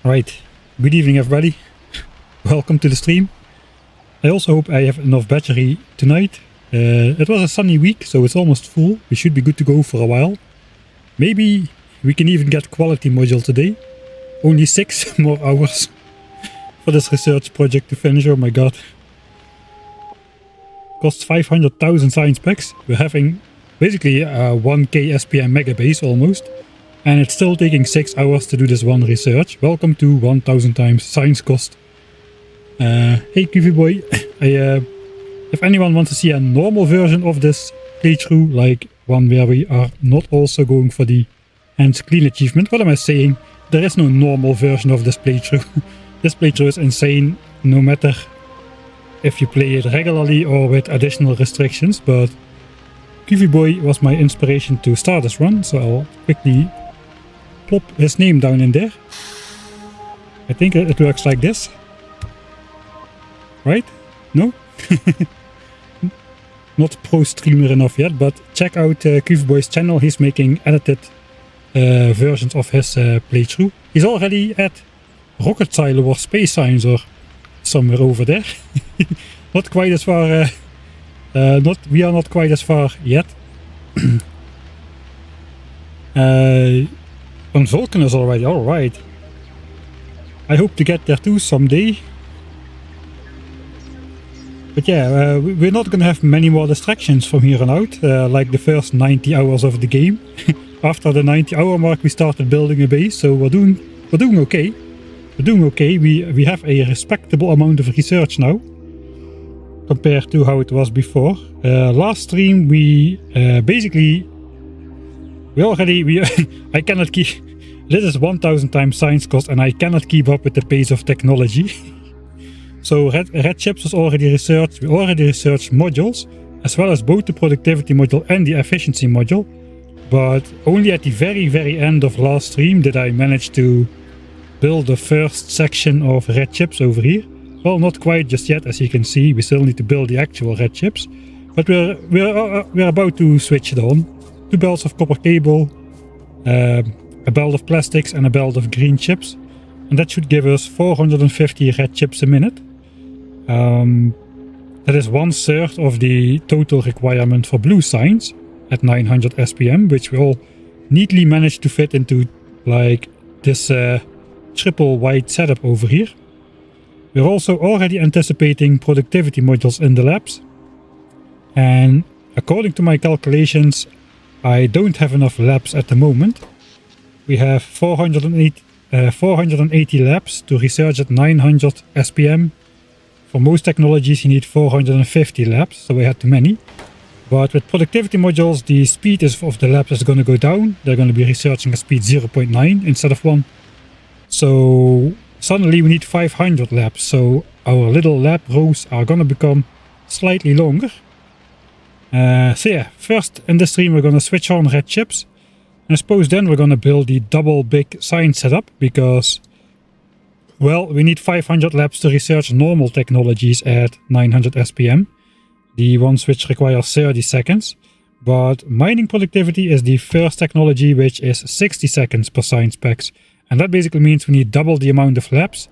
Right, good evening everybody, welcome to the stream. I also hope I have enough battery tonight. It was a sunny week, so it's almost full. We should be good to go for a while. Maybe we can even get quality module today. Only 6 more hours for this research project to finish, oh my god. Costs 500,000 science packs. We're having basically a 1k SPM megabase almost. And it's still taking 6 hours to do this one research. Welcome to 1000 times science cost. Hey QV boy, if anyone wants to see a normal version of this playthrough, like one where we are not also going for the hands clean achievement, what am I saying? There is no normal version of this playthrough. This playthrough is insane, no matter if you play it regularly or with additional restrictions, but QV boy was my inspiration to start this run, so I'll quickly plop his name down in there. I think it works like this. Right? No? Not pro streamer enough yet, but check out QVBoy's channel. He's making edited versions of his playthrough. He's already at rocket silo or space science or somewhere over there. Not quite as far. We are not quite as far yet. On Vulcan is already alright. I hope to get there too someday. But yeah, we're not gonna have many more distractions from here on out, like the first 90 hours of the game. After the 90-hour mark we started building a base, so we're doing okay. We're doing okay. We have a respectable amount of research now, compared to how it was before. Last stream we I cannot keep. This is 1000 times science cost, and I cannot keep up with the pace of technology. So red chips was already researched. We already researched modules, as well as both the productivity module and the efficiency module. But only at the very end of last stream did I manage to build the first section of red chips over here. Well, not quite just yet, as you can see. We still need to build the actual red chips, but we're about to switch it on. 2 belts of copper cable, a belt of plastics, and a belt of green chips, and that should give us 450 red chips a minute. That is 1/3 of the total requirement for blue science at 900 SPM, which we all neatly managed to fit into like this triple wide setup over here. We're also already anticipating productivity modules in the labs, and according to my calculations I don't have enough labs at the moment. We have 480 labs to research at 900 SPM. For most technologies you need 450 labs, so we had too many. But with productivity modules the speed of the labs is going to go down. They're going to be researching at speed 0.9 instead of 1. So suddenly we need 500 labs, so our little lab rows are going to become slightly longer. So yeah, first in the stream we're going to switch on red chips. And I suppose then we're going to build the double big science setup, because, well, we need 500 labs to research normal technologies at 900 SPM. The ones which require 30 seconds. But mining productivity is the first technology which is 60 seconds per science packs. And that basically means we need double the amount of labs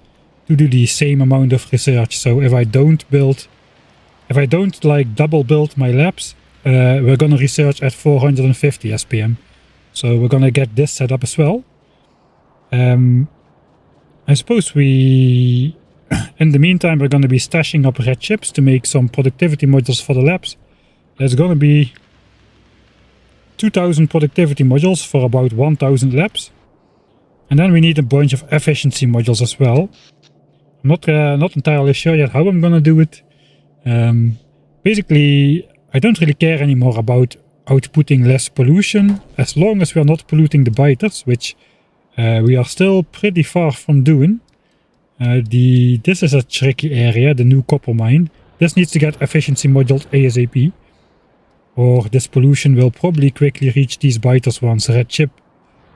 to do the same amount of research. So if I don't like double build my labs, we're gonna research at 450 SPM. So we're gonna get this set up as well. I suppose in the meantime we're gonna be stashing up red chips to make some productivity modules for the labs. There's gonna be 2000 productivity modules for about 1000 labs. And then we need a bunch of efficiency modules as well. I'm not entirely sure yet how I'm gonna do it. Basically, I don't really care anymore about outputting less pollution, as long as we are not polluting the biters, which we are still pretty far from doing. This is a tricky area, the new copper mine. This needs to get efficiency modules ASAP, or this pollution will probably quickly reach these biters once red chip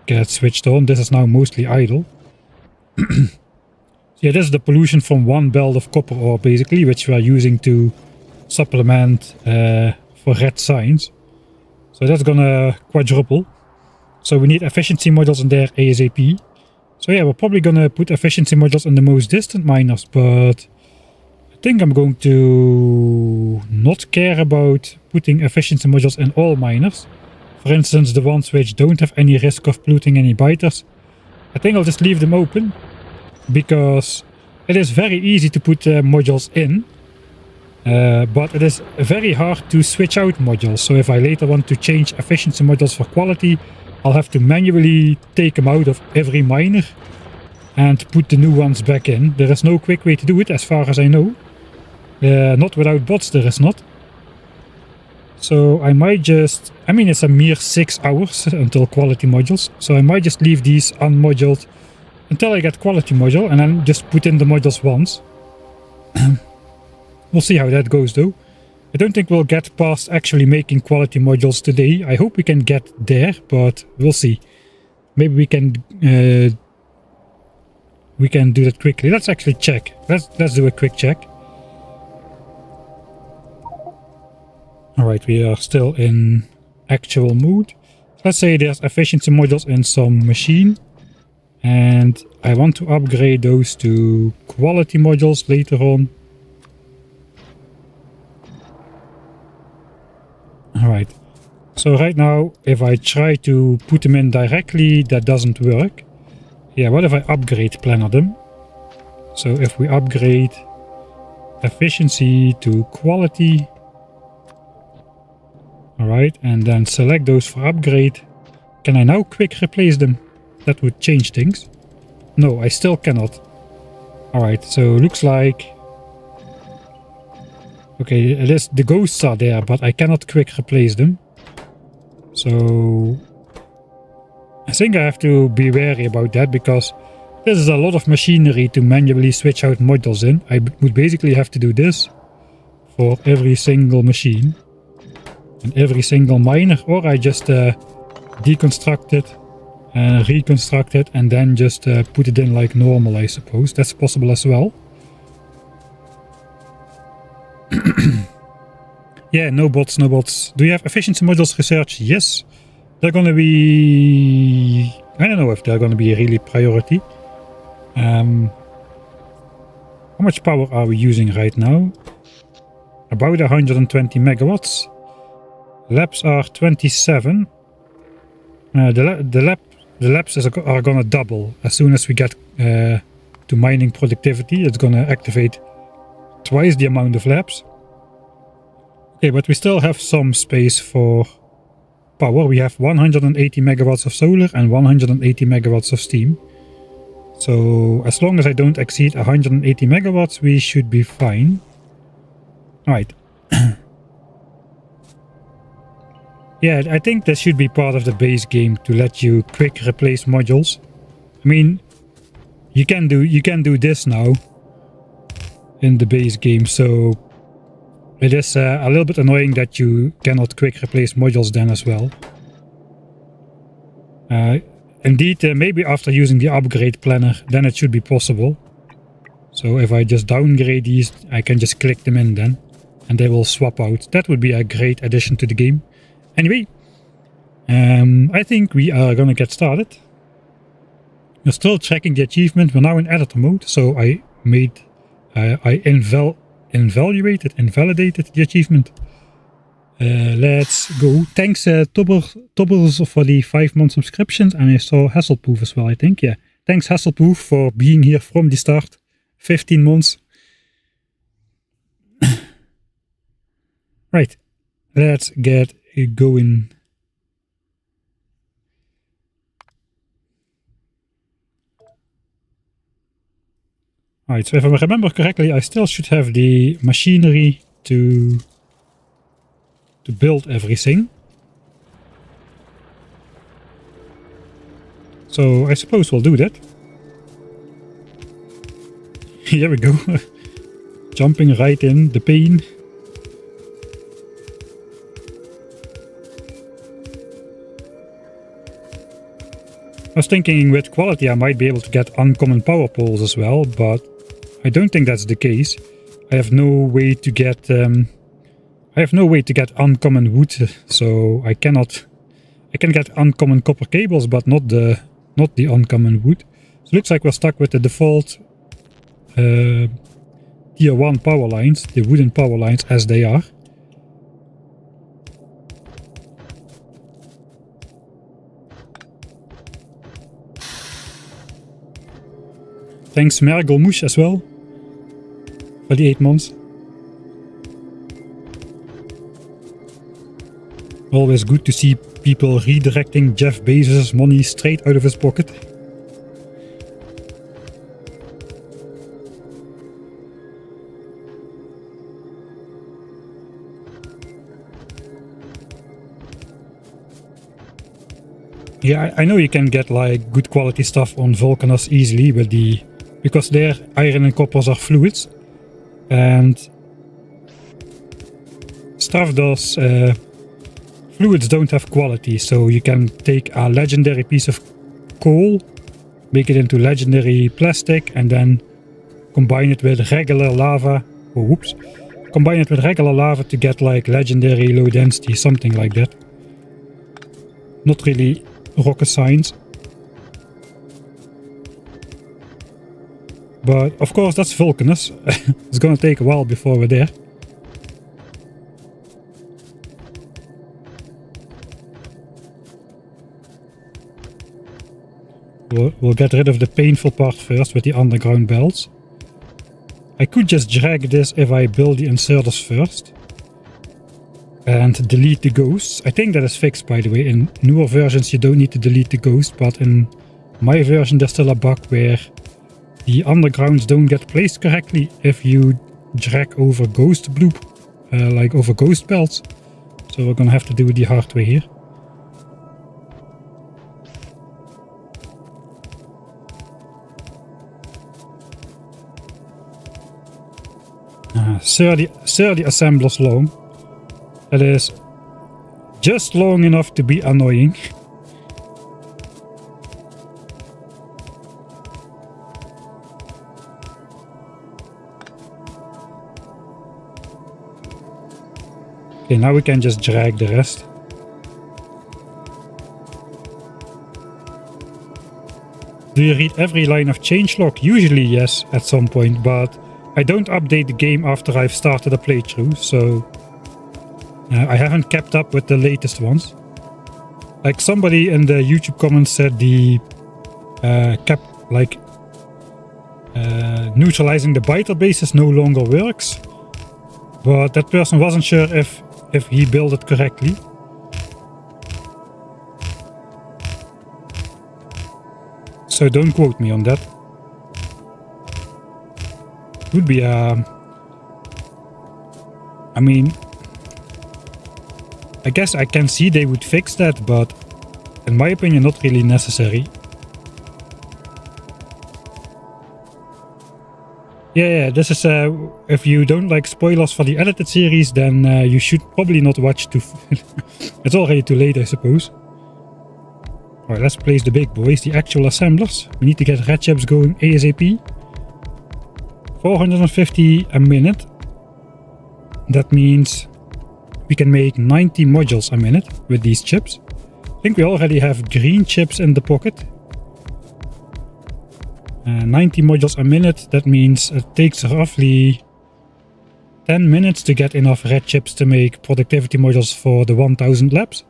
gets switched on. This is now mostly idle. Yeah, this is the pollution from one belt of copper ore basically, which we are using to supplement for red science. So that's gonna quadruple. So we need efficiency modules in there ASAP. So yeah, we're probably gonna put efficiency modules in the most distant miners, but I think I'm going to not care about putting efficiency modules in all miners. For instance, the ones which don't have any risk of polluting any biters. I think I'll just leave them open, because it is very easy to put modules in, but it is very hard to switch out modules. So if I later want to change efficiency modules for quality, I'll have to manually take them out of every miner and put the new ones back in. There is no quick way to do it, as far as I know. Not without bots, there is not. So I might just... I mean, it's a mere 6 hours until quality modules, so I might just leave these unmoduled until I get quality module, and then just put in the modules once. We'll see how that goes though. I don't think we'll get past actually making quality modules today. I hope we can get there, but we'll see. Maybe we can do that quickly. Let's actually check. Let's do a quick check. Alright, we are still in actual mode. Let's say there's efficiency modules in some machine, and I want to upgrade those to quality modules later on. Alright, so right now if I try to put them in directly, that doesn't work. Yeah, what if I upgrade planner them? So if we upgrade efficiency to quality, alright, and then select those for upgrade, can I now quick replace them? That would change things. No, I still cannot. Alright, so looks like... Okay, it is, the ghosts are there, but I cannot quick replace them. So I think I have to be wary about that, because this is a lot of machinery to manually switch out modules in. I would basically have to do this for every single machine and every single miner, or I just deconstruct it and reconstruct it and then just put it in like normal, I suppose. That's possible as well. Yeah, no bots, no bots. Do you have efficiency modules research? Yes. They're gonna be... I don't know if they're gonna be a really priority. How much power are we using right now? About 120 megawatts. Labs are 27. The labs are gonna double as soon as we get to mining productivity. It's gonna activate twice the amount of labs. Okay, but we still have some space for power. We have 180 megawatts of solar and 180 megawatts of steam. So as long as I don't exceed 180 megawatts, we should be fine. Alright. Yeah, I think that should be part of the base game to let you quick replace modules. I mean, you can do this now in the base game, so it is a little bit annoying that you cannot quick replace modules then as well. Indeed, maybe after using the upgrade planner, then it should be possible. So if I just downgrade these, I can just click them in then, and they will swap out. That would be a great addition to the game. Anyway, I think we are gonna get started. We're still checking the achievement. We're now in editor mode, so I invalidated the achievement. Let's go. Thanks Tobbers for the 5-month subscriptions, and I saw Hasselpoof as well, I think. Yeah, thanks Hasselpoof for being here from the start. 15 months. Right, let's get going. Alright, so if I remember correctly, I still should have the machinery to build everything. So I suppose we'll do that. Here we go. Jumping right in the pain. I was thinking with quality I might be able to get uncommon power poles as well, but I don't think that's the case. I have no way to get uncommon wood, so I can get uncommon copper cables, but not the uncommon wood. So it looks like we're stuck with the default tier 1 power lines, the wooden power lines as they are. Thanks Mergelmoes as well for the 8 months. Always good to see people redirecting Jeff Bezos' money straight out of his pocket. Yeah, I know you can get like good quality stuff on Vulcanus easily with because their iron and coppers are fluids, and stuff does fluids don't have quality, so you can take a legendary piece of coal, make it into legendary plastic, and then combine it with regular lava. Oh, whoops. Combine it with regular lava to get like legendary low density, something like that. Not really rocket science. But of course that's Vulcanus. It's gonna take a while before we're there. We'll get rid of the painful part first with the underground belts. I could just drag this if I build the inserters first. And delete the ghosts. I think that is fixed, by the way. In newer versions you don't need to delete the ghost, but in my version there's still a bug where the undergrounds don't get placed correctly if you drag over ghost bloop, like over ghost belts. So we're gonna have to do it the hard way here. Ah, 30 assemblers long. That is just long enough to be annoying. Okay, now we can just drag the rest. Do you read every line of changelog? Usually yes, at some point, but I don't update the game after I've started a playthrough, so I haven't kept up with the latest ones. Like somebody in the YouTube comments said the neutralizing the biter bases no longer works, but that person wasn't sure if he built it correctly. So don't quote me on that. Would be I mean, I guess I can see they would fix that, but in my opinion not really necessary. Yeah, this is if you don't like spoilers for the edited series, then you should probably not watch too it's already too late, I suppose. Alright, let's place the big boys, the actual assemblers. We need to get red chips going ASAP. 450 a minute. That means we can make 90 modules a minute with these chips. I think we already have green chips in the pocket. 90 modules a minute, that means it takes roughly 10 minutes to get enough red chips to make productivity modules for the 1000 labs.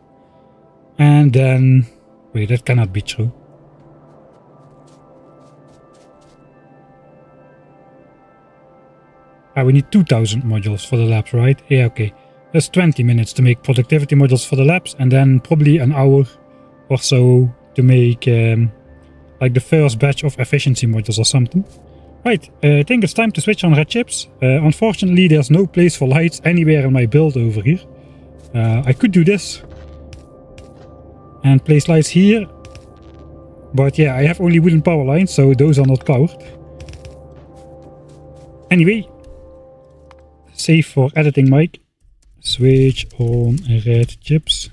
And then... wait, that cannot be true. We need 2000 modules for the labs, right? Yeah, okay. That's 20 minutes to make productivity modules for the labs, and then probably an hour or so to make like the first batch of efficiency modules or something. Right, I think it's time to switch on red chips. Unfortunately, there's no place for lights anywhere in my build over here. I could do this and place lights here, but yeah, I have only wooden power lines, so those are not powered. Anyway, save for editing mic. Switch on red chips.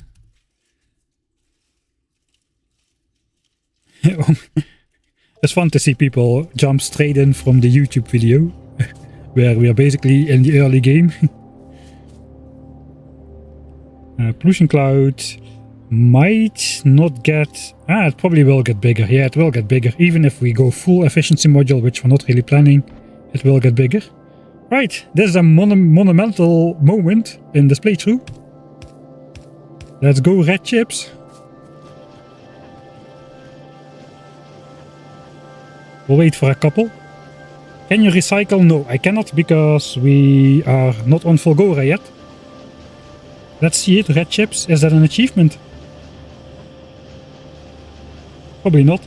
It's fun to see people jump straight in from the YouTube video where we are basically in the early game. Pollution cloud, might not get... it probably will get bigger. Yeah, it will get bigger. Even if we go full efficiency module, which we're not really planning, it will get bigger. Right, this is a monumental moment in this playthrough. Let's go, red chips. We'll wait for a couple. Can you recycle? No, I cannot because we are not on Fulgora yet. Let's see it, red chips. Is that an achievement? Probably not.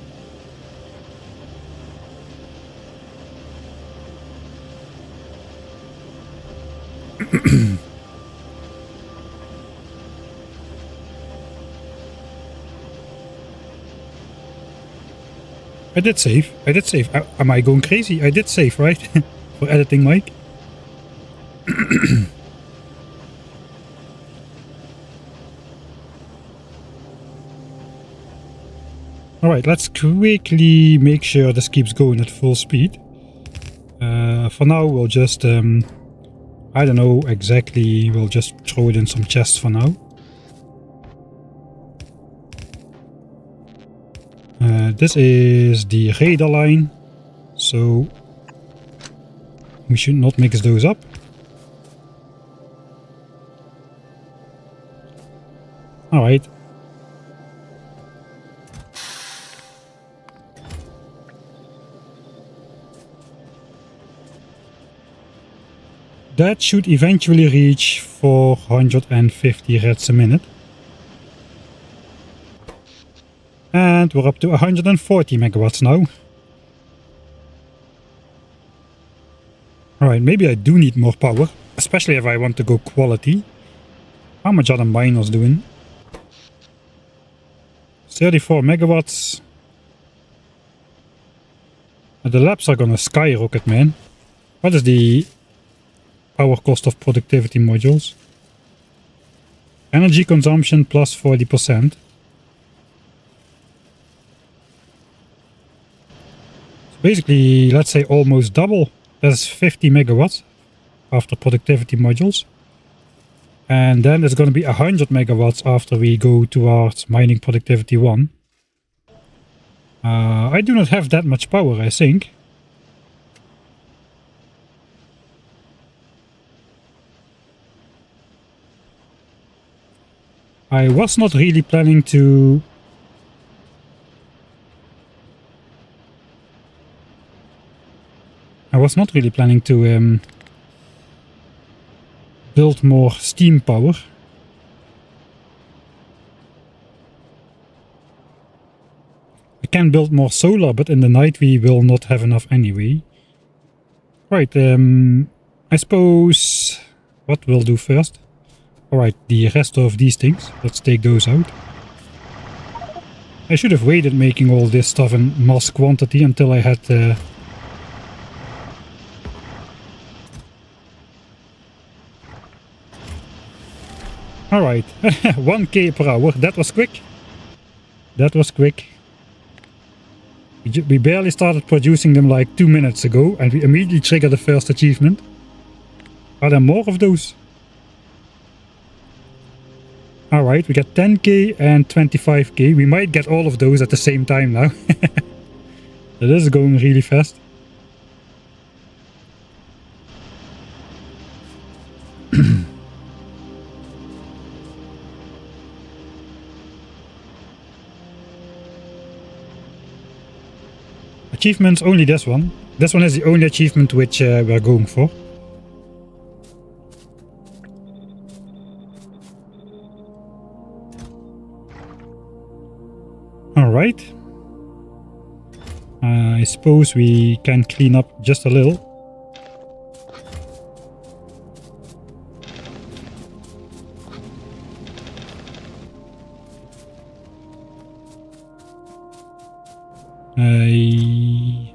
I did save. Am I going crazy? I did save, right? For editing, Mike. Alright, let's quickly make sure this keeps going at full speed. For now, we'll just... I don't know exactly. We'll just throw it in some chests for now. This is the radar line, so we should not mix those up. Alright. That should eventually reach 450 reds a minute. And we're up to 140 megawatts now. Alright, maybe I do need more power, especially if I want to go quality. How much are the miners doing? 34 megawatts. The labs are gonna skyrocket, man. What is the power cost of productivity modules? Energy consumption plus 40%. Basically, let's say almost double. That's 50 megawatts after productivity modules. And then it's going to be 100 megawatts after we go towards mining productivity 1. I do not have that much power, I think. I was not really planning to... build more steam power. I can build more solar, but in the night we will not have enough anyway. Right, I suppose... what we'll do first? Alright, the rest of these things. Let's take those out. I should have waited making all this stuff in mass quantity until I had... Alright, 1k per hour, that was quick. That was quick. We barely started producing them like 2 minutes ago and we immediately triggered the first achievement. Are there more of those? Alright, we got 10k and 25k. We might get all of those at the same time now. That is going really fast. Achievements, only this one. This one is the only achievement which we're going for. Alright. I suppose we can clean up just a little.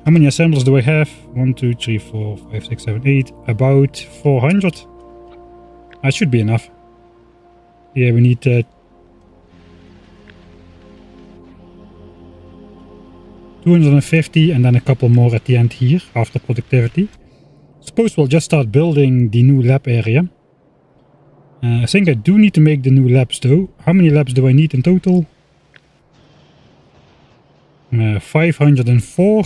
How many assemblers do I have? 1, 2, 3, 4, 5, 6, 7, 8. About 400. That should be enough. Yeah, we need 250 and then a couple more at the end here after productivity. Suppose we'll just start building the new lab area. I think I do need to make the new labs though. How many labs do I need in total? 504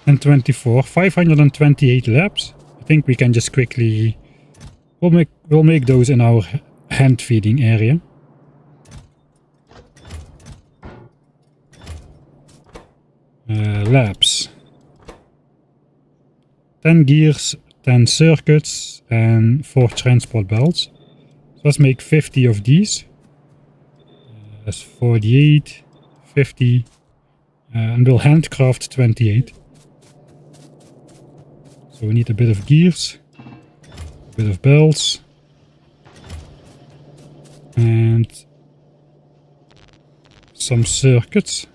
and 24. 528 labs. I think we can just quickly... We'll make those in our hand feeding area. Labs. 10 gears, 10 circuits, and 4 transport belts. So let's make 50 of these. That's 48, 50, and we'll handcraft 28. So we need a bit of gears, a bit of belts, and some circuits.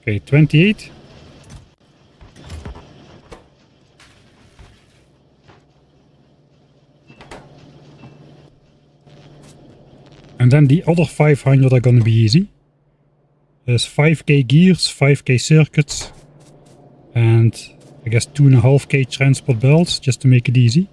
Okay, 28. And then the other 500 are gonna be easy. There's 5k gears, 5k circuits, and I guess 2.5k transport belts, just to make it easy.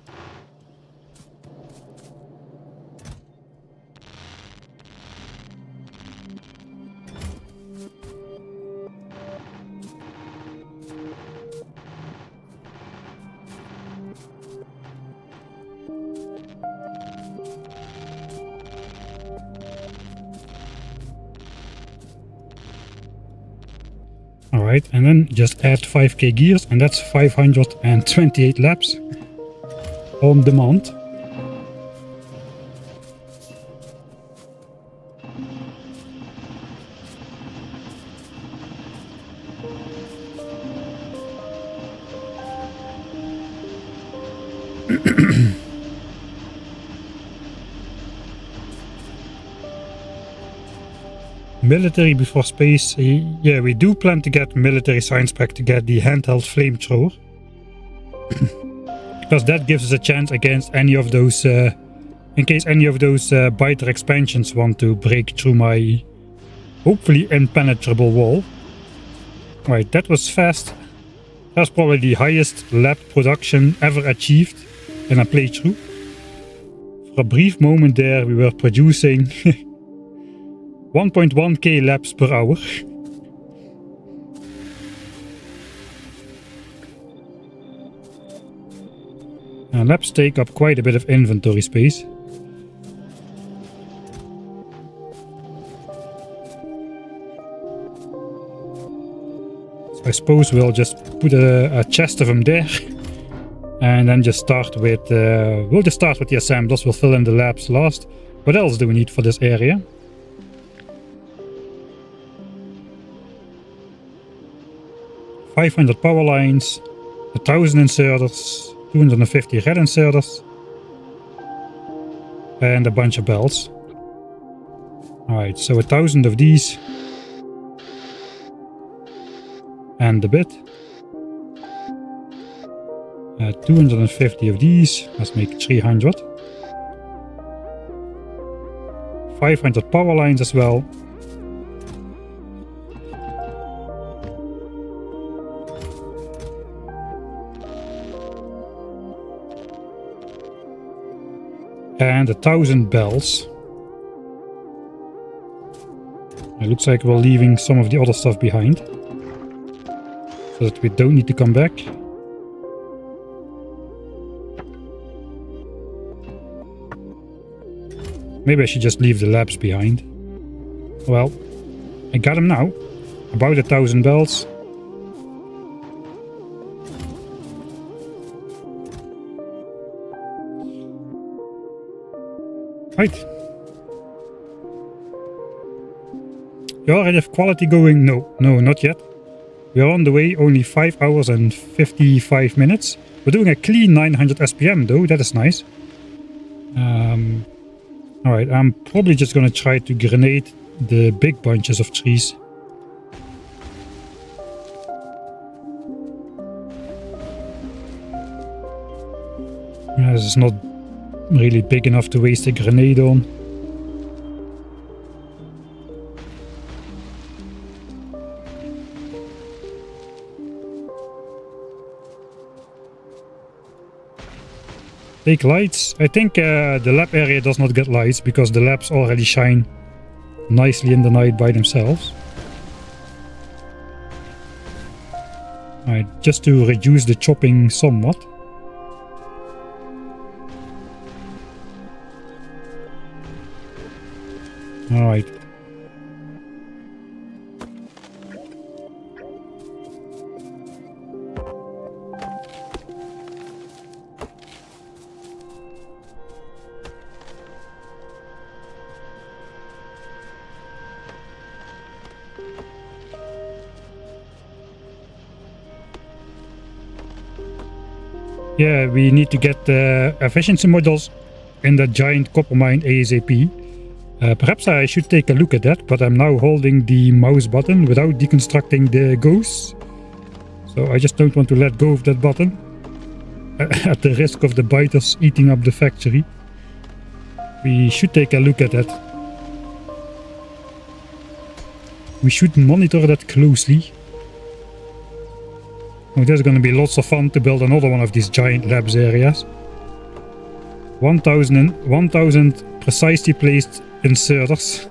Alright, and then just add 5k gears, and that's 528 laps on demand. Military before space. Yeah, we do plan to get military science pack to get the handheld flamethrower. Because that gives us a chance against any of those, in case any of those biter expansions want to break through my hopefully impenetrable wall. Right, that was fast. That's probably the highest lab production ever achieved in a playthrough. For a brief moment there we were producing 1.1k laps per hour. And laps take up quite a bit of inventory space. So I suppose we'll just put a chest of them there. And then just start with, we'll just start with the assemblers. We'll fill in the labs last. What else do we need for this area? 500 power lines, 1000 inserters, 250 red inserters, and a bunch of belts. Alright, so 1000 of these, and a bit. 250 of these, let's make 300. 500 power lines as well. And 1000 bells. It looks like we're leaving some of the other stuff behind, so that we don't need to come back. Maybe I should just leave the labs behind. Well, I got them now. About 1000 bells. Right. You already have quality going? No, not yet. We are on the way, only 5 hours and 55 minutes. We're doing a clean 900 SPM though, that is nice. Alright, I'm probably just gonna try to grenade the big bunches of trees. This is not really big enough to waste a grenade on. Take lights. I think the lab area does not get lights because the labs already shine nicely in the night by themselves. Alright, just to reduce the chopping somewhat. Alright. Yeah, we need to get efficiency modules in that giant copper mine ASAP. Perhaps I should take a look at that, but I'm now holding the mouse button without deconstructing the ghosts. So I just don't want to let go of that button at the risk of the biters eating up the factory. We should take a look at that. We should monitor that closely. Oh, there's going to be lots of fun to build another one of these giant labs areas. 1000 precisely placed inserters.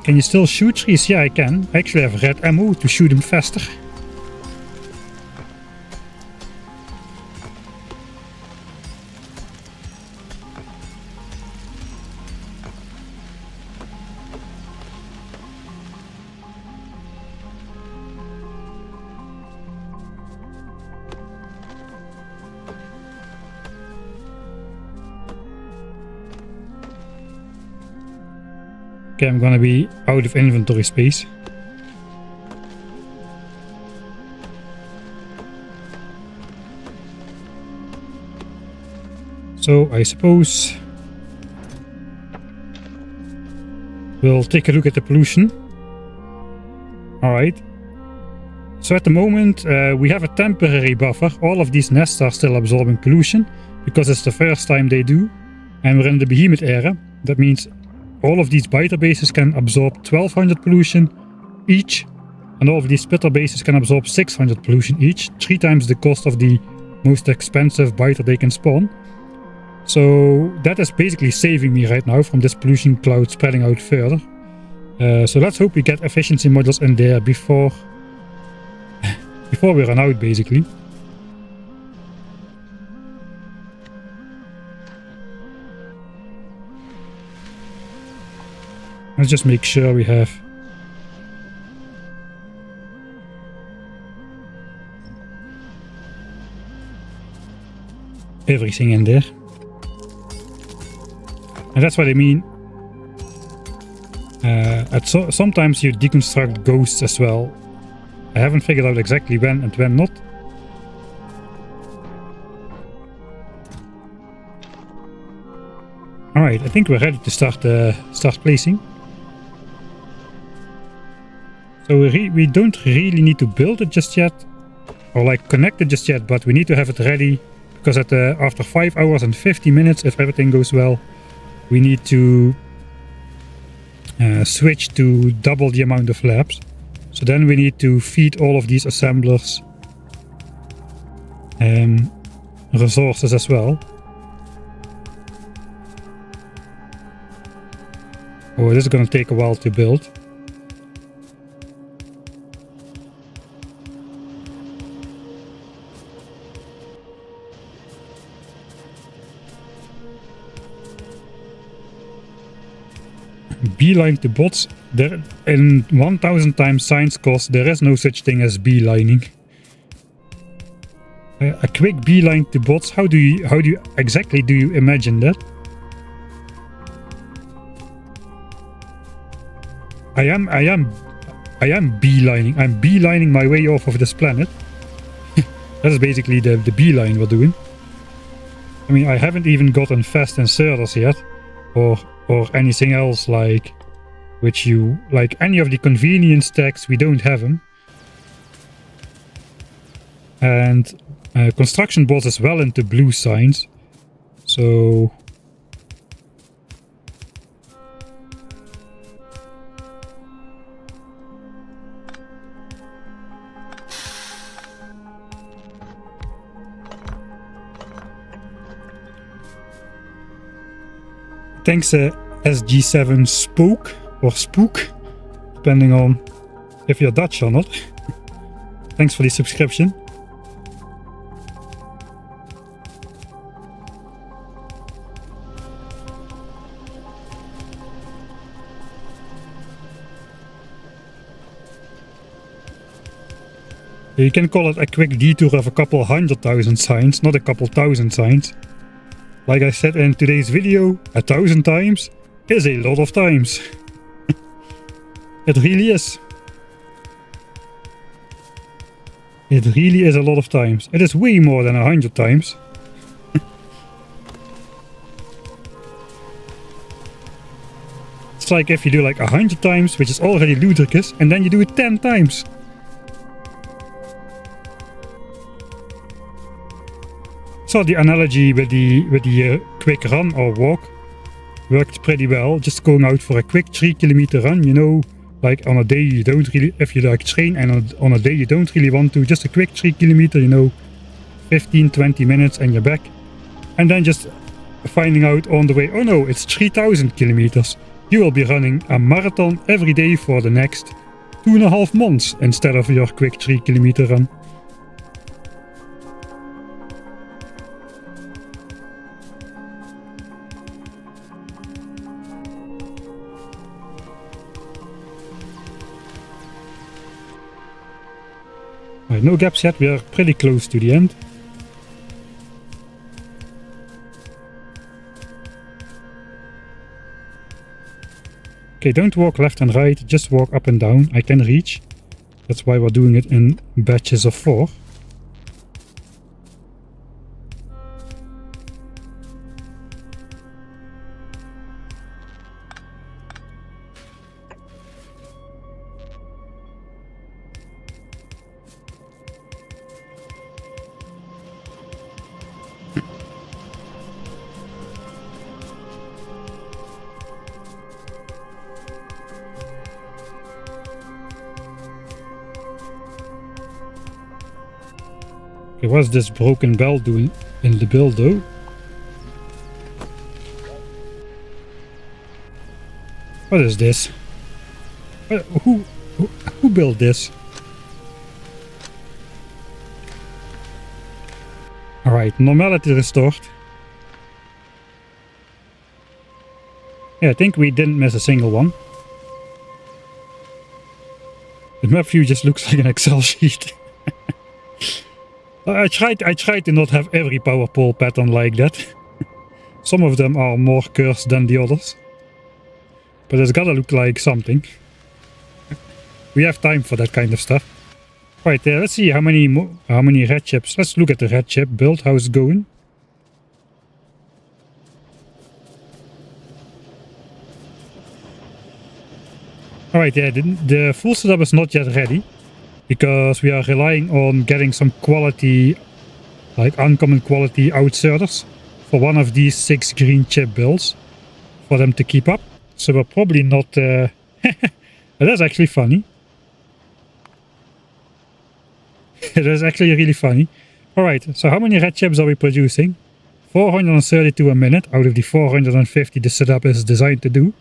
Can you still shoot trees? Yeah, I can. I actually have red ammo to shoot them faster. Okay, I'm gonna be out of inventory space. So I suppose we'll take a look at the pollution. Alright. So at the moment we have a temporary buffer. All of these nests are still absorbing pollution because it's the first time they do. And we're in the behemoth era. That means all of these biter bases can absorb 1200 pollution each, and all of these spitter bases can absorb 600 pollution each, 3 times the cost of the most expensive biter they can spawn. So that is basically saving me right now from this pollution cloud spreading out further. So let's hope we get efficiency modules in there before we run out, basically. Let's just make sure we have everything in there. And that's what I mean. Sometimes you deconstruct ghosts as well. I haven't figured out exactly when and when not. Alright, I think we're ready to start placing. So we don't really need to build it just yet, or like connect it just yet, but we need to have it ready because after 5 hours and 50 minutes, if everything goes well, we need to switch to double the amount of labs. So then we need to feed all of these assemblers resources as well. Oh, this is going to take a while to build. Beeline to bots. There, in 1000 times science cost, there is no such thing as beelining. A quick beeline to bots. How do you exactly do you imagine that? I am beelining. I'm beelining my way off of this planet. That's basically the beeline we're doing. I mean, I haven't even gotten fast inserters yet, or anything else like any of the convenience tags. We don't have them. And construction bots is well into blue signs, so thanks SG7 Spook or Spook, depending on if you're Dutch or not. Thanks for the subscription. You can call it a quick detour of a couple 100,000 signs, not a couple thousand signs. Like I said in today's video, 1,000 times is a lot of times. It really is. It really is a lot of times. It is way more than 100 times. It's like if you do like 100 times, which is already ludicrous, and then you do it 10 times. So the analogy with the quick run or walk worked pretty well. Just going out for a quick 3-kilometer run, you know, like on a day you don't really, if you like train and on a day you don't really want to, just a quick 3-kilometer, you know, 15-20 minutes and you're back. And then just finding out on the way, oh no, it's 3,000 kilometers. You will be running a marathon every day for the next 2.5 months instead of your quick 3-kilometer run. Right, no gaps yet, we are pretty close to the end. Okay, don't walk left and right, just walk up and down. I can reach. That's why we're doing it in batches of 4. Okay, what's this broken bell doing in the build though? What is this? Who built this? Alright, normality restored. Yeah, I think we didn't miss a single one. The map view just looks like an Excel sheet. I tried to not have every power pole pattern like that. Some of them are more cursed than the others. But it's gotta look like something. We have time for that kind of stuff. Right, let's see how many red chips. Let's look at the red chip build, how it's going. Alright, yeah, the full setup is not yet ready. Because we are relying on getting some quality, like uncommon quality outserters for one of these 6 green chip builds for them to keep up. So we're probably not... That's actually funny. It is actually really funny. Alright, so how many red chips are we producing? 432 a minute out of the 450 the setup is designed to do.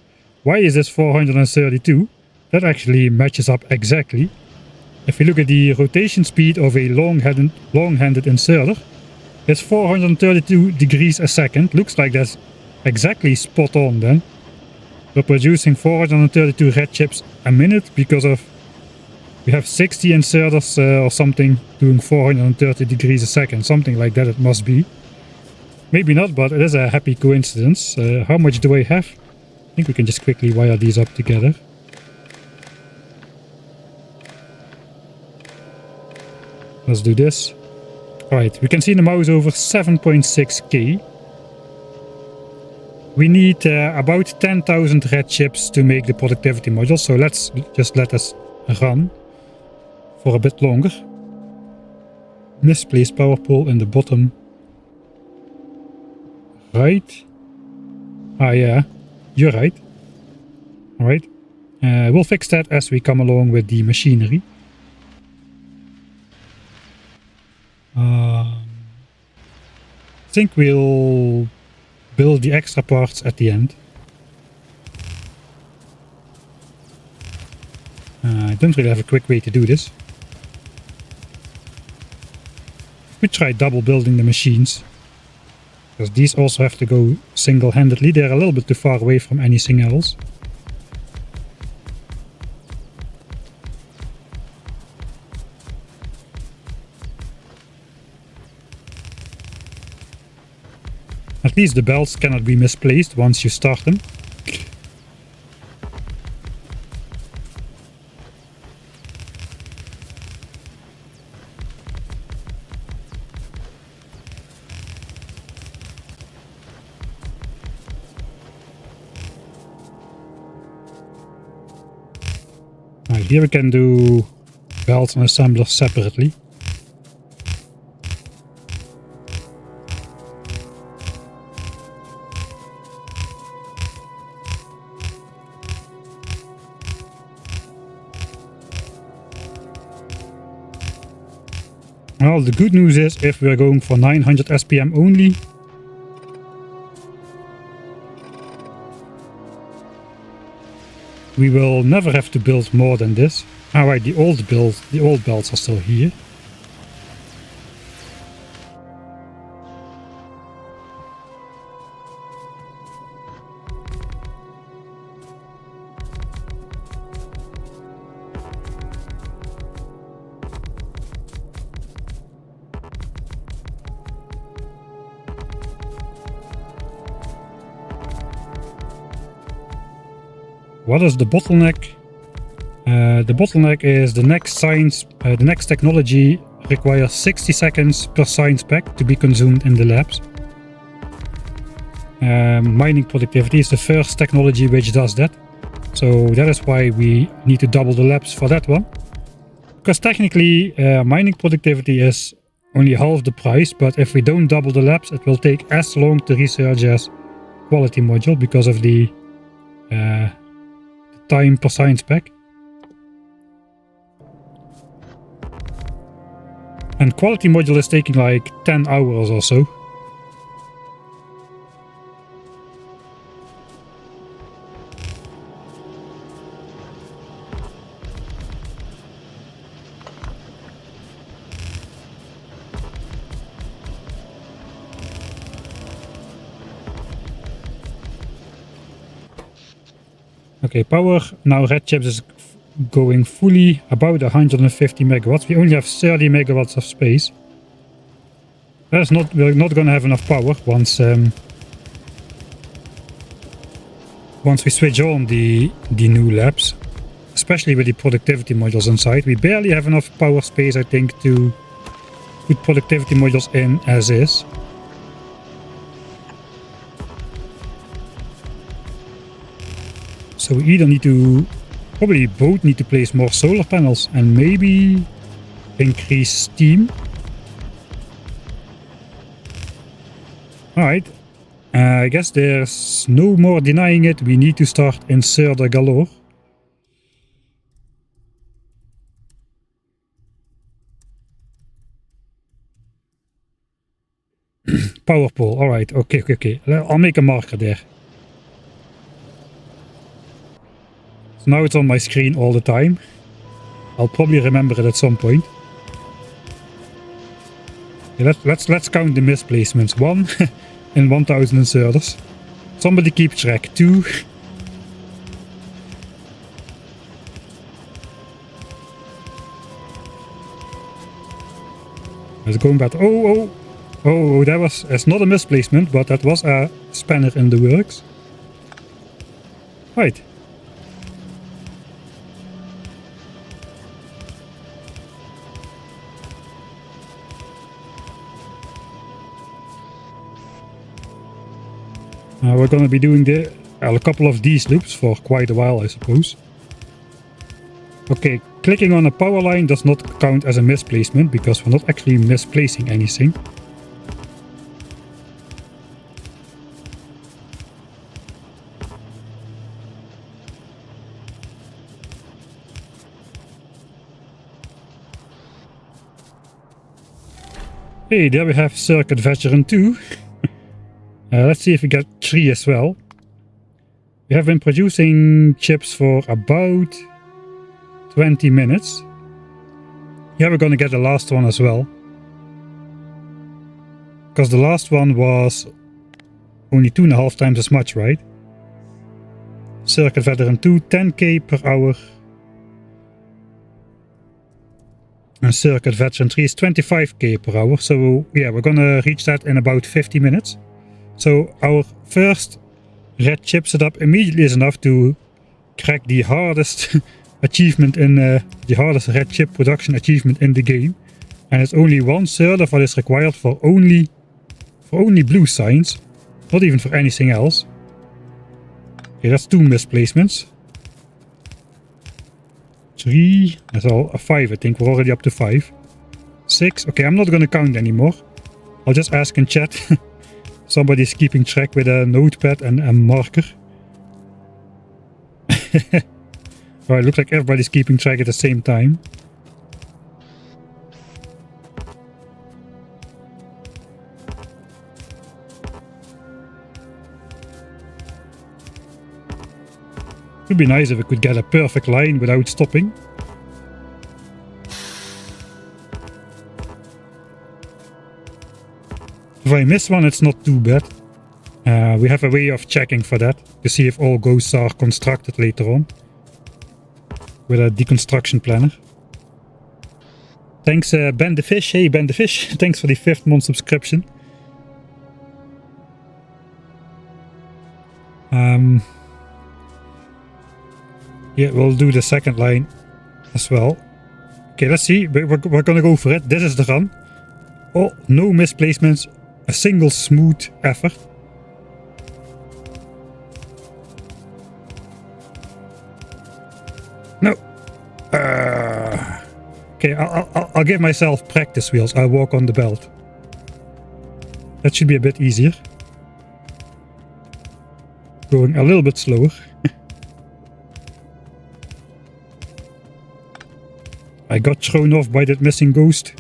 Why is this 432? That actually matches up exactly. If you look at the rotation speed of a long-handed inserter, it's 432 degrees a second. Looks like that's exactly spot on then. We're producing 432 red chips a minute because of we have 60 inserters or something doing 430 degrees a second. Something like that it must be. Maybe not, but it is a happy coincidence. How much do I have? I think we can just quickly wire these up together. Let's do this. Alright, we can see the mouse over 7.6k. We need about 10,000 red chips to make the productivity module, so let's just let us run for a bit longer. Misplaced power pole in the bottom right. Ah yeah, you're right. Alright, we'll fix that as we come along with the machinery. I think we'll build the extra parts at the end. I don't really have a quick way to do this. We try double building the machines. Because these also have to go single-handedly. They're a little bit too far away from anything else. At least the belts cannot be misplaced once you start them. Right, here we can do belts and assemblers separately. Well, the good news is if we are going for 900 SPM only, we will never have to build more than this. Alright, the old belts are still here. What is the bottleneck? The bottleneck is the next technology requires 60 seconds per science pack to be consumed in the labs. Mining productivity is the first technology which does that. So that is why we need to double the labs for that one. Because technically mining productivity is only half the price, but if we don't double the labs it will take as long to research as quality module because of the time per science pack. And quality module is taking like 10 hours or so. Okay, power now red chips is going fully about 150 megawatts. We only have 30 megawatts of space. That's not, we're not gonna have enough power once we switch on the new labs, especially with the productivity modules inside. We barely have enough power space, I think, to put productivity modules in as is. So we either need to, probably both need to place more solar panels and maybe increase steam. Alright, I guess there's no more denying it, we need to start inserter galore. Power pole, alright, okay. I'll make a marker there. So now it's on my screen all the time. I'll probably remember it at some point. Yeah, let's count the misplacements. 1 in 1000 inserters. Somebody keep track. 2. It's going back. Oh, that's not a misplacement, but that was a spanner in the works. Right. We're going to be doing a couple of these loops for quite a while, I suppose. Okay, clicking on a power line does not count as a misplacement because we're not actually misplacing anything. Hey, there we have Circuit Veteran 2. Let's see if we get 3 as well. We have been producing chips for about 20 minutes. Yeah, we're gonna get the last one as well. Because the last one was only 2.5 times as much, right? Circuit Veteran 2, 10k per hour. And Circuit Veteran 3 is 25k per hour. So yeah, we're gonna reach that in about 50 minutes. So our first red chip setup immediately is enough to crack the hardest achievement in the hardest red chip production achievement in the game. And it's only 1/3 of what is required for only blue signs, not even for anything else. Okay, that's 2 misplacements. 3, that's all, 5 I think, we're already up to 5. 6, okay, I'm not gonna count anymore. I'll just ask in chat. Somebody's keeping track with a notepad and a marker. Alright, looks like everybody's keeping track at the same time. It would be nice if we could get a perfect line without stopping. If I miss one, it's not too bad. We have a way of checking for that, to see if all ghosts are constructed later on. With a deconstruction planner. Thanks Ben the Fish, hey Ben the Fish, thanks for the 5th month subscription. Yeah, we'll do the second line as well. Okay, let's see, we're gonna go for it. This is the run. Oh, no misplacements, a single smooth effort. No. Okay, I'll give myself practice wheels. I'll walk on the belt. That should be a bit easier. Going a little bit slower. I got thrown off by that missing ghost.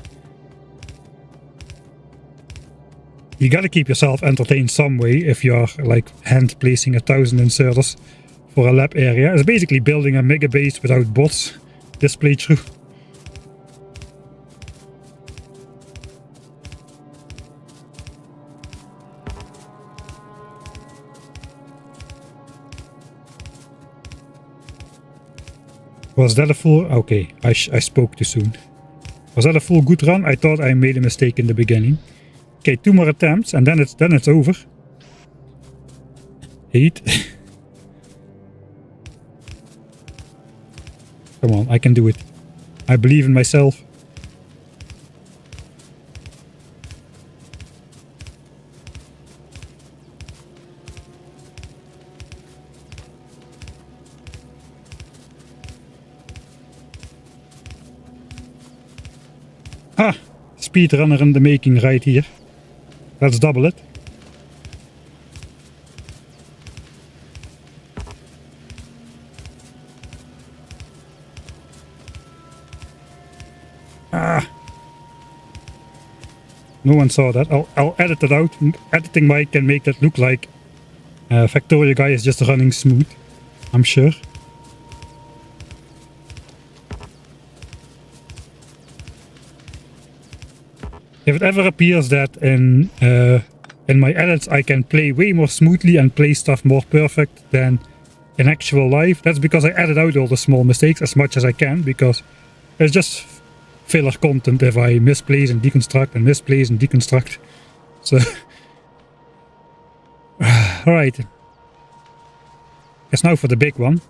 You gotta keep yourself entertained some way if you're like hand placing 1,000 inserters for a lab area. It's basically building a mega base without bots this playthrough. Was that a full... Okay, I spoke too soon. Was that a full good run? I thought I made a mistake in the beginning. Okay, 2 more attempts and then it's over. 8. Come on, I can do it. I believe in myself. Ah, speedrunner in the making right here. Let's double it. Ah. No one saw that. I'll edit it out. Editing mic can make that look like Factorio guy is just running smooth, I'm sure. If it ever appears that in my edits I can play way more smoothly and play stuff more perfect than in actual life, that's because I edit out all the small mistakes as much as I can, because it's just filler content if I misplace and deconstruct and misplace and deconstruct. So, alright. Guess now for the big one.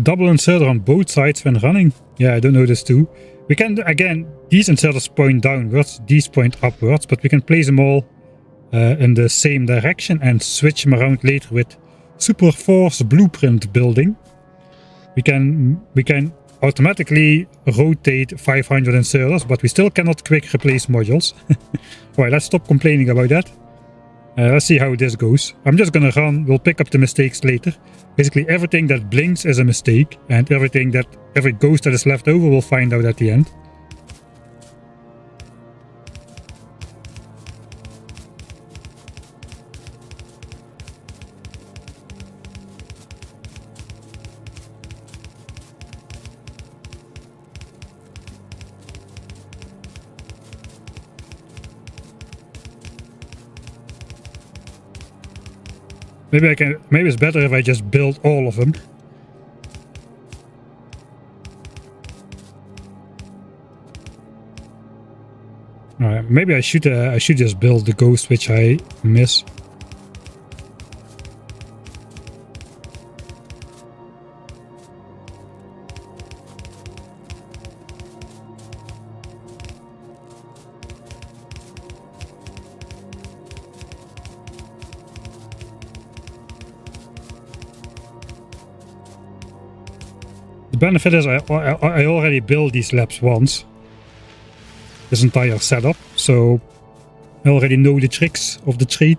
Double inserter on both sides when running. Yeah, I don't know this too. We can, again, these inserters point downwards, these point upwards, but we can place them all in the same direction and switch them around later with Super Force blueprint building. We can automatically rotate 500 inserters, but we still cannot quick replace modules. Alright, let's stop complaining about that. Let's see how this goes. I'm just gonna run, we'll pick up the mistakes later. Basically everything that blinks is a mistake, and every ghost that is left over we'll find out at the end. Maybe it's better if I just build all of them. Alright, maybe I should just build the ghost which I miss. The benefit is I already built these labs once. This entire setup, so I already know the tricks of the trade.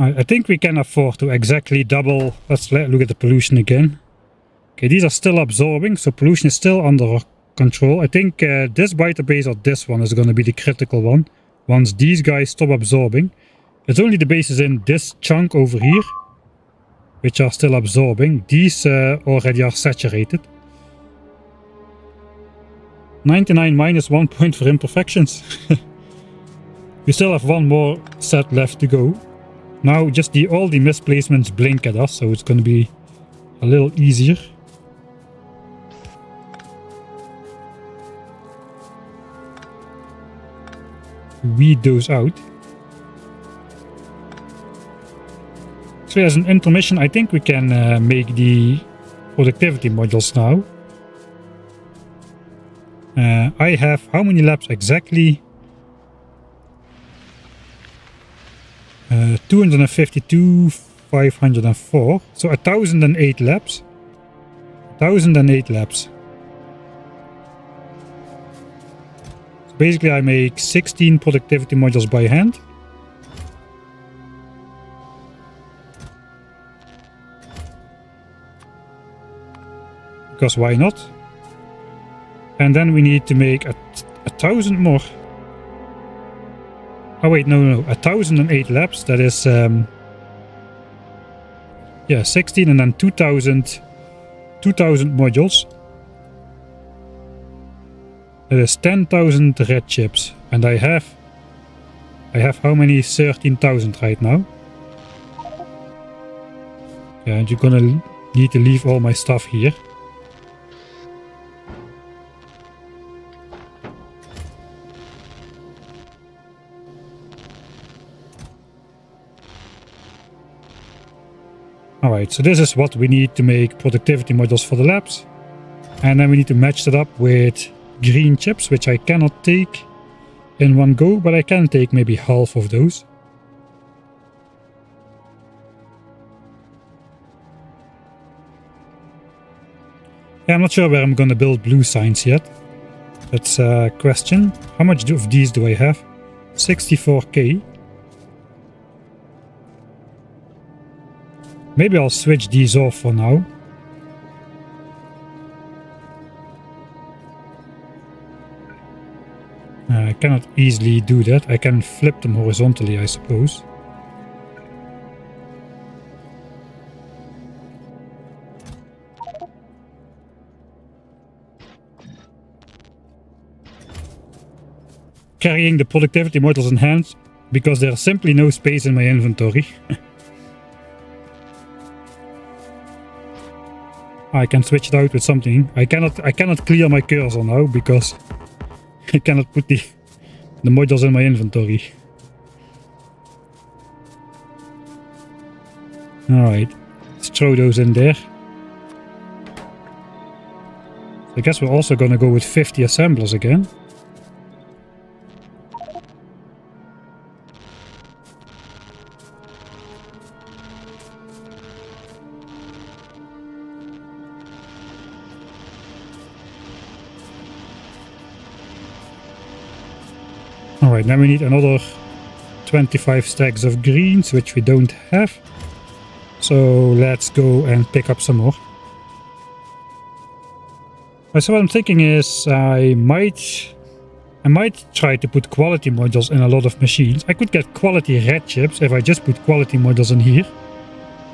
I think we can afford to exactly double. Let's look at the pollution again. Okay, these are still absorbing, so pollution is still under control. I think this biter base or this one is going to be the critical one. Once these guys stop absorbing. It's only the bases in this chunk over here which are still absorbing. These already are saturated. 99 minus 1 point for imperfections. We still have one more set left to go. Now just all the misplacements blink at us, so it's going to be a little easier. Weed those out. So as an intermission, I think we can make the productivity modules now. I have how many labs exactly? 252, 504. So 1008 labs. 1008 labs. So basically I make 16 productivity modules by hand. Because why not? And then we need to make a 1000 more. Oh wait, no, 1008 labs. That is, yeah, 16 and then 2000 modules. That is 10,000 red chips, and I have how many? 13,000 right now. Yeah, and you're gonna need to leave all my stuff here. Alright, so this is what we need to make productivity modules for the labs. And then we need to match that up with green chips, which I cannot take in one go, but I can take maybe half of those. Yeah, I'm not sure where I'm gonna build blue signs yet. That's a question. How much of these do I have? 64k. Maybe I'll switch these off for now. I cannot easily do that. I can flip them horizontally, I suppose. Carrying the productivity modules in hand because there's simply no space in my inventory. I can switch it out with something. I cannot clear my cursor now because I cannot put the modules in my inventory. Alright, let's throw those in there. I guess we're also gonna go with 50 assemblers again. Alright, now we need another 25 stacks of greens, which we don't have. So let's go and pick up some more. So what I'm thinking is I might try to put quality modules in a lot of machines. I could get quality red chips if I just put quality modules in here.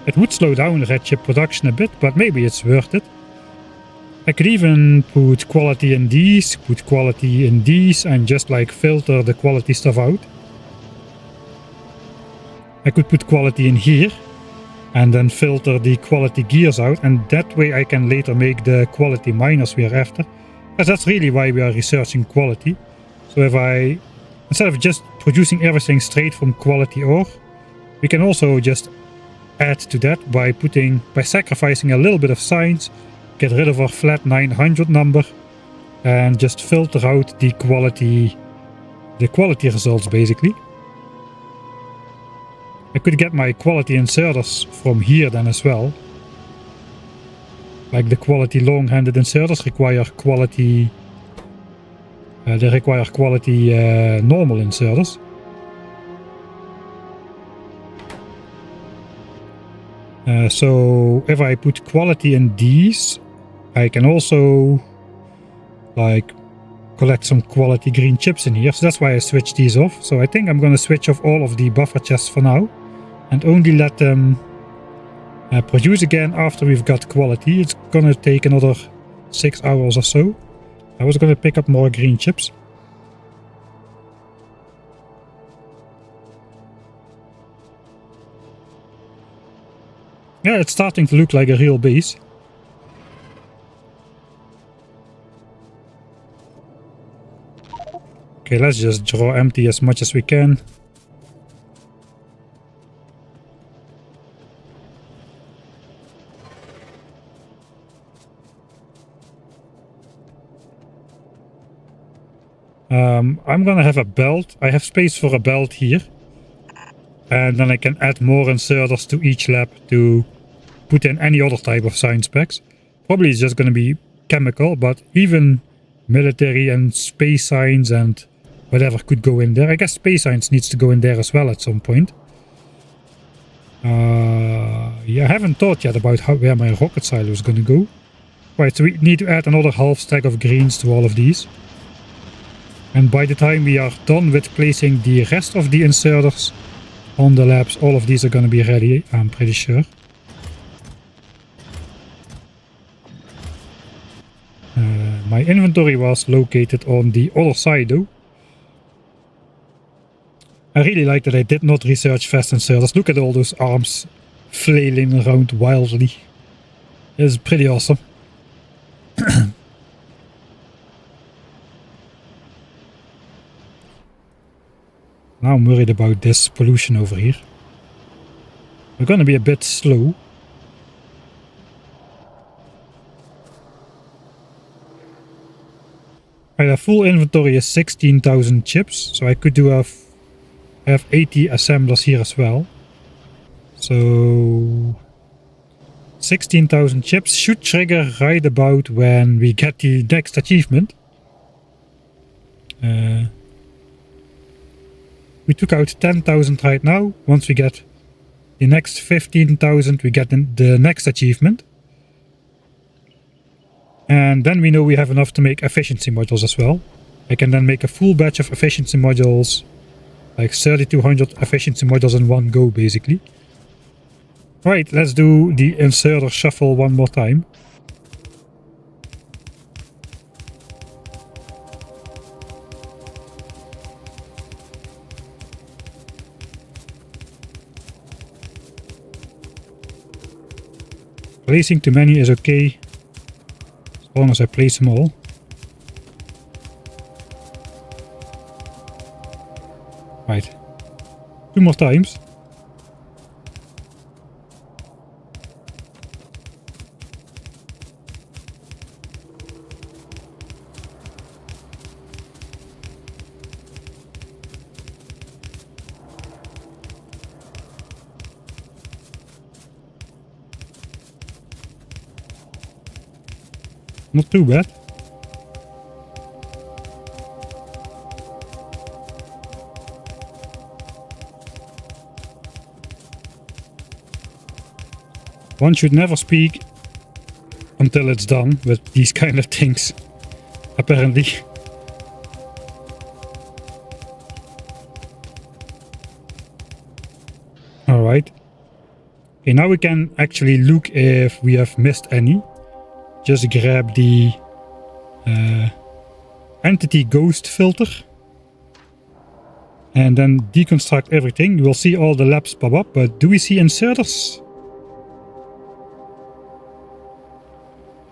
It would slow down red chip production a bit, but maybe it's worth it. I could even put quality in these, put quality in these, and just like filter the quality stuff out. I could put quality in here and then filter the quality gears out, and that way I can later make the quality miners we are after. Because that's really why we are researching quality. So if I, instead of just producing everything straight from quality ore, we can also just add to that by sacrificing a little bit of science, get rid of our flat 900 number, and just filter out the quality results basically. I could get my quality inserters from here then as well. Like the quality long-handed inserters require quality. They require quality normal inserters. So if I put quality in these, I can also like collect some quality green chips in here. So that's why I switched these off. So I think I'm going to switch off all of the buffer chests for now and only let them produce again after we've got quality. It's going to take another 6 hours or so. I was going to pick up more green chips. Yeah, it's starting to look like a real base. Okay, let's just draw empty as much as we can. I'm gonna have a belt. I have space for a belt here. And then I can add more inserters to each lab to put in any other type of science packs. Probably it's just gonna be chemical, but even military and space science and whatever could go in there. I guess space science needs to go in there as well at some point. Yeah, I haven't thought yet about where my rocket silo is gonna go. Right, so we need to add another half stack of greens to all of these. And by the time we are done with placing the rest of the inserters on the labs, all of these are going to be ready, I'm pretty sure. My inventory was located on the other side though. I really like that I did not research fast inserters. Look at all those arms flailing around wildly. It's pretty awesome. Now I'm worried about this pollution over here. We're gonna be a bit slow. Right, our full inventory is 16,000 chips, so I could do I have 80 assemblers here as well. So 16,000 chips should trigger right about when we get the next achievement. We took out 10,000 right now. Once we get the next 15,000, we get the next achievement. And then we know we have enough to make efficiency modules as well. I can then make a full batch of efficiency modules, like 3,200 efficiency modules in one go, basically. Right, let's do the inserter shuffle one more time. Placing too many is okay, as long as I place them all. Right, 2 more times. Not too bad. One should never speak until it's done with these kind of things, apparently. Alright. Okay, now we can actually look if we have missed any. Just grab the entity ghost filter and then deconstruct everything. You will see all the labs pop up, but do we see inserters?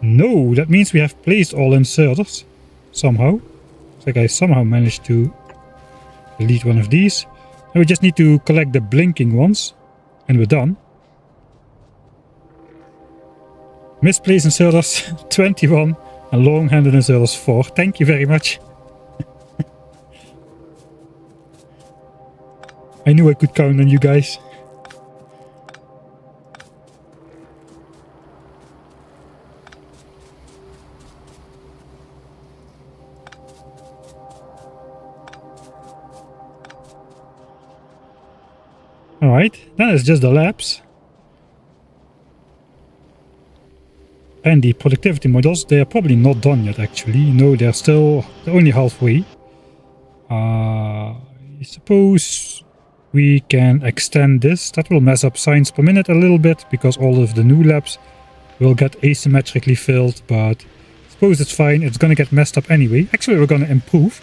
No, that means we have placed all inserters somehow. Looks like I somehow managed to delete one of these. Now we just need to collect the blinking ones and we're done. Misplaced inserters 21 and long-handed inserters 4. Thank you very much. I knew I could count on you guys. Alright, then it's just the labs. And the productivity models, they are probably not done yet actually. No, they're only halfway. I suppose we can extend this. That will mess up signs per minute a little bit because all of the new labs will get asymmetrically filled, but I suppose it's fine. It's gonna get messed up anyway. Actually, we're gonna improve.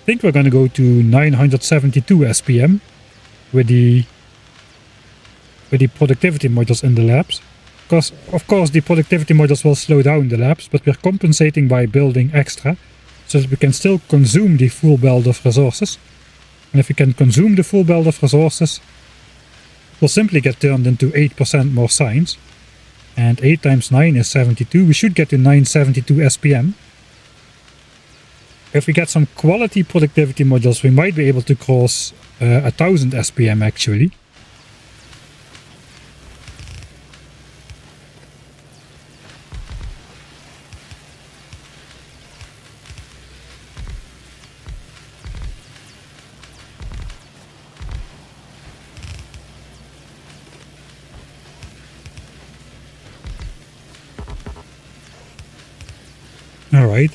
I think we're gonna go to 972 SPM with the productivity modules in the labs. Because, of course, the productivity modules will slow down the labs, but we're compensating by building extra, so that we can still consume the full belt of resources. And if we can consume the full belt of resources, it will simply get turned into 8% more signs. And 8 times 9 is 72. We should get to 972 SPM. If we get some quality productivity modules, we might be able to cross 1000 SPM actually. Alright.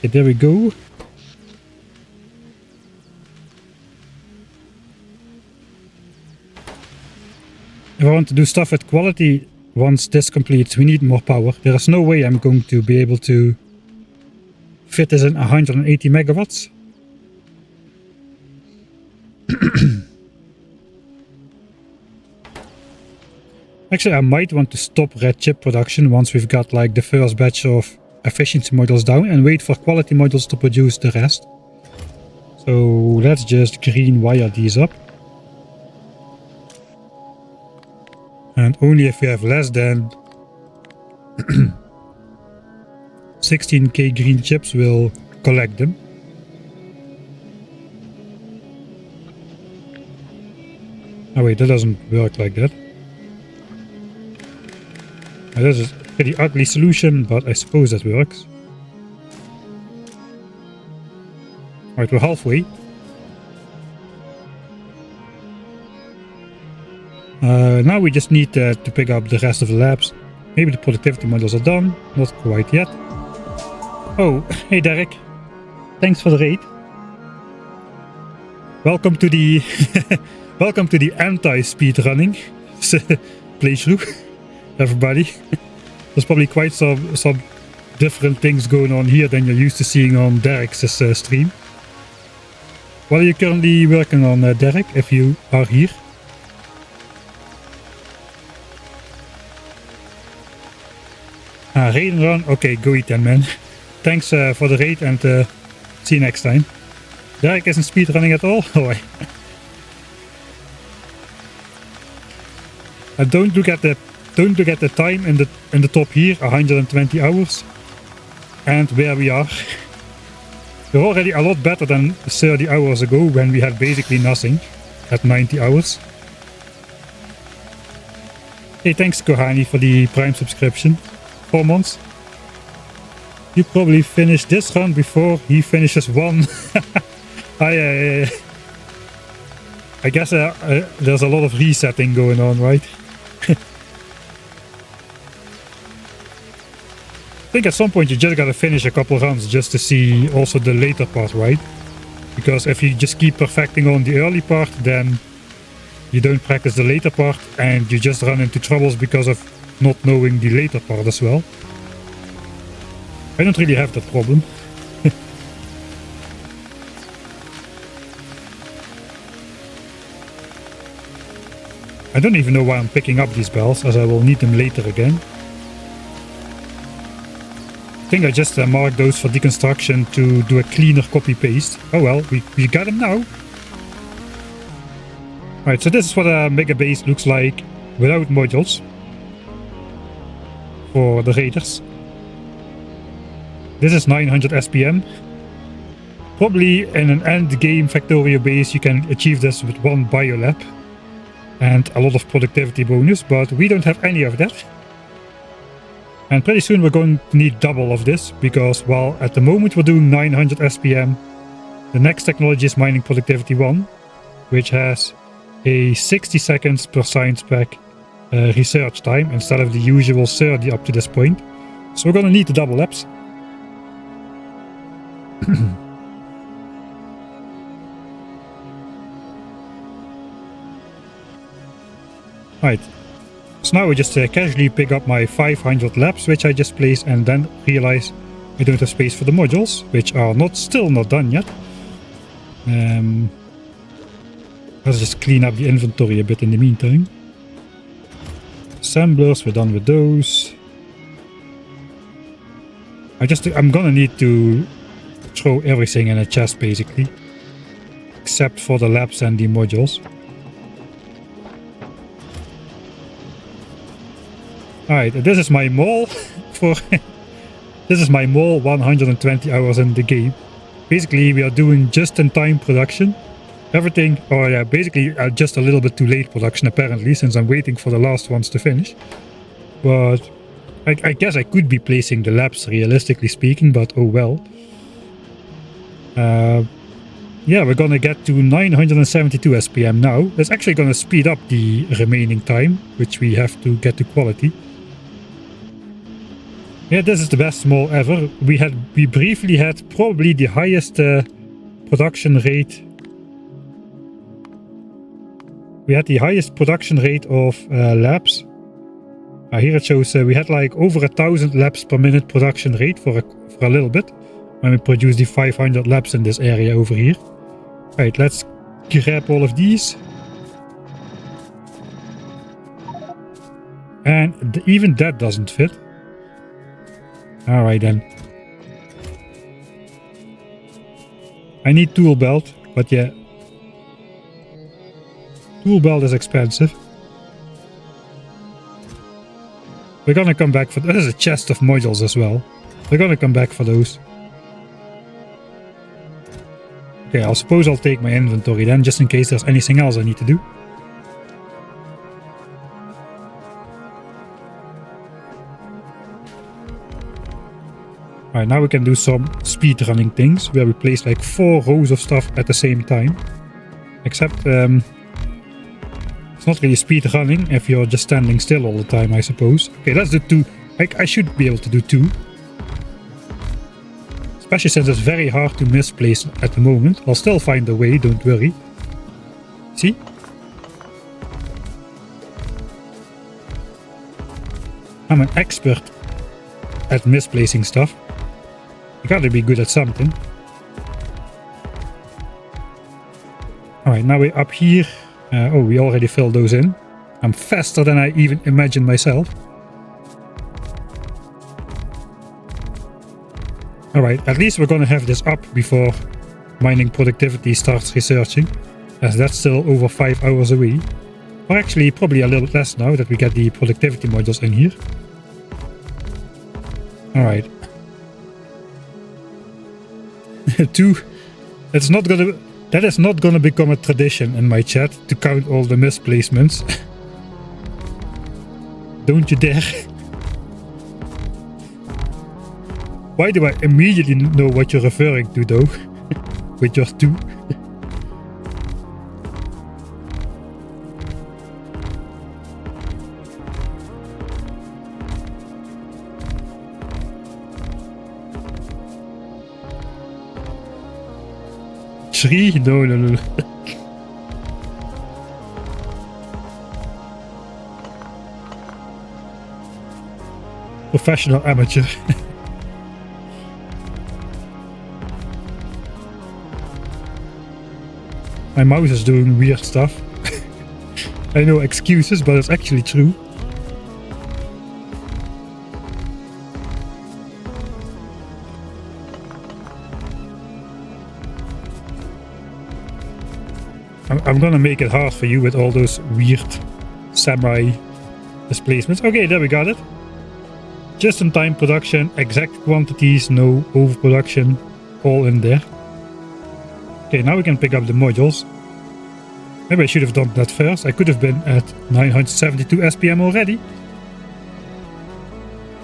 Okay, there we go. If I want to do stuff with quality, once this completes, we need more power. There is no way I'm going to be able to fit this in 180 megawatts. Actually, I might want to stop red chip production once we've got like the first batch of efficiency modules down and wait for quality modules to produce the rest. So let's just green wire these up. And only if we have less than 16k green chips, we'll collect them. Oh wait, that doesn't work like that. That is a pretty ugly solution, but I suppose that works. Alright, we're halfway. Now we just need to pick up the rest of the labs. Maybe the productivity modules are done. Not quite yet. Oh, hey Derek. Thanks for the raid. Welcome to the welcome to the anti-speedrunning playthrough, everybody. There's probably quite some different things going on here than you're used to seeing on Derek's stream. What are you currently working on, Derek, if you are here? Raid and run? Okay, go eat then, man. thanks for the raid and see you next time. Derek isn't speedrunning at all? Oh, don't look at the time in the top here, 120 hours. And where we are. We're already a lot better than 30 hours ago when we had basically nothing at 90 hours. Hey, thanks Kohani for the Prime subscription. 4 months. You probably finish this run before he finishes one. I guess there's a lot of resetting going on, right? I think at some point you just gotta finish a couple runs just to see also the later part, right? Because if you just keep perfecting on the early part, then you don't practice the later part and you just run into troubles because of not knowing the later part as well. I don't really have that problem. I don't even know why I'm picking up these bells, as I will need them later again. I think I just marked those for deconstruction to do a cleaner copy-paste. Oh well, we got them now. Alright, so this is what a mega base looks like without modules for the raiders. This is 900 SPM. Probably in an end game Factorio base you can achieve this with 1 biolab and a lot of productivity bonus, but we don't have any of that. And pretty soon we're going to need double of this, because while at the moment we're doing 900 SPM, the next technology is mining productivity 1, which has a 60 seconds per science pack research time instead of the usual 30 up to this point. So we're going to need the double labs. Right. So now I just casually pick up my 500 labs, which I just placed, and then realize I don't have space for the modules, which are still not done yet. Let's just clean up the inventory a bit in the meantime. Assemblers, we're done with those. I'm gonna need to throw everything in a chest basically, except for the labs and the modules. Alright, this is my mall for this is my mall 120 hours in the game. Basically we are doing just-in-time production. Everything, or yeah, basically just a little bit too late production apparently, since I'm waiting for the last ones to finish. But I guess I could be placing the labs realistically speaking, but oh well. Yeah, we're gonna get to 972 SPM now. That's actually gonna speed up the remaining time, which we have to get to quality. Yeah, this is the best mall ever. We briefly had probably the highest production rate. We had the highest production rate of labs. Here it shows we had like over 1,000 labs per minute production rate for a little bit when we produced the 500 labs in this area over here. Right, let's grab all of these. And even that doesn't fit. Alright then. I need tool belt, but yeah. Tool belt is expensive. We're gonna come back for... There's a chest of modules as well. We're gonna come back for those. Okay, I suppose I'll take my inventory then, just in case there's anything else I need to do. Alright, now we can do some speed running things, where we place like 4 rows of stuff at the same time. Except, it's not really speed running if you're just standing still all the time, I suppose. Okay, let's do 2. I should be able to do 2. Especially since it's very hard to misplace at the moment. I'll still find a way, don't worry. See? I'm an expert at misplacing stuff. You gotta be good at something. Alright, now we're up here. Oh, we already filled those in. I'm faster than I even imagined myself. Alright, at least we're gonna have this up before mining productivity starts researching, as that's still over 5 hours away. Or actually probably a little bit less now that we get the productivity modules in here. Alright. 2. That is not gonna become a tradition in my chat to count all the misplacements. Don't you dare. Why do I immediately know what you're referring to though? With your 2. Three? No. Professional amateur. My mouse is doing weird stuff. I know excuses, but it's actually true. I'm gonna make it hard for you with all those weird semi displacements. Okay, there we got it. Just in time production, exact quantities, no overproduction, all in there. Okay, now we can pick up the modules. Maybe I should have done that first. I could have been at 972 SPM already.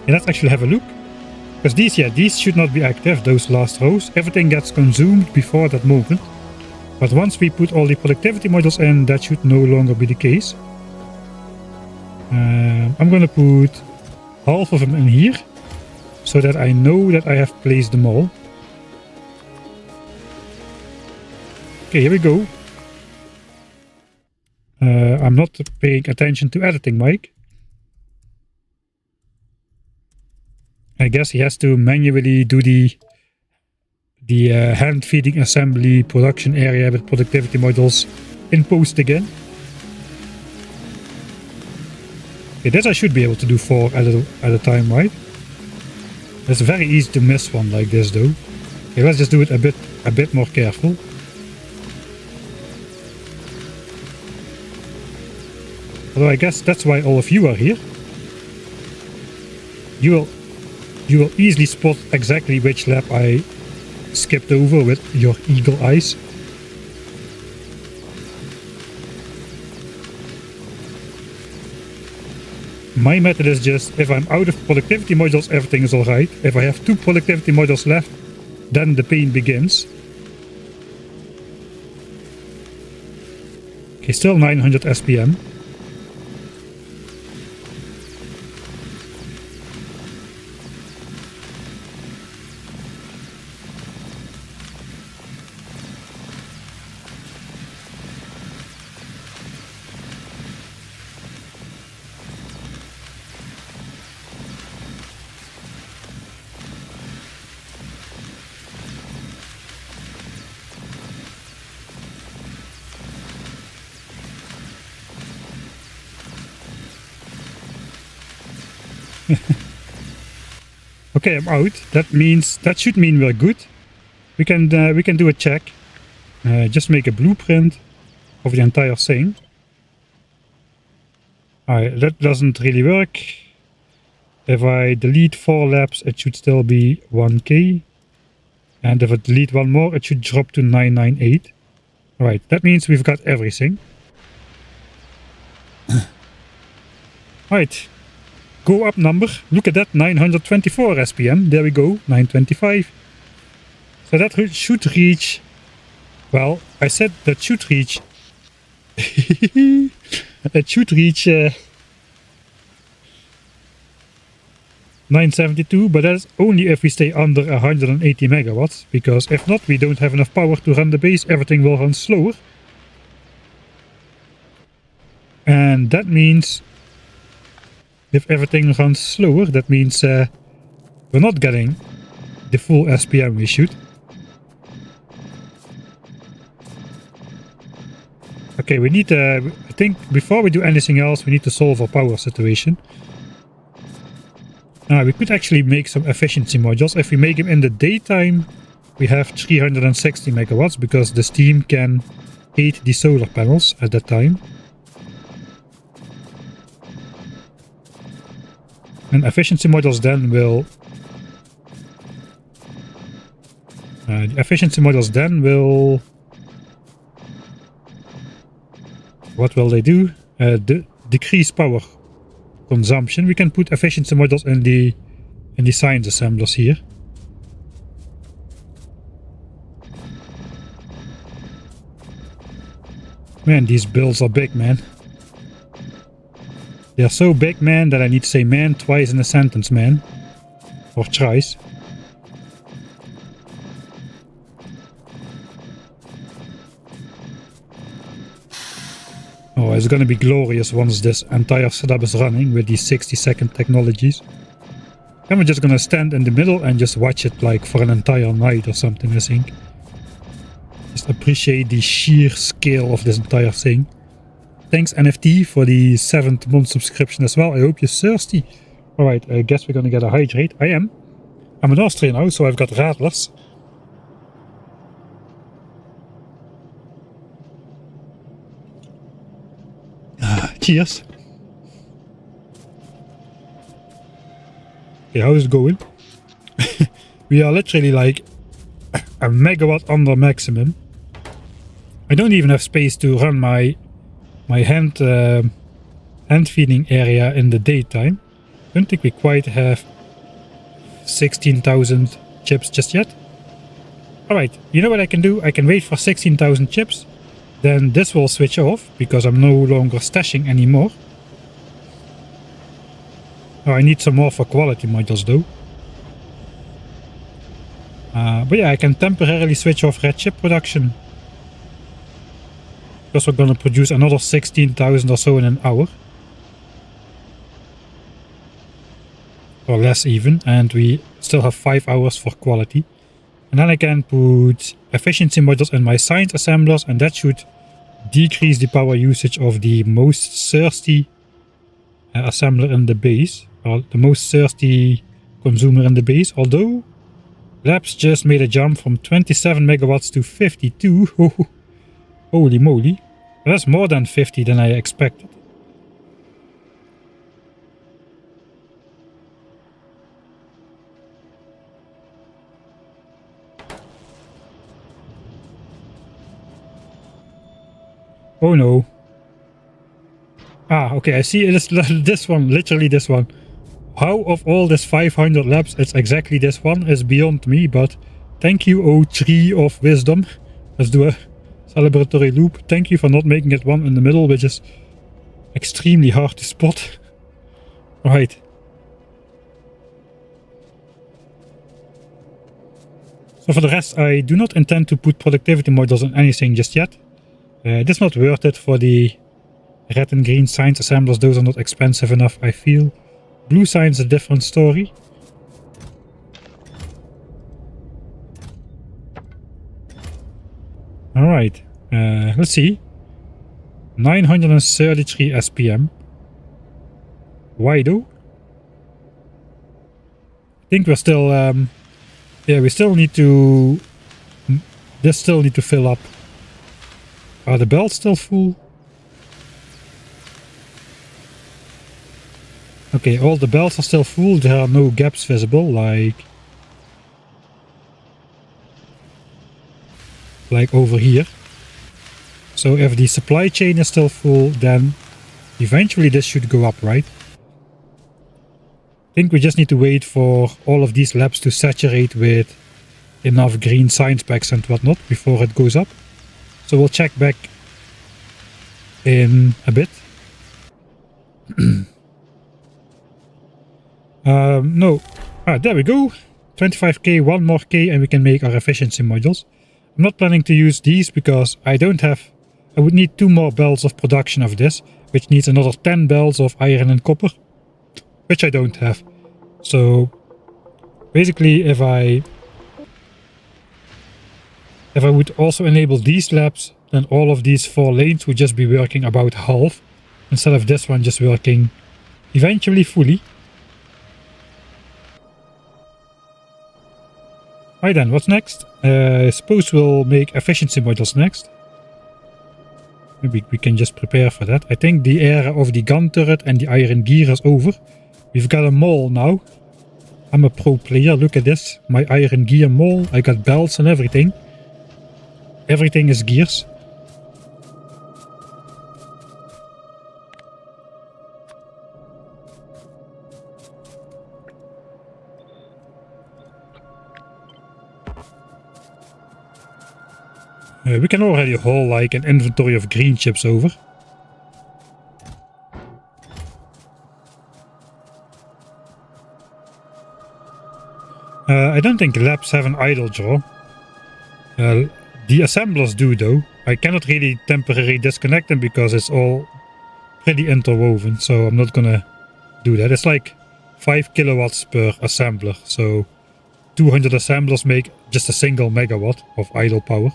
Okay, let's actually have a look. Because these should not be active, those last rows. Everything gets consumed before that moment. But once we put all the productivity modules in, that should no longer be the case. I'm gonna put half of them in here, so that I know that I have placed them all. Okay, here we go. I'm not paying attention to editing, Mike. I guess he has to manually do the hand feeding assembly production area with productivity modules in post again. Okay, this I should be able to do 4 at a time, right? It's very easy to miss one like this though. Okay, let's just do it a bit more careful. Although I guess that's why all of you are here. You will easily spot exactly which lab I skipped over with your eagle eyes. My method is just, if I'm out of productivity modules, everything is alright. If I have 2 productivity modules left, then the pain begins. Okay, still 900 SPM. Okay, I'm out. That should mean we're good. We can do a check. Just make a blueprint of the entire thing. Alright, that doesn't really work. If I delete 4 labs, it should still be 1k. And if I delete 1 more, it should drop to 998. Alright, that means we've got everything. Alright. Go up number. Look at that, 924 SPM. There we go, 925. So that should reach... Well, I said that should reach... it should reach 972, but that's only if we stay under 180 megawatts, because if not, we don't have enough power to run the base. Everything will run slower. And that means... if everything runs slower, that means we're not getting the full SPM we should. Okay, we need I think before we do anything else, we need to solve our power situation. We could actually make some efficiency modules. If we make them in the daytime, we have 360 megawatts because the steam can heat the solar panels at that time. And efficiency modules then will... the efficiency modules then will... What will they do? Decrease power consumption. We can put efficiency modules in the science assemblers here. Man, these builds are big, man. They are so big, man, that I need to say man twice in a sentence, man. Or thrice. Oh, it's gonna be glorious once this entire setup is running with these 60-second technologies. Then we're just gonna stand in the middle and just watch it like for an entire night or something, I think. Just appreciate the sheer scale of this entire thing. Thanks NFT for the 7th month subscription as well. I hope you're thirsty. Alright, I guess we're gonna get a hydrate. I am. I'm in Austria now, so I've got radlers. Cheers. Okay, how is it going? We are literally like a megawatt under maximum. I don't even have space to run my hand feeding area in the daytime. I don't think we quite have 16,000 chips just yet. Alright, you know what I can do? I can wait for 16,000 chips. Then this will switch off because I'm no longer stashing anymore. Oh, I need some more for quality modules though. But yeah, I can temporarily switch off red chip production. Because we're gonna produce another 16,000 or so in an hour. Or less even, and we still have 5 hours for quality. And then I can put efficiency modules in my science assemblers, and that should decrease the power usage of the most thirsty assembler in the base, or the most thirsty consumer in the base. Although Labs just made a jump from 27 megawatts to 52. Holy moly, that's more than 50 than I expected. Oh no. Ah, okay, I see it is this one, literally this one. How of all this 500 labs, it's exactly this one is beyond me, but thank you, O Tree of Wisdom. Let's do a celebratory loop. Thank you for not making it one in the middle, which is extremely hard to spot. Right. So for the rest, I do not intend to put productivity modules on anything just yet. It is not worth it for the red and green science assemblers. Those are not expensive enough, I feel. Blue science is a different story. Alright, let's see. 933 SPM. Why though? I think we're still, yeah, we still need to, this still need to fill up. Are the belts still full? Okay, all the belts are still full. There are no gaps visible, like over here. So if the supply chain is still full, then eventually this should go up, right? I think we just need to wait for all of these labs to saturate with enough green science packs and whatnot before it goes up. So we'll check back in a bit. No. There we go. 25k, one more k, and we can make our efficiency modules. I'm not planning to use these because I don't have... I would need 2 more belts of production of this, which needs another 10 belts of iron and copper, which I don't have. So basically, if I would also enable these labs, then all of these 4 lanes would just be working about half, instead of this one just working eventually fully. Alright then, what's next? I suppose we'll make efficiency modules next. Maybe we can just prepare for that. I think the era of the gun turret and the iron gear is over. We've got a mall now. I'm a pro player, look at this. My iron gear mall, I got belts and everything. Everything is gears. We can already haul like an inventory of green chips over. I don't think labs have an idle draw. The assemblers do though. I cannot really temporarily disconnect them because it's all pretty interwoven, so I'm not gonna do that. It's like 5 kilowatts per assembler, so 200 assemblers make just a single megawatt of idle power.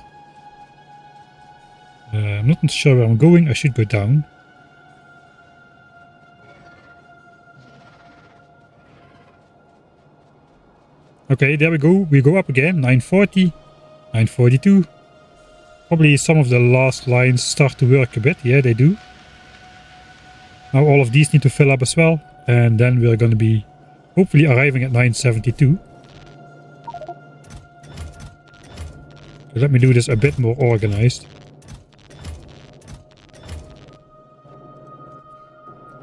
I'm not sure where I'm going. I should go down. Okay, there we go. We go up again. 940, 942. Probably some of the last lines start to work a bit. Yeah, they do. Now all of these need to fill up as well. And then we're going to be hopefully arriving at 972. So let me do this a bit more organized.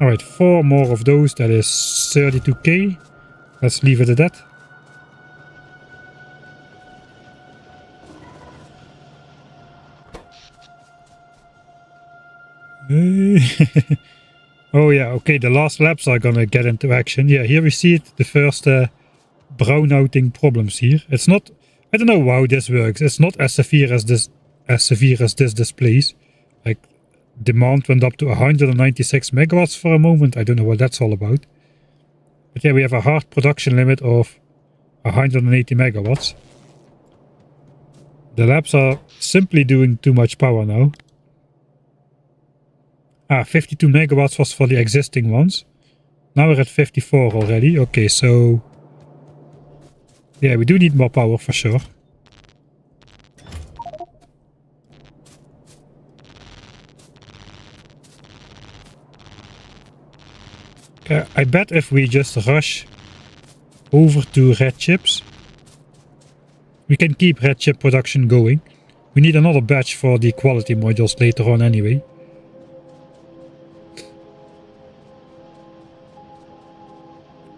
Alright, 4 more of those, that is 32k. Let's leave it at that. Oh yeah, okay, the last labs are gonna get into action. Yeah, here we see it, the first brownouting problems here. It's not, I don't know how this works. It's not as severe as this displays. Like, demand went up to 196 megawatts for a moment. I don't know what that's all about. But yeah, we have a hard production limit of 180 megawatts. The labs are simply doing too much power now. 52 megawatts was for the existing ones. Now we're at 54 already. Okay, so yeah, we do need more power for sure. I bet if we just rush over to red chips, we can keep red chip production going. We need another batch for the quality modules later on anyway.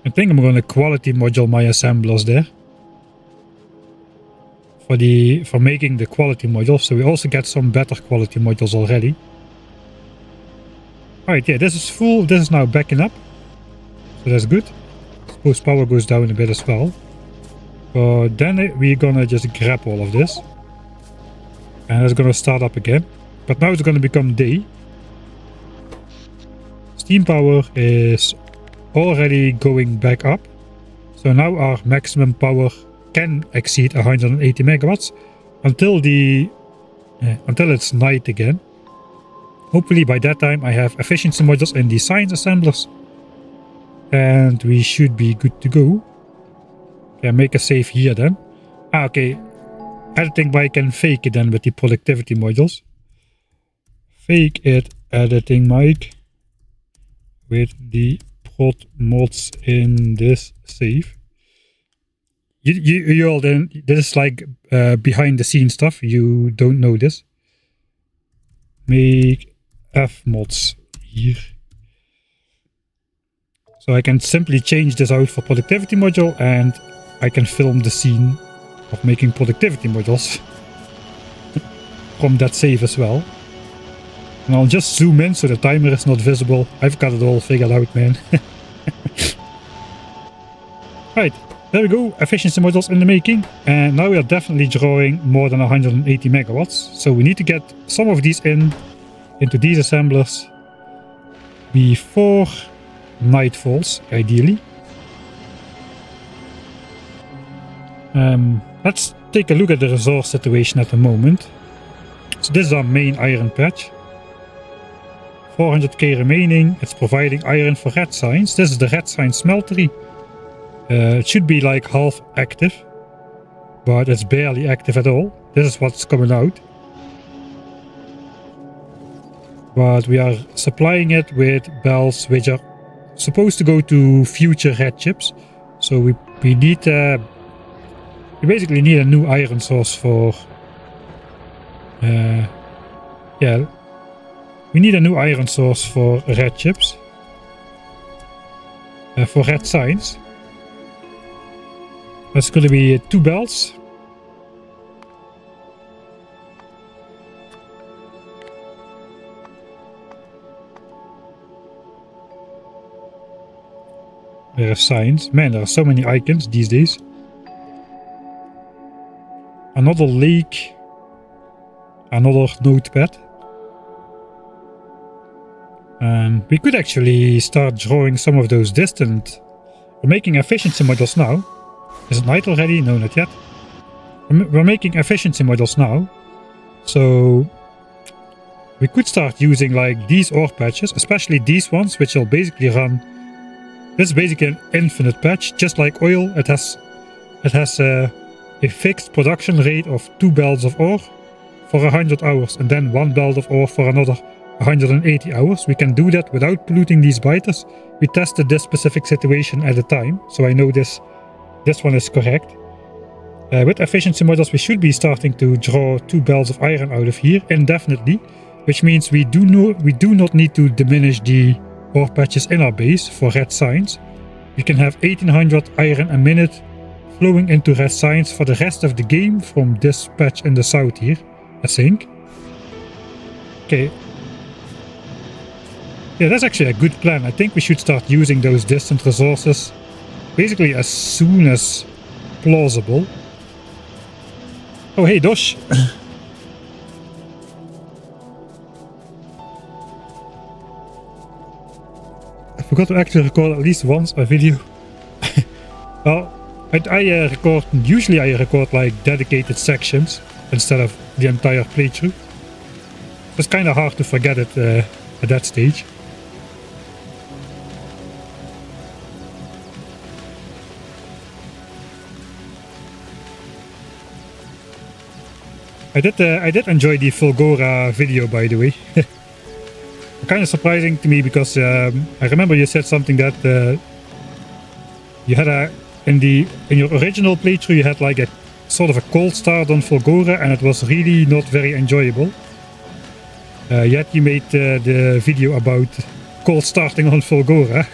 I think I'm going to quality module my assemblers there. For making the quality modules, so we also get some better quality modules already. Alright, yeah, this is full. This is now backing up. So that's good. Suppose power goes down a bit as well. But then we're gonna just grab all of this. And it's gonna start up again. But now it's gonna become day. Steam power is already going back up. So now our maximum power can exceed 180 megawatts until it's night again. Hopefully by that time I have efficiency modules in the science assemblers. And we should be good to go. Okay, make a save here then. Okay. Editing by can fake it then with the productivity modules. Fake it, editing mic. With the prod mods in this save. You all then, this is like behind the scenes stuff. You don't know this. Make F mods here. So I can simply change this out for productivity module and I can film the scene of making productivity modules from that save as well. And I'll just zoom in so the timer is not visible. I've got it all figured out, man. Right, there we go. Efficiency modules in the making. And now we are definitely drawing more than 180 megawatts. So we need to get some of these into these assemblers before night falls, ideally. Let's take a look at the resource situation at the moment. So this is our main iron patch. 400k remaining. It's providing iron for red signs. This is the red sign smeltery. It should be like half active. but it's barely active at all. This is what's coming out. But we are supplying it with bells which are supposed to go to future red chips. So we need we basically need a new iron source for yeah, we need a new iron source for red chips, for red signs. That's going to be 2 bells. There are signs. Man, there are so many icons these days. Another lake. Another notepad. We could actually start drawing some of those distant. We're making efficiency models now. Is it night already? No, not yet. We're making efficiency models now. So we could start using like these ore patches, especially these ones, which will basically run. This is basically an infinite patch, just like oil. It has a fixed production rate of 2 belts of ore for 100 hours, and then 1 belt of ore for another 180 hours. We can do that without polluting these biters. We tested this specific situation at the time, so I know this one is correct. With efficiency models, we should be starting to draw 2 belts of iron out of here indefinitely, which means we do not need to diminish the ore patches in our base for red signs. We can have 1800 iron a minute flowing into red signs for the rest of the game from this patch in the south here, I think. Okay. Yeah, that's actually a good plan. I think we should start using those distant resources basically as soon as plausible. Oh, hey, Dosh. I forgot to actually record at least once a video. Well, usually I record like dedicated sections instead of the entire playthrough. It's kind of hard to forget it at that stage. I did enjoy the Fulgora video, by the way. Kind of surprising to me because I remember you said something that you had in your original playthrough you had like a sort of a cold start on Fulgora, and it was really not very enjoyable. Yet you made the video about cold starting on Fulgora.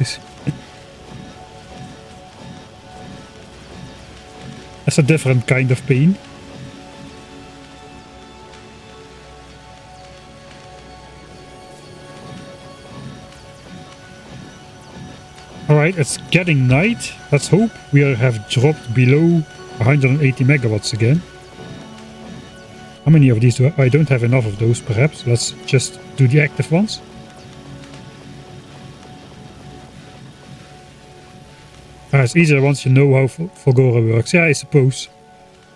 That's a different kind of pain. Alright, it's getting night. Let's hope we have dropped below 180 megawatts again. How many of these do I don't have enough of those, perhaps. Let's just do the active ones. It's easier once you know how Fulgora works. Yeah, I suppose.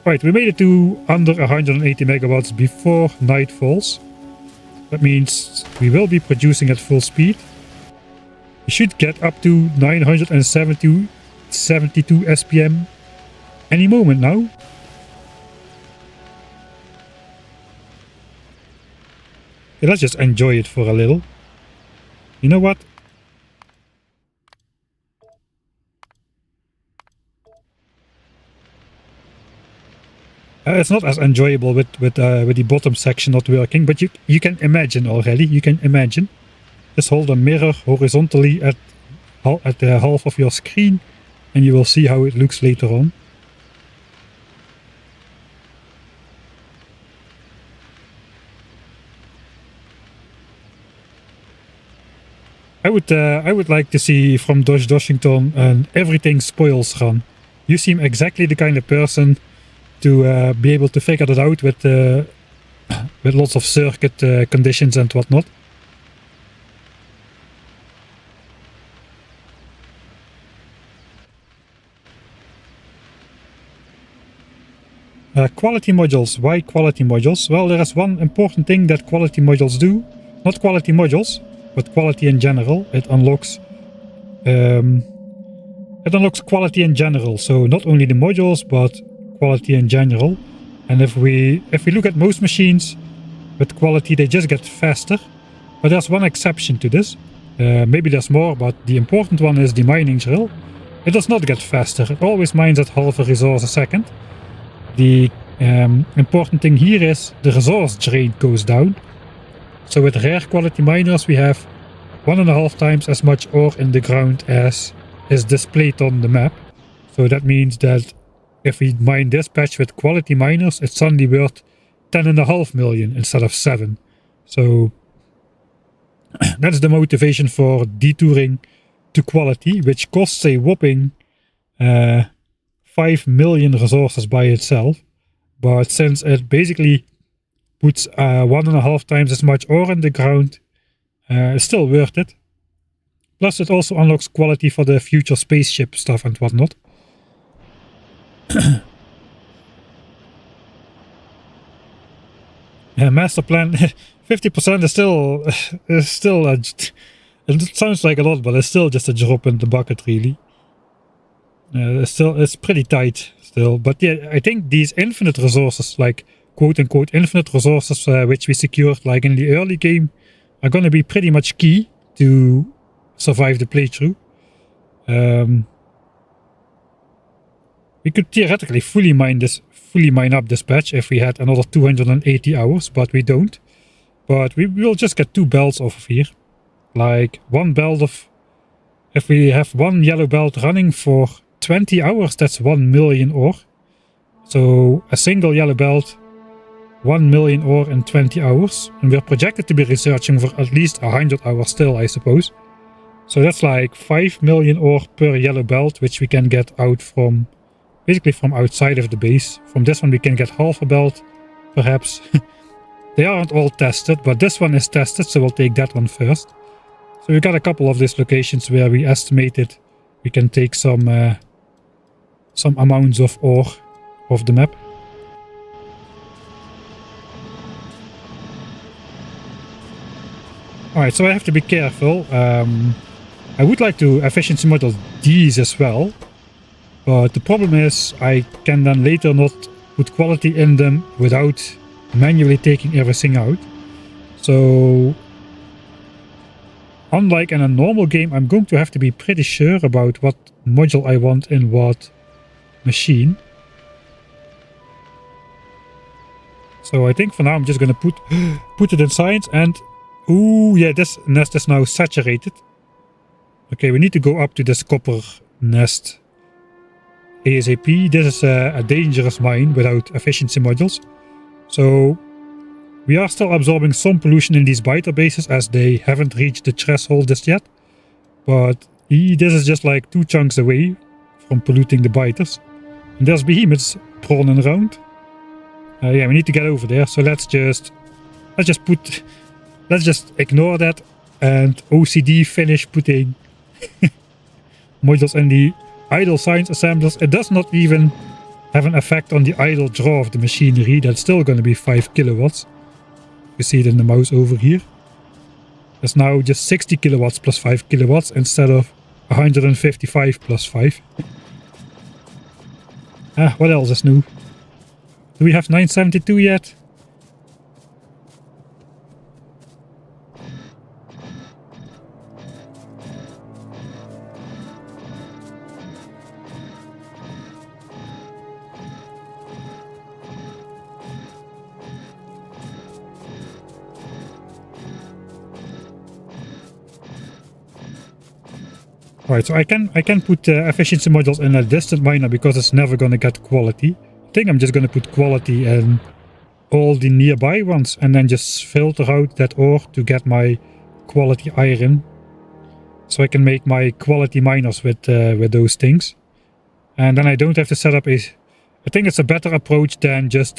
Right, we made it to under 180 megawatts before night falls. That means we will be producing at full speed. We should get up to 972 SPM any moment now. Okay, let's just enjoy it for a little. You know what? It's not as enjoyable with the bottom section not working, but you can imagine already. You can imagine. Just hold a mirror horizontally at the half of your screen, and you will see how it looks later on. I would like to see from Dosh Doshington an everything spoils run. You seem exactly the kind of person to be able to figure that out with lots of circuit conditions and whatnot. Quality modules. Why quality modules? Well, there is one important thing that quality modules do. Not quality modules, but quality in general. It unlocks quality in general. So not only the modules, but quality in general. And if we look at most machines with quality, they just get faster. But there's one exception to this. Maybe there's more, but the important one is the mining drill. It does not get faster. It always mines at half a resource a second. The important thing here is the resource drain goes down. So with rare quality miners, we have 1.5 times as much ore in the ground as is displayed on the map. So that means that if we mine this patch with quality miners, it's suddenly worth 10.5 million instead of 7. So that's the motivation for detouring to quality, which costs a whopping 5 million resources by itself. But since it basically puts 1.5 times as much ore in the ground, it's still worth it. Plus it also unlocks quality for the future spaceship stuff and whatnot. Master plan 50% is still it sounds like a lot, but it's still just a drop in the bucket, really. It's pretty tight still, but yeah, I think these infinite resources, like quote-unquote infinite resources, which we secured like in the early game, are gonna be pretty much key to survive the playthrough. We could theoretically fully mine up this patch if we had another 280 hours, but we don't. But we will just get 2 belts off of here. Like one belt of... If we have one yellow belt running for 20 hours, that's 1 million ore. So a single yellow belt, 1 million ore in 20 hours. And we're projected to be researching for at least 100 hours still, I suppose. So that's like 5 million ore per yellow belt, which we can get out from... basically from outside of the base. From this one we can get half a belt, perhaps. They aren't all tested, but this one is tested, so we'll take that one first. So we got a couple of these locations where we estimated we can take some amounts of ore off the map. Alright, so I have to be careful. I would like to efficiency model these as well. But the problem is I can then later not put quality in them without manually taking everything out. So unlike in a normal game, I'm going to have to be pretty sure about what module I want in what machine. So I think for now I'm just gonna put it in science, and ooh yeah, this nest is now saturated. Okay, we need to go up to this copper nest ASAP. This is a dangerous mine without efficiency modules. So we are still absorbing some pollution in these biter bases as they haven't reached the threshold just yet. But this is just like 2 chunks away from polluting the biters. And there's behemoths crawling around. Yeah, we need to get over there. So let's just ignore that and OCD finish putting modules in the idle science assemblers. It does not even have an effect on the idle draw of the machinery. That's still going to be 5 kilowatts. You see it in the mouse over here. It's now just 60 kilowatts plus 5 kilowatts instead of 155 plus 5. What else is new? Do we have 972 yet? Alright, so I can put efficiency modules in a distant miner because it's never gonna get quality. I think I'm just gonna put quality in all the nearby ones and then just filter out that ore to get my quality iron. So I can make my quality miners with those things. And then I don't have to set up a... I think it's a better approach than just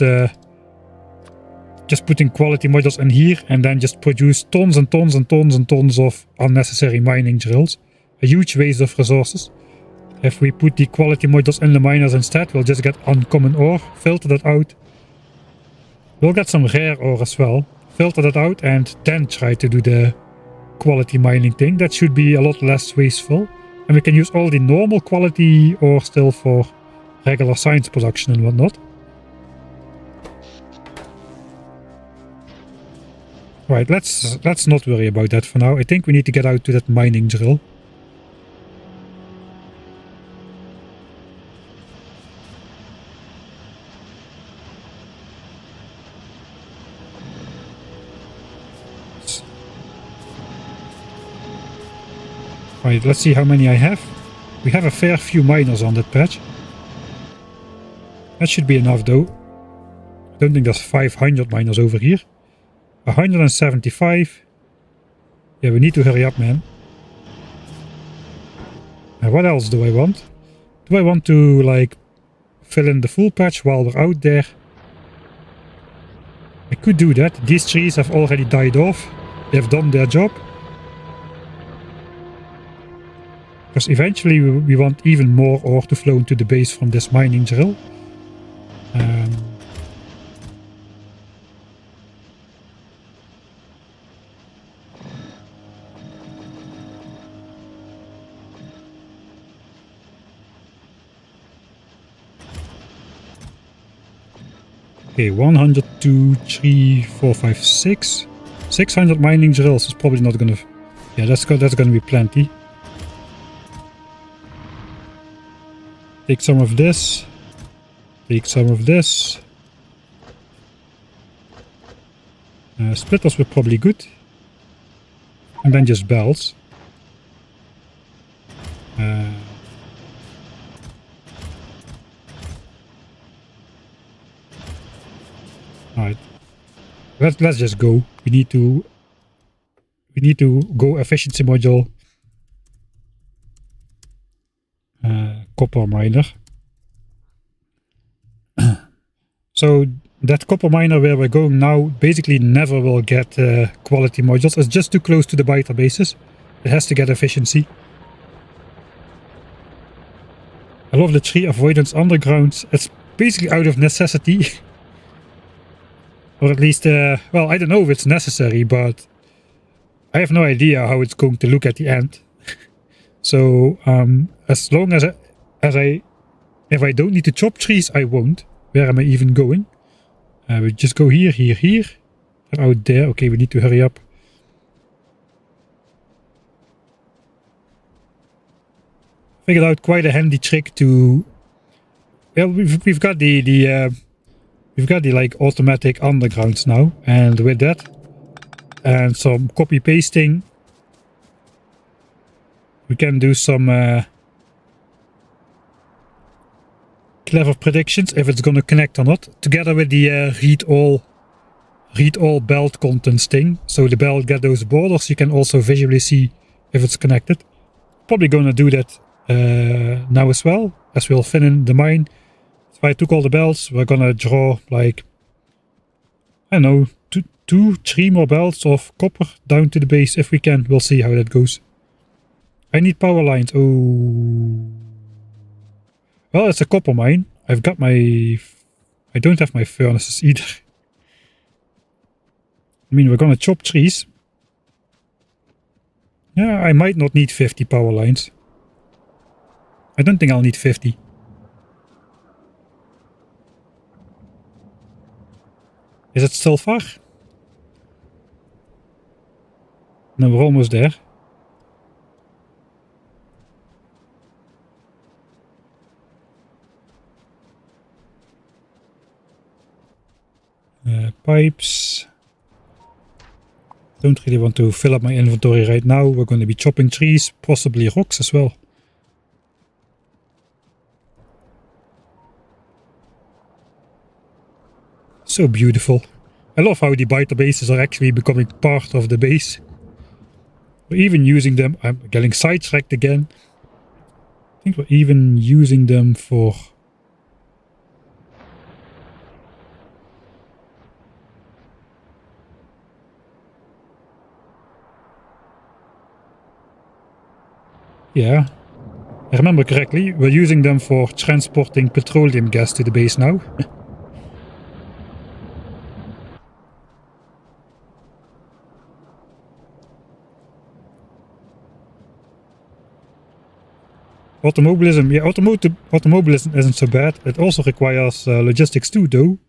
putting quality modules in here and then just produce tons and tons and tons and tons of unnecessary mining drills. A huge waste of resources. If we put the quality modules in the miners instead, we'll just get uncommon ore, filter that out. We'll get some rare ore as well, filter that out, and then try to do the quality mining thing. That should be a lot less wasteful. And we can use all the normal quality ore still for regular science production and whatnot. Right, let's not worry about that for now. I think we need to get out to that mining drill. Right, let's see how many I have. We have a fair few miners on that patch. That should be enough though. I don't think there's 500 miners over here. 175. Yeah, we need to hurry up, man. And what else do I want? Do I want to, like, fill in the full patch while we're out there? I could do that. These trees have already died off. They've done their job. Because eventually we want even more ore to flow into the base from this mining drill. Okay, 100, 2, 3, 4, 5, 6. 600 mining drills is probably not gonna... Yeah, that's gonna be plenty. Take some of this. Take some of this. Splitters were probably good. And then just bells. Alright. Let's just go. We need to go efficiency module. Copper miner. So that copper miner where we're going now basically never will get quality modules. It's just too close to the biter bases. It has to get efficiency. I love the tree avoidance undergrounds. It's basically out of necessity. Or at least, well, I don't know if it's necessary, but I have no idea how it's going to look at the end. So as long as if I don't need to chop trees, I won't. Where am I even going? We just go here, here, here. And out there. Okay, we need to hurry up. Figured out quite a handy trick to... Well, we've got the like automatic undergrounds now, and with that and some copy pasting, we can do some clever predictions if it's gonna connect or not, together with the read all belt contents thing. So the belt get those borders, you can also visually see if it's connected. Probably gonna do that now as well, as we'll fill in the mine. So I took all the belts, we're gonna draw like, I don't know, two, 3 more belts of copper down to the base if we can. We'll see how that goes. I need power lines. Oh. Well, it's a copper mine. I've got my... I don't have my furnaces either. I mean, we're gonna chop trees. Yeah, I might not need 50 power lines. I don't think I'll need 50. Is it still far? No, we're almost there. Pipes. Don't really want to fill up my inventory right now. We're going to be chopping trees, possibly rocks as well. So beautiful. I love how the biter bases are actually becoming part of the base. We're even using them. I'm getting sidetracked again. I think we're even using them for... Yeah, I remember correctly, we're using them for transporting petroleum gas to the base now. Automobilism, yeah, automobilism isn't so bad. It also requires logistics too, though.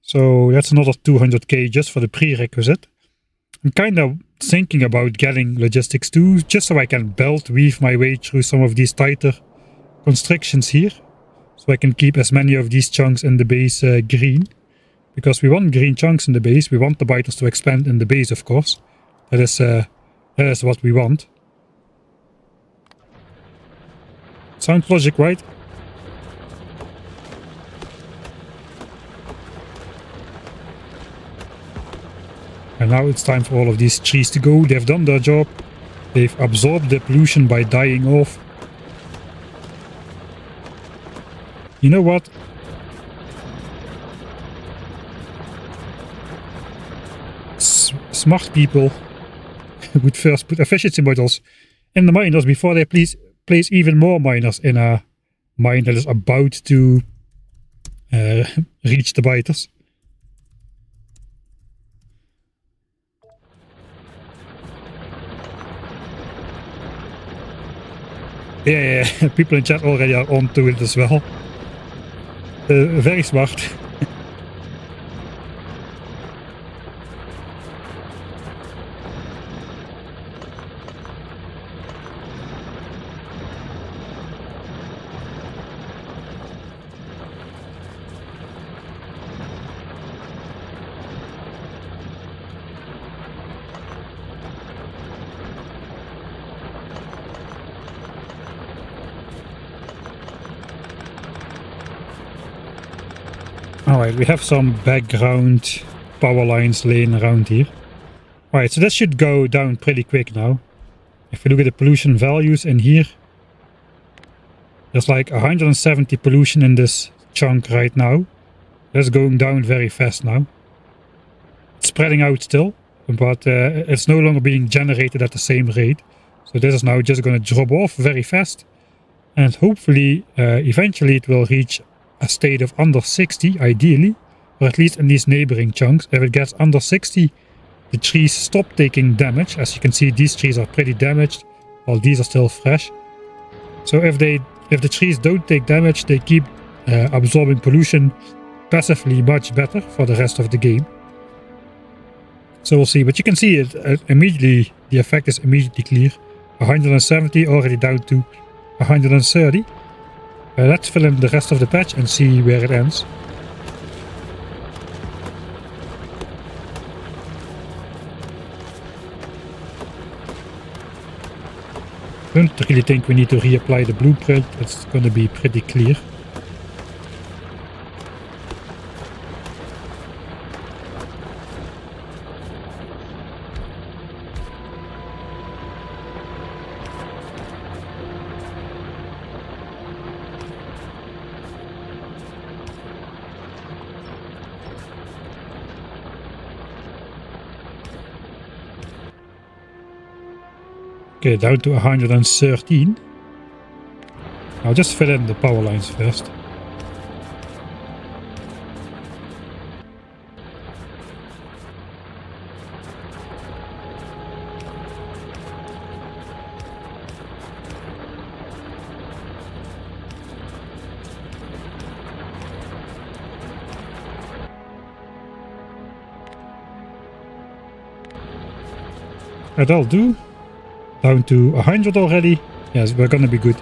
So that's another 200k just for the prerequisite. I'm kind of thinking about getting logistics too, just so I can weave my way through some of these tighter constrictions here. So I can keep as many of these chunks in the base green. Because we want green chunks in the base. We want the biters to expand in the base, of course. That is what we want. Sounds logic, right? And now it's time for all of these trees to go. They've done their job. They've absorbed the pollution by dying off. You know what? Smart people would first put efficiency modules in the miners before they place even more miners in a mine that is about to reach the biters. Yeah, people in chat already are on to it as well. Very smart. Alright, we have some background power lines laying around here. Alright, so this should go down pretty quick now. If we look at the pollution values in here, there's like 170 pollution in this chunk right now. That's going down very fast now. It's spreading out still, but it's no longer being generated at the same rate. So this is now just going to drop off very fast. And hopefully, eventually it will reach a state of under 60, ideally. Or at least in these neighboring chunks. If it gets under 60, the trees stop taking damage. As you can see, these trees are pretty damaged, while these are still fresh. So if the trees don't take damage, they keep absorbing pollution passively much better for the rest of the game. So we'll see, but you can see it immediately, the effect is immediately clear. 170 already down to 130. Let's fill in the rest of the patch and see where it ends. I don't really think we need to reapply the blueprint, it's going to be pretty clear. Okay, down to 113. I'll just fill in the power lines first. That'll do. Down to 100 already. Yes, we're gonna be good.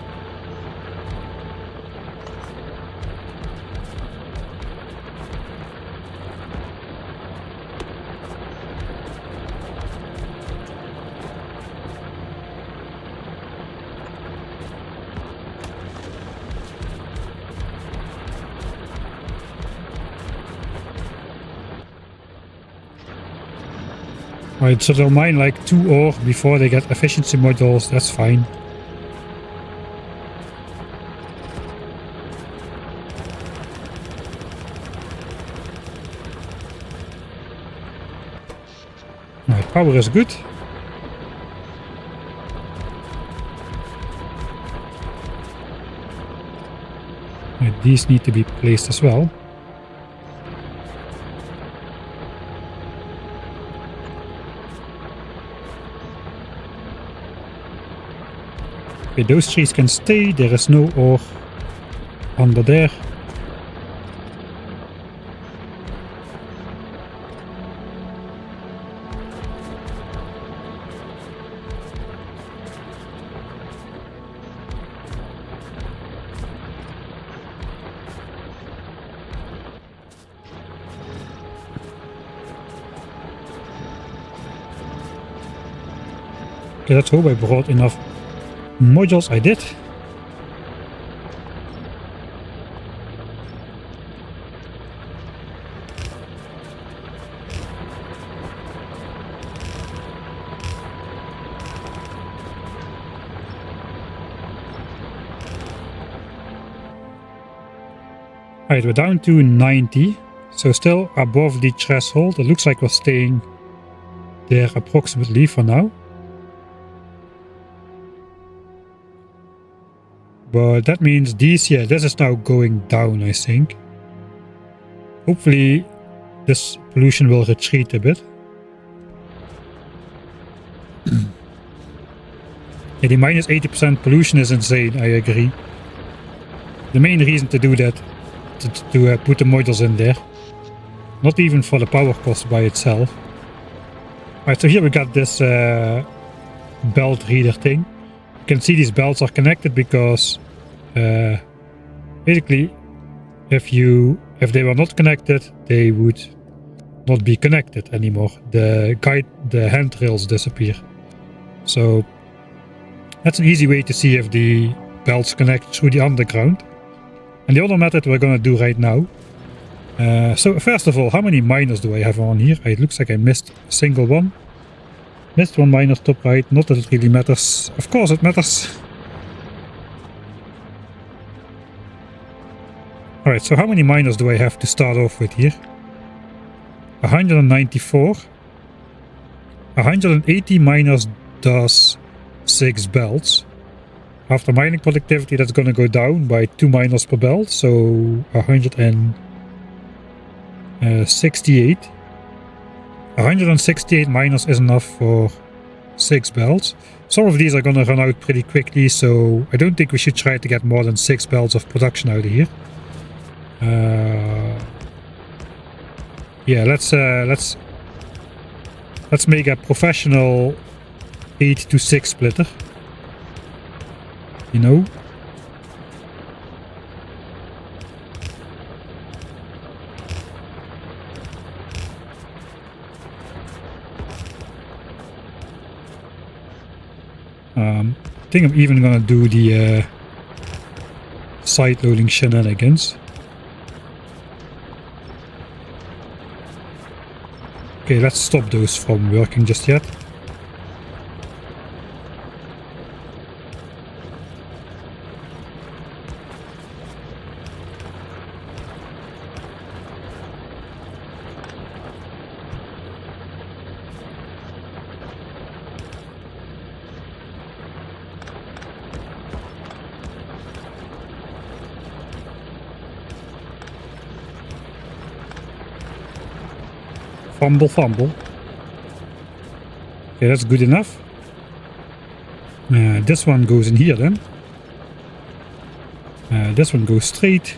Alright, so they'll mine like 2 ore before they get efficiency modules, that's fine. Alright, power is good. Alright, these need to be placed as well. Okay, those trees can stay. There is no ore under there. Okay, let's hope I brought enough modules. I did. Alright, we're down to 90, so still above the threshold. It looks like we're staying there approximately for now. But that means this is now going down, I think. Hopefully this pollution will retreat a bit. Yeah, the minus 80% pollution is insane, I agree. The main reason to do that, to put the modules in there. Not even for the power cost by itself. Alright, so here we got this belt reader thing. You can see these belts are connected because basically if they were not connected, they would not be connected anymore. The handrails disappear. So that's an easy way to see if the belts connect through the underground. And the other method we're gonna do right now. So first of all, how many miners do I have on here? It looks like I missed a single one. Missed one miner top right. Not that it really matters. Of course it matters. Alright, so how many miners do I have to start off with here? 194. 180 miners does 6 belts. After mining productivity, that's going to go down by 2 miners per belt, so 168. 168 miners is enough for 6 belts. Some of these are going to run out pretty quickly, so I don't think we should try to get more than 6 belts of production out of here. Yeah, let's make a professional 8 to 6 splitter. You know. I think I'm even gonna do the side loading shenanigans. Okay, let's stop those from working just yet. Fumble. Okay, that's good enough. This one goes in here then. This one goes straight.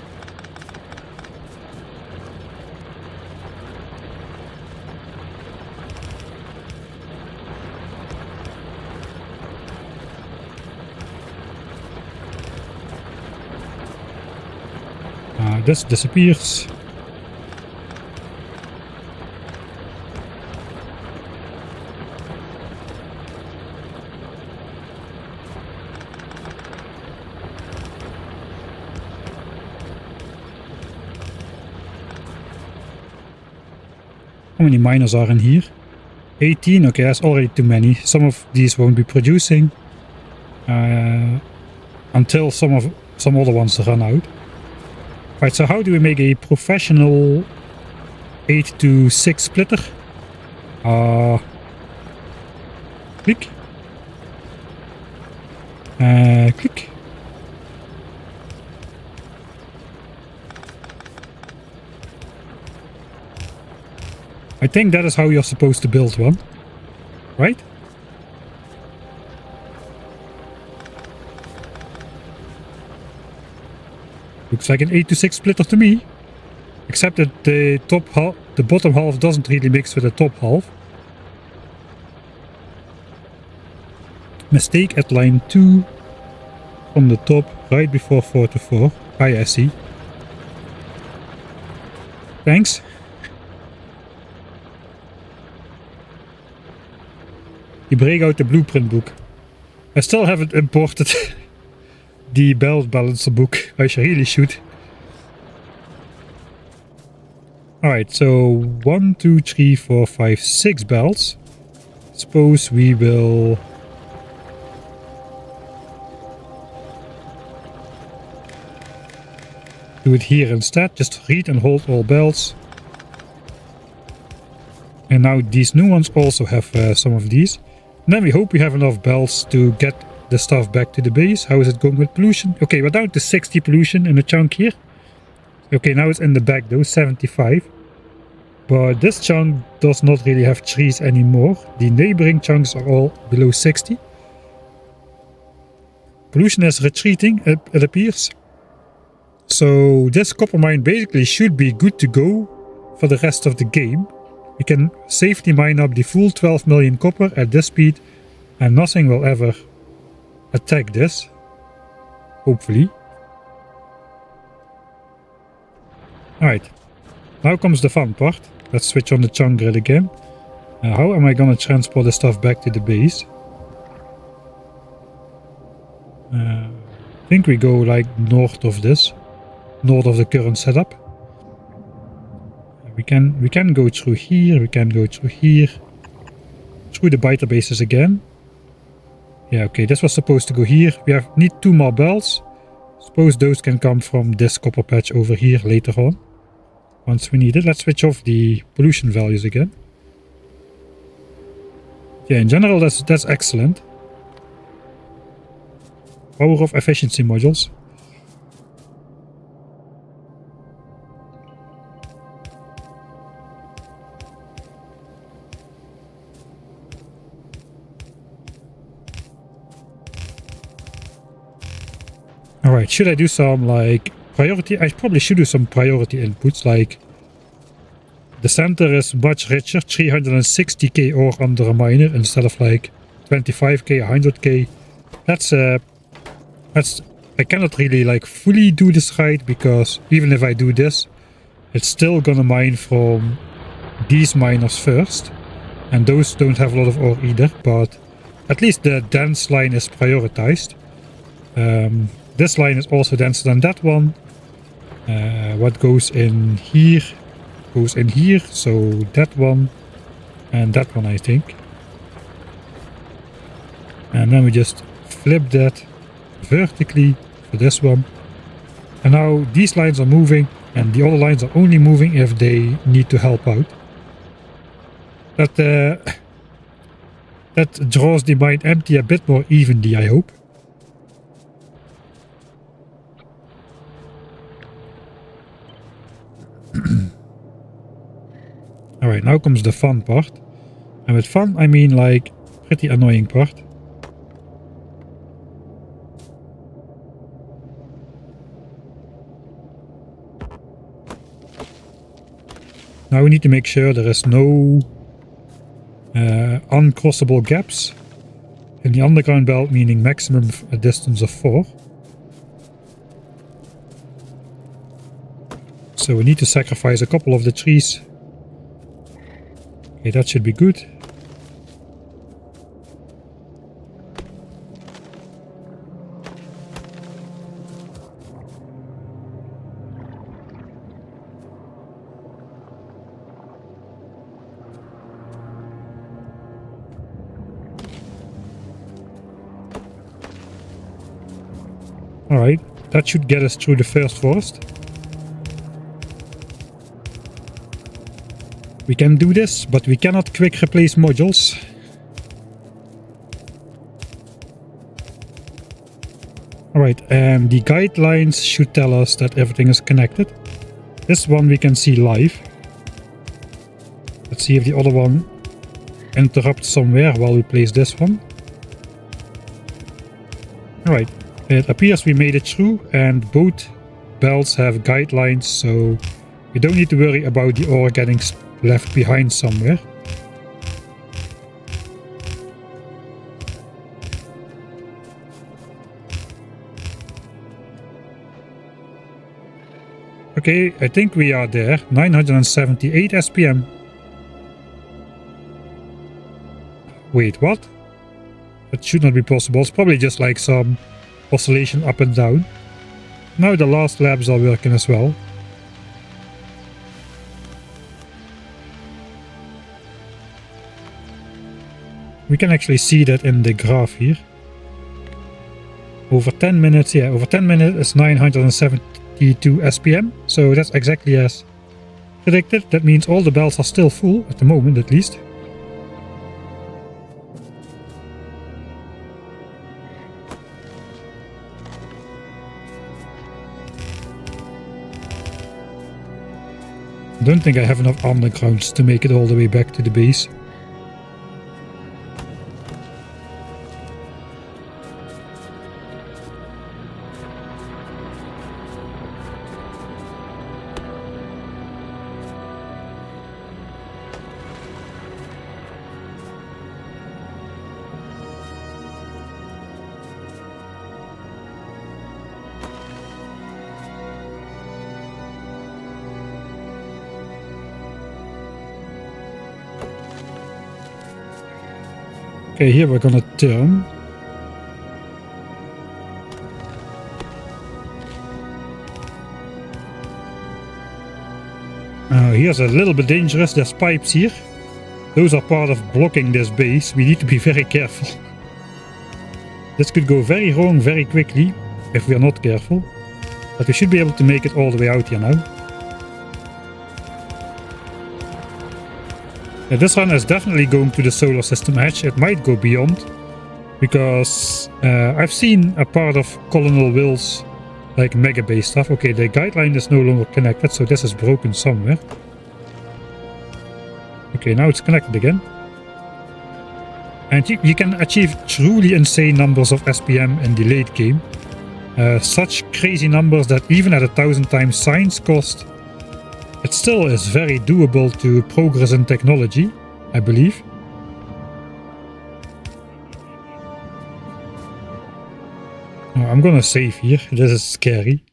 This disappears. How many miners are in here? 18. Okay, that's already too many. Some of these won't be producing until some other ones run out. Right, so how do we make a professional 8 to 6 splitter? Click. Click. I think that is how you're supposed to build one, right? Looks like an 8-to-6 splitter to me. Except that the bottom half doesn't really mix with the top half. Mistake at line 2 from the top right before 4 to 4. I see. Thanks. You break out the blueprint book. I still haven't imported the belt balancer book. I really should. Alright, so 1, 2, 3, 4, 5, 6 belts. Suppose we will do it here instead. Just read and hold all belts. And now these new ones also have some of these. And then we hope we have enough belts to get the stuff back to the base. How is it going with pollution? Okay, we're down to 60 pollution in the chunk here. Okay, now it's in the back though, 75. But this chunk does not really have trees anymore. The neighboring chunks are all below 60. Pollution is retreating, it appears. So this copper mine basically should be good to go for the rest of the game. We can safely mine up the full 12 million copper at this speed and nothing will ever attack this. Hopefully. Alright, now comes the fun part. Let's switch on the chunk grid again. How am I gonna transport the stuff back to the base? I think we go like north of this. North of the current setup. We can go through here, we can go through here. Through the biter bases again. Yeah, okay, this was supposed to go here. We need 2 more belts. Suppose those can come from this copper patch over here later on. Once we need it, let's switch off the pollution values again. Yeah, in general that's excellent. Power of efficiency modules. Alright, should I do some like priority? I probably should do some priority inputs, like the center is much richer, 360k ore under a miner instead of like 25k, 100k. That's I cannot really like fully do this right, because even if I do this, it's still gonna mine from these miners first, and those don't have a lot of ore either, but at least the dense line is prioritized. This line is also denser than that one. What goes in here goes in here, so that one and that one, I think. And then we just flip that vertically for this one. And now these lines are moving, and the other lines are only moving if they need to help out. That draws the mine empty a bit more evenly, I hope. Alright, now comes the fun part. And with fun, I mean like pretty annoying part. Now we need to make sure there is no uncrossable gaps in the underground belt, meaning maximum a distance of 4. So we need to sacrifice a couple of the trees. Okay, that should be good. Alright, that should get us through the first forest. We can do this, but we cannot quick replace modules. Alright, the guidelines should tell us that everything is connected. This one we can see live. Let's see if the other one interrupts somewhere while we place this one. Alright, it appears we made it through and both belts have guidelines, so you don't need to worry about the ore getting left behind somewhere. Okay, I think we are there. 978 SPM. Wait, what? That should not be possible. It's probably just like some oscillation up and down. Now the last labs are working as well. We can actually see that in the graph here. Over 10 minutes, yeah, over 10 minutes is 972 SPM. So that's exactly as predicted. That means all the belts are still full, at the moment at least. I don't think I have enough undergrounds to make it all the way back to the base. Okay, here we're gonna turn. Here's a little bit dangerous. There's pipes here. Those are part of blocking this base. We need to be very careful. This could go very wrong very quickly if we are not careful. But we should be able to make it all the way out here now. This run is definitely going to the solar system edge. It might go beyond, because I've seen a part of Colonel Will's like mega base stuff. Okay, the guideline is no longer connected, so this is broken somewhere. Okay, now it's connected again. And you can achieve truly insane numbers of SPM in the late game. Such crazy numbers that even at 1,000 times science cost, it still is very doable to progress in technology, I believe. I'm gonna save here. This is scary.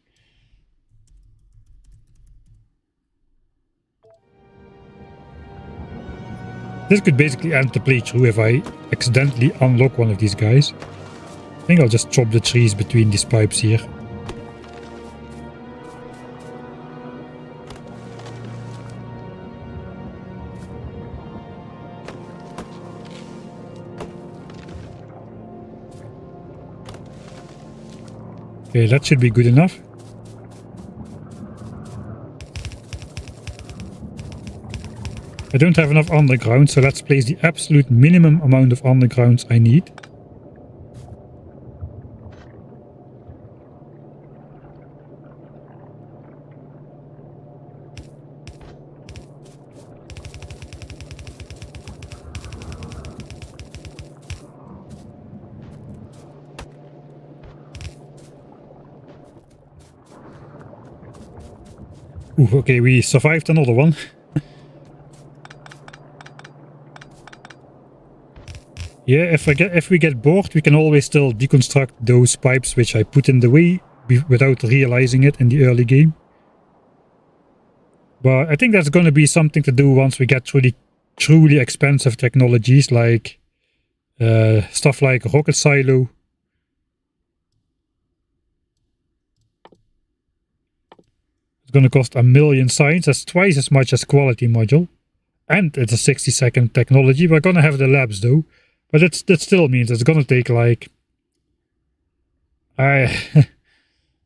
This could basically end the playthrough if I accidentally unlock one of these guys. I think I'll just chop the trees between these pipes here. Okay, that should be good enough. I don't have enough underground, so let's place the absolute minimum amount of undergrounds I need. Ooh, okay, we survived another one. Yeah, if we get bored, we can always still deconstruct those pipes which I put in the way without realizing it in the early game. But I think that's going to be something to do once we get truly expensive technologies like stuff like rocket silo. It's going to cost 1 million science. That's twice as much as quality module. And it's a 60-second technology. We're going to have the labs though. But that still means it's going to take like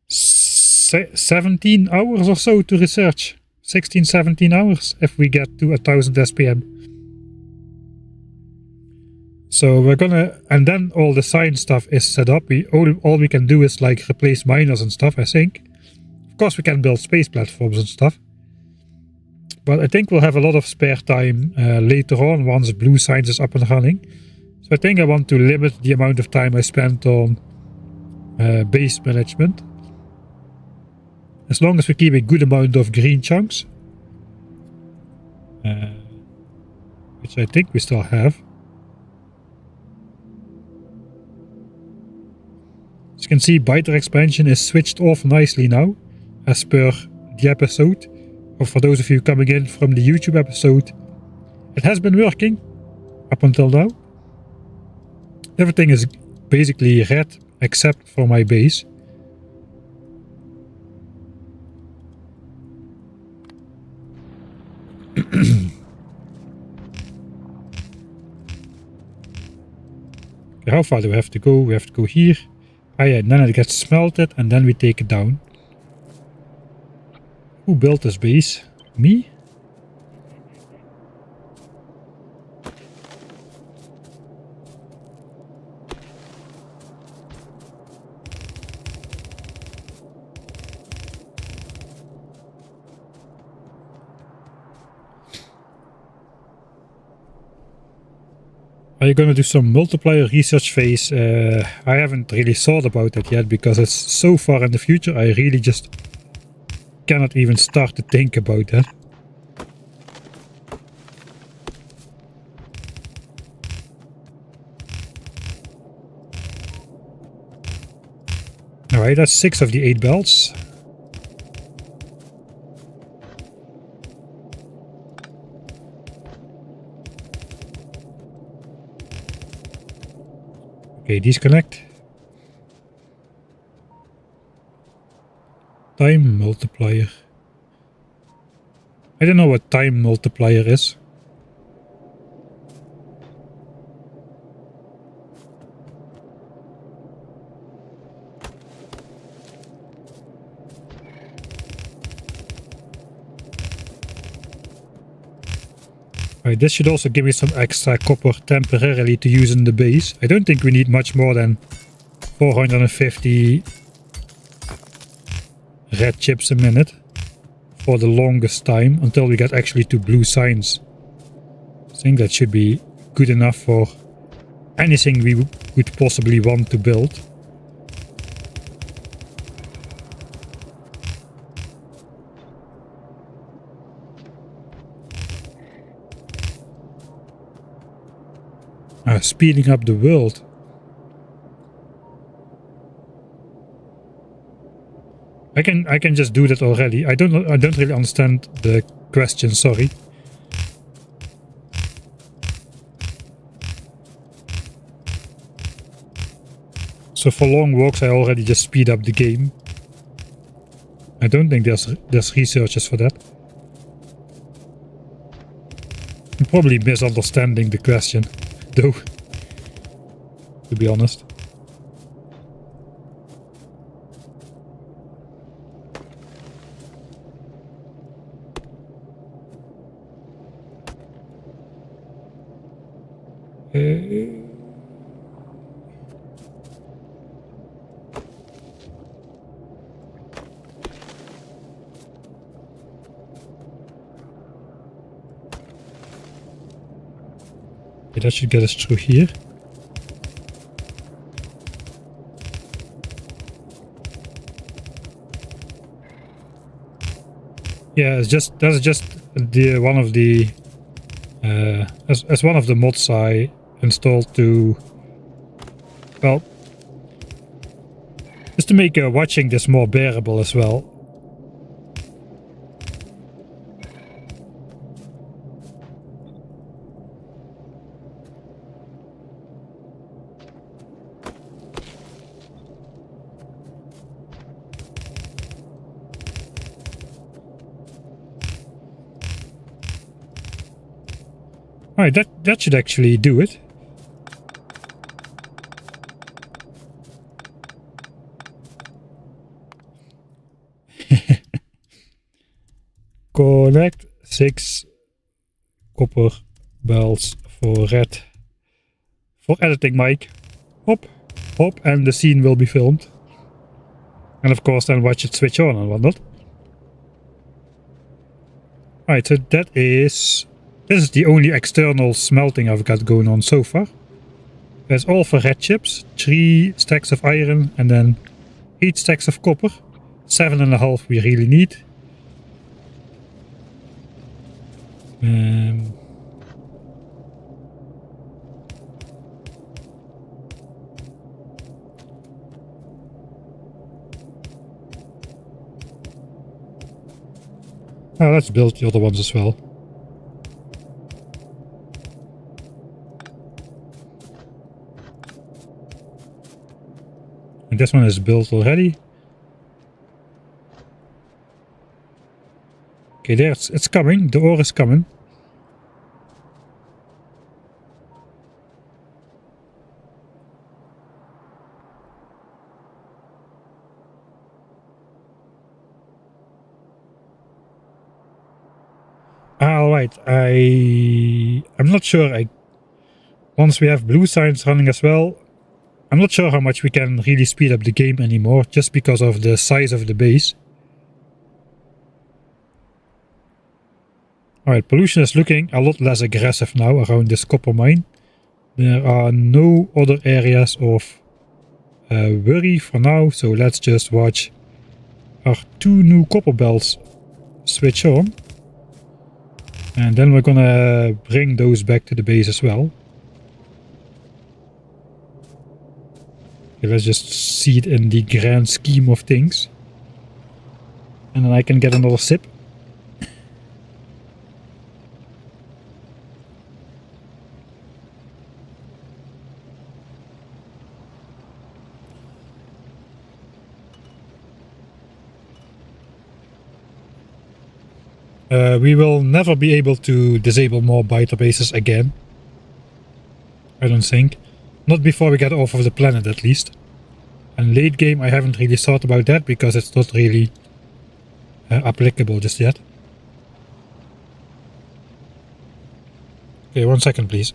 17 hours or so to research. 16, 17 hours if we get to 1,000 SPM. So we're gonna, and then all the science stuff is set up. All we can do is like replace miners and stuff, I think. Of course we can build space platforms and stuff. But I think we'll have a lot of spare time later on once blue science is up and running. So I think I want to limit the amount of time I spend on base management. as long as we keep a good amount of green chunks, which I think we still have. As you can see, biter expansion is switched off nicely now, as per the episode. Or for those of you coming in from the YouTube episode, it has been working up until now. Everything is basically red except for my base. Okay, how far do we have to go? We have to go here. Ah yeah, then it gets smelted and then we take it down. Who built this base? Me? Are you gonna do some multiplier research phase? I haven't really thought about that yet because it's so far in the future. I really just cannot even start to think about that. Alright, that's 6 of the 8 belts. Okay, disconnect. Time multiplier. I don't know what time multiplier is. Right, this should also give me some extra copper temporarily to use in the base. I don't think we need much more than 450 red chips a minute for the longest time until we get actually to blue signs. I think that should be good enough for anything we would possibly want to build. Speeding up the world. I can just do that already. I don't really understand the question, sorry. So for long walks I already just speed up the game. I don't think there's researches for that. I'm probably misunderstanding the question, though, to be honest. That should get us through here. Yeah, that's just the one of the as one of the mods I installed to, well, just to make watching this more bearable as well. Alright, that should actually do it. Collect 6 copper bells for red. For editing, Mike. Hop, hop, and the scene will be filmed. And of course then watch it switch on and whatnot. Alright, so that is... This is the only external smelting I've got going on so far. That's all for red chips, 3 stacks of iron and then 8 stacks of copper. 7.5 we really need. Let's build the other ones as well. And this one is built already. Okay, there it's coming. The ore is coming. Alright, I'm not sure. Once we have blue signs running as well, I'm not sure how much we can really speed up the game anymore, just because of the size of the base. Alright, pollution is looking a lot less aggressive now around this copper mine. There are no other areas of worry for now, so let's just watch our 2 new copper belts switch on. And then we're gonna bring those back to the base as well. Okay, let's just see it in the grand scheme of things. And then I can get another sip. We will never be able to disable more biter bases again. I don't think. Not before we get off of the planet at least. And late game I haven't really thought about that because it's not really applicable just yet. Okay, 1 second please.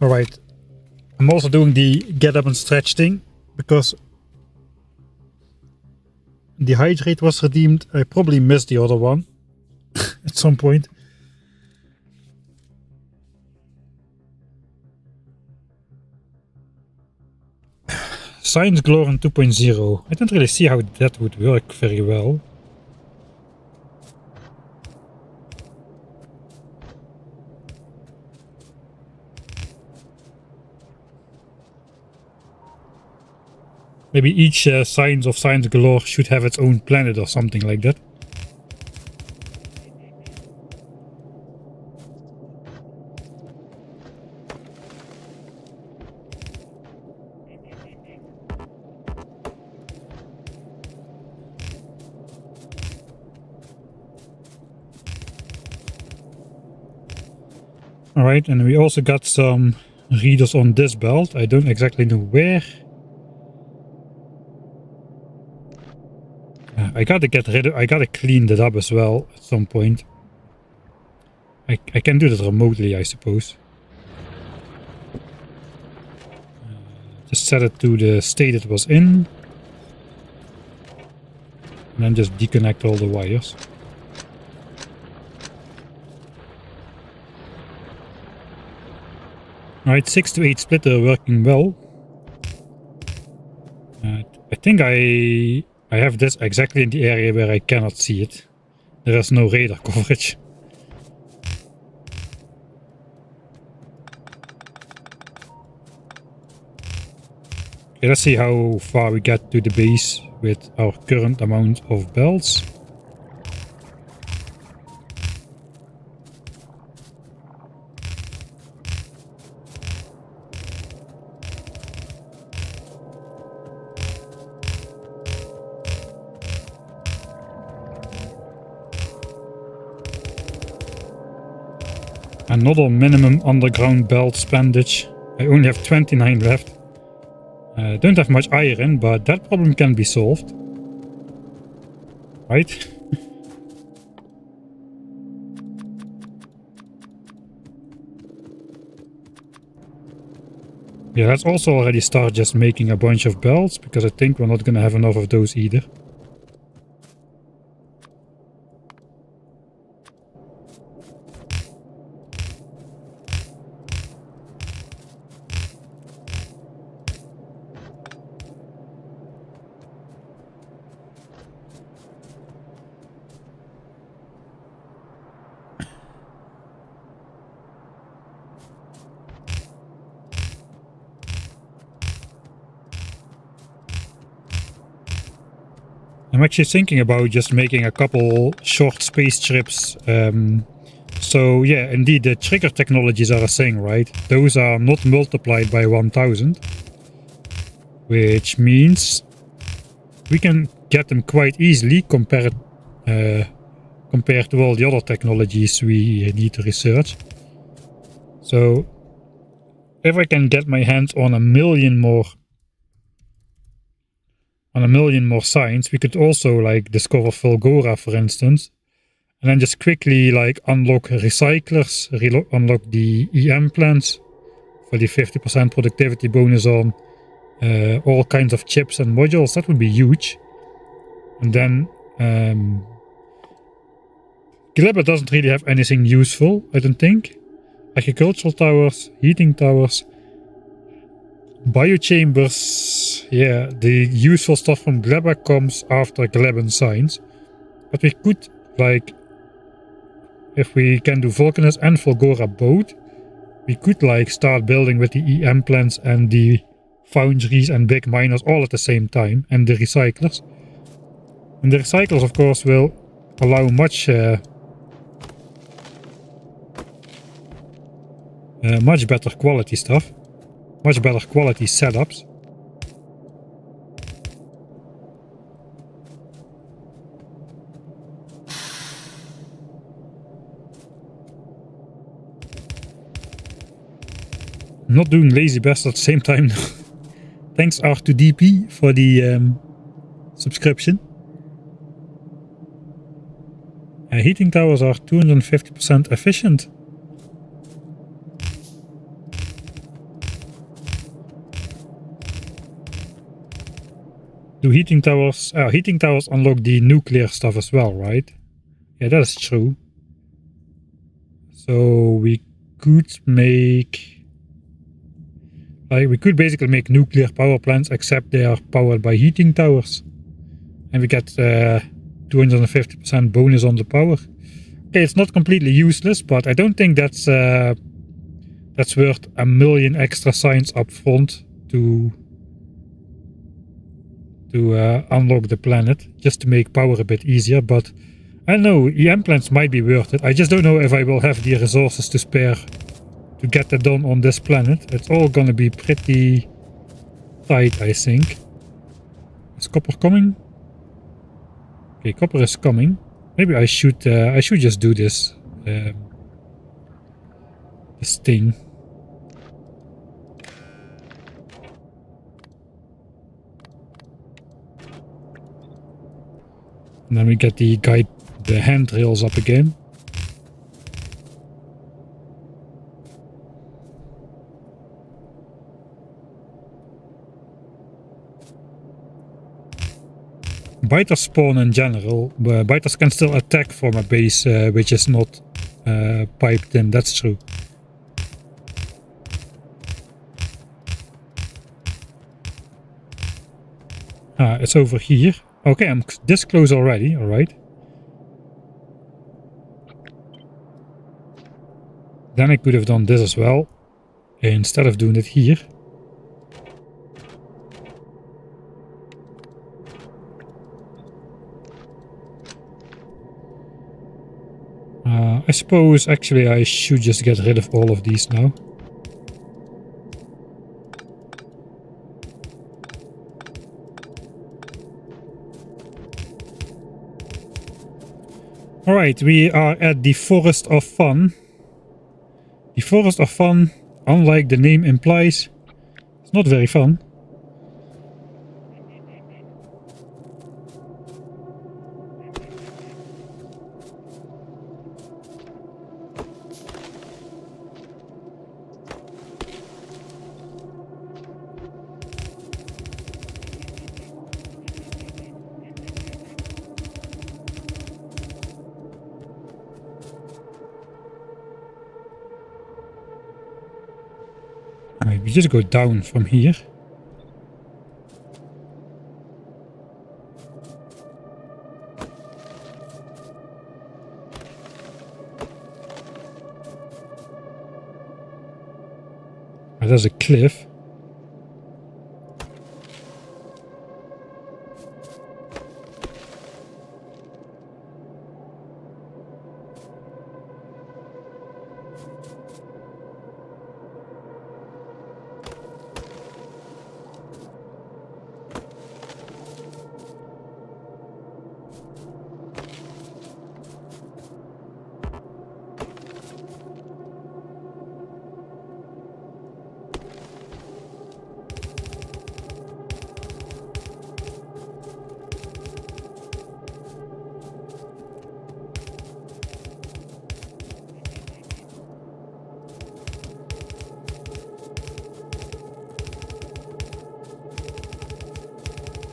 Alright, I'm also doing the get up and stretch thing because the hydrate was redeemed. I probably missed the other one at some point. Science Glow on 2.0. I don't really see how that would work very well. Maybe each Science of Science Galore should have its own planet or something like that. Alright, and we also got some readers on this belt. I don't exactly know where. I gotta clean that up as well at some point. I can do that remotely, I suppose. Just set it to the state it was in. And then just disconnect all the wires. Alright, 6 to 8 splitter working well. I think I have this exactly in the area where I cannot see it. There is no radar coverage. Okay, let's see how far we get to the base with our current amount of belts. Another minimum underground belt spandage. I only have 29 left. Don't have much iron, but that problem can be solved. Right? Yeah, let's also already start just making a bunch of belts, because I think we're not gonna have enough of those either. I'm actually thinking about just making a couple short space trips. So yeah, indeed, the trigger technologies are a thing, right? Those are not multiplied by 1000, which means we can get them quite easily compared to all the other technologies we need to research. So if I can get my hands on a million more signs, we could also like discover Fulgora, for instance, and then just quickly like unlock recyclers, unlock the EM plants for the 50% productivity bonus on all kinds of chips and modules. That would be huge. And then Glibber doesn't really have anything useful, I don't think. Agricultural towers, heating towers, biochambers. Yeah, the useful stuff from Glibber comes after Glebban signs. But we could, like, if we can do Vulcanus and Fulgora both, we could like start building with the EM plants and the foundries and big miners all at the same time, and the recyclers. And the recyclers, of course, will allow much better quality stuff, much better quality setups. I'm not doing lazy best at the same time. Thanks R2DP for the subscription. Heating towers are 250% efficient. Do heating towers unlock the nuclear stuff as well, right? Yeah, that is true. So we could make, like, we could basically make nuclear power plants, except they are powered by heating towers, and we get 250% bonus on the power. Okay, it's not completely useless, but I don't think that's worth a million extra signs up front to unlock the planet, just to make power a bit easier. But I don't know, EM plants might be worth it. I just don't know if I will have the resources to spare to get that done on this planet. It's all gonna be pretty tight, I think. Is copper coming? Okay, copper is coming. Maybe I should just do this thing. And then we get the handrails up again. Biters spawn in general. Biters can still attack from a base which is not piped in, that's true. It's over here. Okay, I'm this close already, alright. Then I could have done this as well, instead of doing it here. I suppose actually I should just get rid of all of these now. Alright, we are at the Forest of Fun. The Forest of Fun, unlike the name implies, it's not very fun. Alright, we just go down from here. There's a cliff.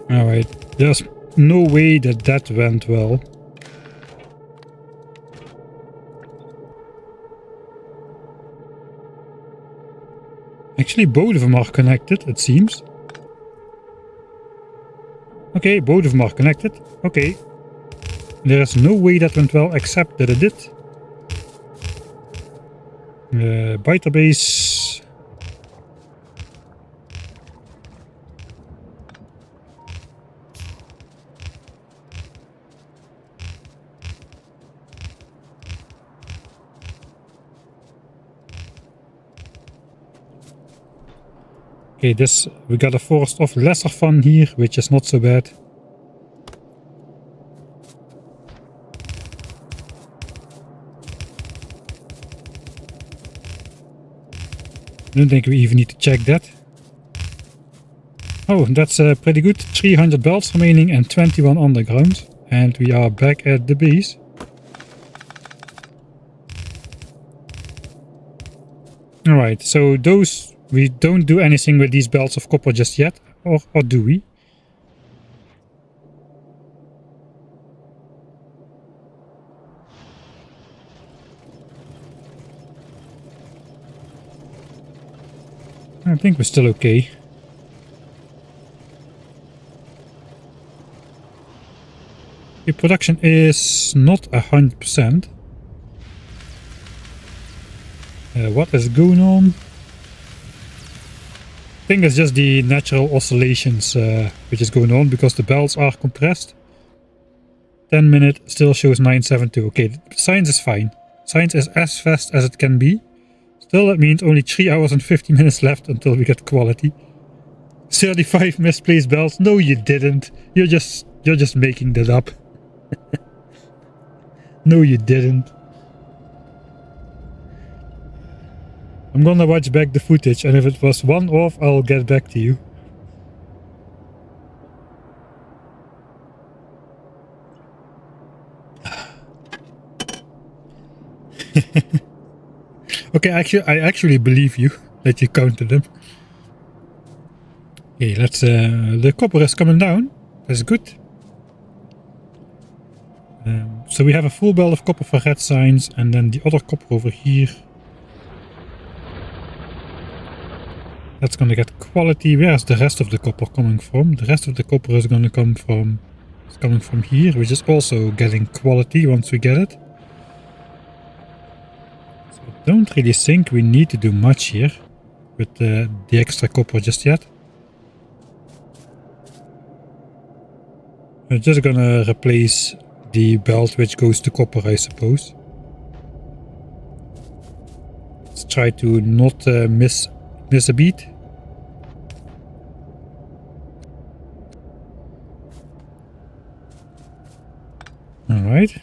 Alright, there's no way that that went well. Actually, both of them are connected, it seems. Okay, both of them are connected. Okay. There's no way that went well, except that it did. Biter base. Okay, we got a Forest of Lesser Fun here, which is not so bad. I don't think we even need to check that. Oh, that's pretty good. 300 belts remaining and 21 underground. And we are back at the base. Alright, so those... We don't do anything with these belts of copper just yet. Or do we? I think we're still okay. The production is not 100%. What is going on? I think it's just the natural oscillations which is going on because the belts are compressed. 10 minute still shows 972. Okay, science is fine. Science is as fast as it can be. Still, that means only 3 hours and 50 minutes left until we get quality. 35 misplaced belts. No, you didn't. You're just making that up. No, you didn't. I'm gonna watch back the footage, and if it was one off, I'll get back to you. Okay, I actually believe you that you counted them. Okay, let's. The copper is coming down. That's good. So we have a full belt of copper for red signs, and then the other copper over here. That's gonna get quality. Where's the rest of the copper coming from? The rest of the copper is gonna come from. It's coming from here, which is also getting quality once we get it. So I don't really think we need to do much here with the extra copper just yet. We're just gonna replace the belt which goes to copper, I suppose. Let's try to not miss a beat. Alright.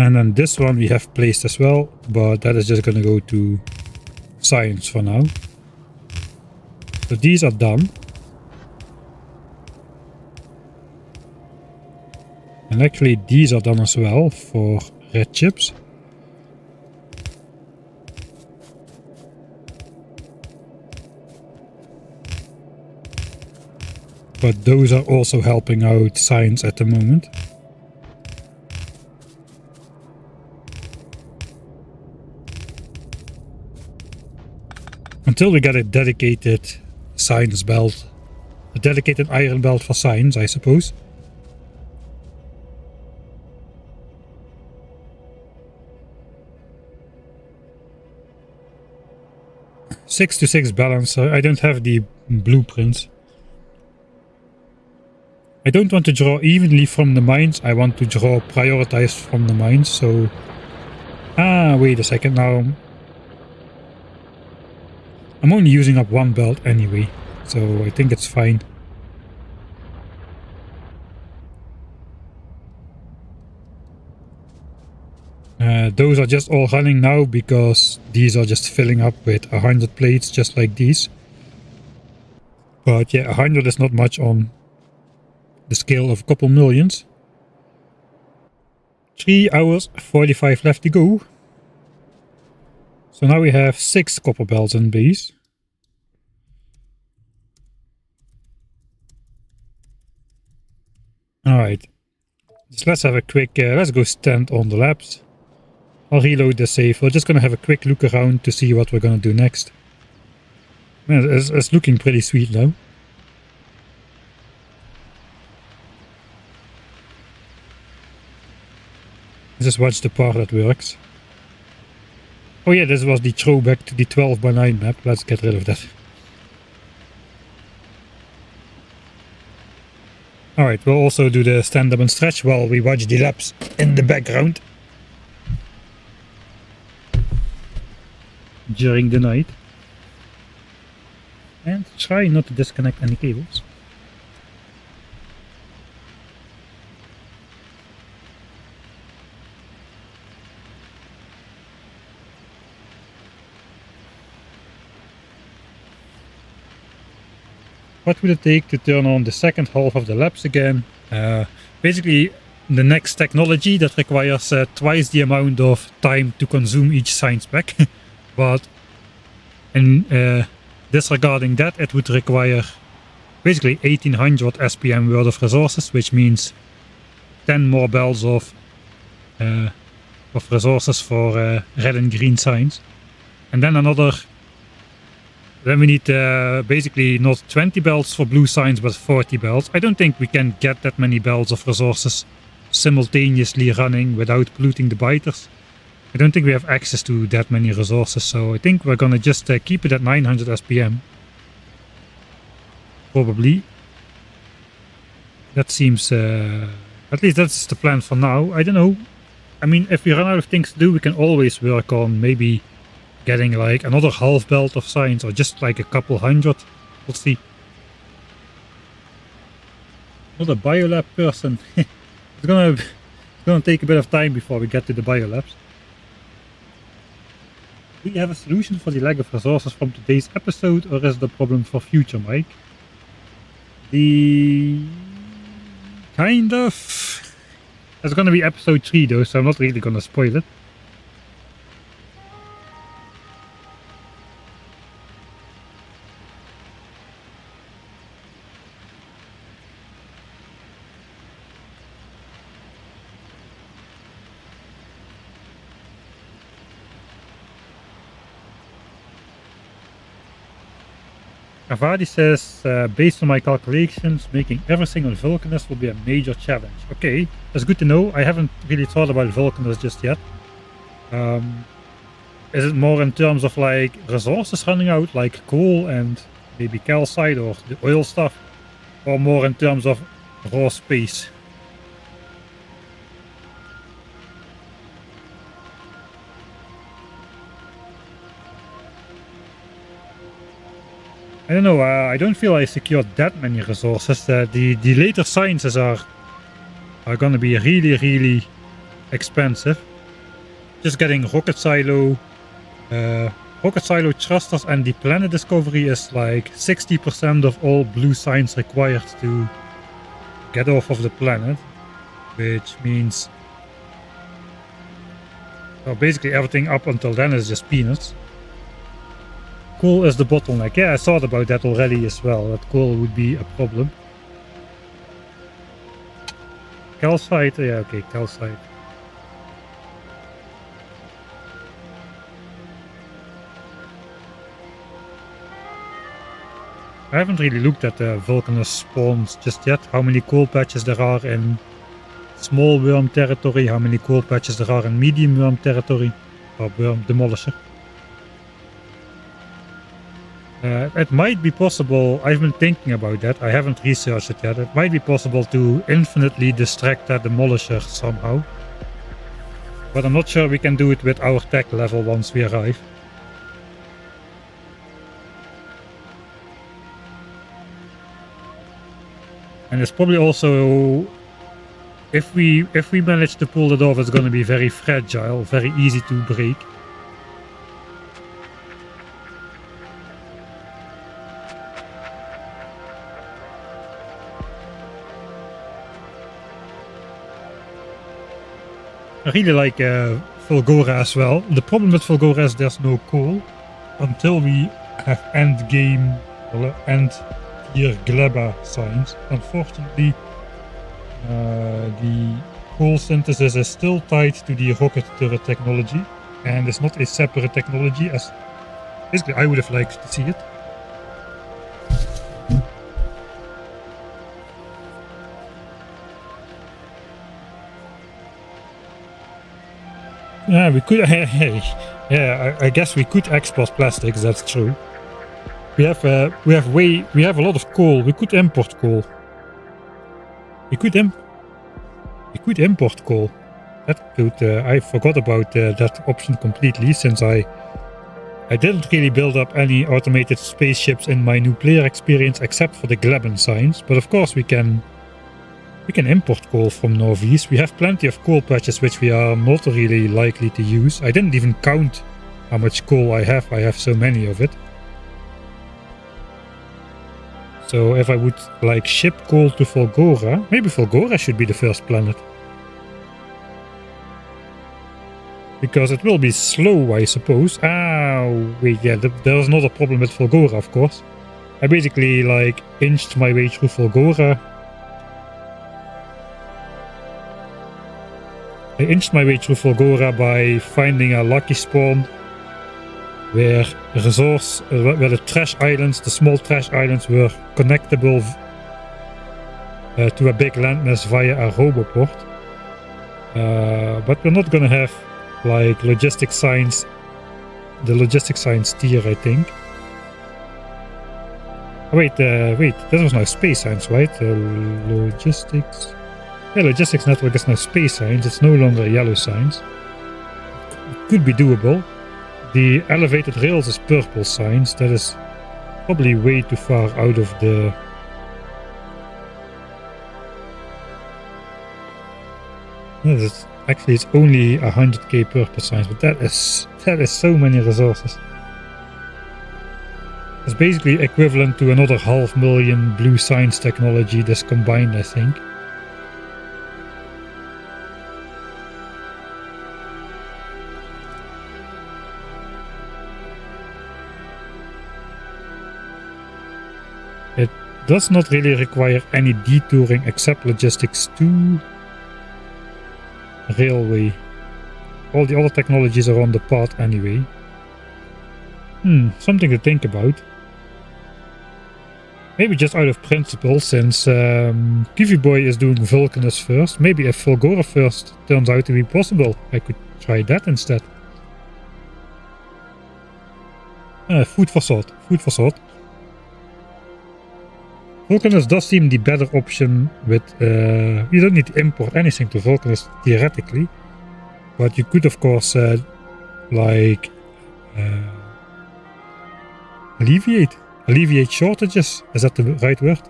And then this one we have placed as well, but that is just going to go to science for now. So these are done. And actually these are done as well for red chips. But those are also helping out science at the moment. Until we get a dedicated science belt. A dedicated iron belt for science, I suppose. Six to six balancer. I don't have the blueprints. I don't want to draw evenly from the mines. I want to draw prioritized from the mines. So, wait a second now. I'm only using up one belt anyway, so I think it's fine. Those are just all running now because these are just filling up with 100 plates, just like these. But yeah, 100 is not much on the scale of a couple millions. 3 hours 45 left to go. So now we have 6 copper belts in base. Alright. So let's have a quick, let's go stand on the labs. I'll reload the save. We're just gonna have a quick look around to see what we're gonna do next. Man, it's looking pretty sweet now. Just watch the part that works. Oh yeah, this was the throwback to the 12x9 map. Let's get rid of that. Alright, we'll also do the stand up and stretch while we watch the laps in the background. During the night. And try not to disconnect any cables. What would it take to turn on the second half of the laps again? Basically the next technology that requires twice the amount of time to consume each science pack. But in disregarding that, it would require basically 1800 SPM worth of resources, which means 10 more belts of resources for red and green science. And then then we need basically not 20 belts for blue science, but 40 belts. I don't think we can get that many belts of resources simultaneously running without polluting the biters. I don't think we have access to that many resources, so I think we're gonna just keep it at 900 SPM. Probably. That seems, at least that's the plan for now. I don't know. I mean, if we run out of things to do, we can always work on maybe getting like another half belt of science or just like a couple hundred. We'll see. Not a biolab person. It's gonna take a bit of time before we get to the biolabs. Do you have a solution for the lack of resources from today's episode, or is the problem for future, Mike? Kind of. It's gonna be episode 3 though, so I'm not really gonna spoil it. Avadi says, based on my calculations, making everything on Vulcanus will be a major challenge. Okay, that's good to know. I haven't really thought about Vulcanus just yet. Is it more in terms of like resources running out, like coal and maybe calcite or the oil stuff? Or more in terms of raw space? I don't know, I don't feel I secured that many resources. The later sciences are gonna be really, really expensive. just getting rocket silo thrusters and the planet discovery is like 60% of all blue signs required to get off of the planet, which means well, basically everything up until then is just peanuts. Coal is the bottleneck. Yeah, I thought about that already as well, that coal would be a problem. Calcite, yeah, okay, calcite. I haven't really looked at the volcanous spawns just yet, how many coal patches there are in small worm territory, how many coal patches there are in medium worm territory, or worm demolisher. It might be possible, I've been thinking about that, I haven't researched it yet, it might be possible to infinitely distract that demolisher somehow. But I'm not sure we can do it with our tech level once we arrive. And it's probably also, if we manage to pull it off, it's going to be very fragile, very easy to break. I really like Fulgora as well. The problem with Fulgora is there's no coal until we have end tier Gleba signs. Unfortunately, the coal synthesis is still tied to the rocket turret technology, and it's not a separate technology as basically I would have liked to see it. Yeah, we could. Yeah, I guess we could export plastics. That's true. We have a lot of coal. We could import coal. We could import coal. That could. I forgot about that option completely since I didn't really build up any automated spaceships in my new player experience except for the Gleben signs. But of course we can import coal from Northeast. We have plenty of coal patches which we are not really likely to use. I didn't even count how much coal I have. I have so many of it. So if I would like ship coal to Fulgora, maybe Fulgora should be the first planet. Because it will be slow, I suppose. Wait, yeah, there's not a problem with Fulgora, of course. I basically like inched my way through Fulgora. I inched my way through Fulgora by finding a lucky spawn where the trash islands, the small trash islands, were connectable to a big landmass via a roboport. But we're not gonna have like logistic science, the logistic science tier, I think. Oh, wait, that was now space science, right? Logistics. Yeah, logistics network is now space science, it's no longer yellow science. It could be doable. The elevated rails is purple science, that is probably way too far out of the... No, actually it's only 100k purple science, but that is so many resources. It's basically equivalent to another 500,000 blue science technology, this combined, I think. It does not really require any detouring except logistics 2. Railway. All the other technologies are on the path anyway. Something to think about. Maybe just out of principle, since Kiwi Boy is doing Vulcanus first. Maybe if Fulgora first turns out to be possible, I could try that instead. Food for thought. Food for thought. Vulcanus does seem the better option with... you don't need to import anything to Vulcanus theoretically. But you could of course alleviate shortages. Is that the right word?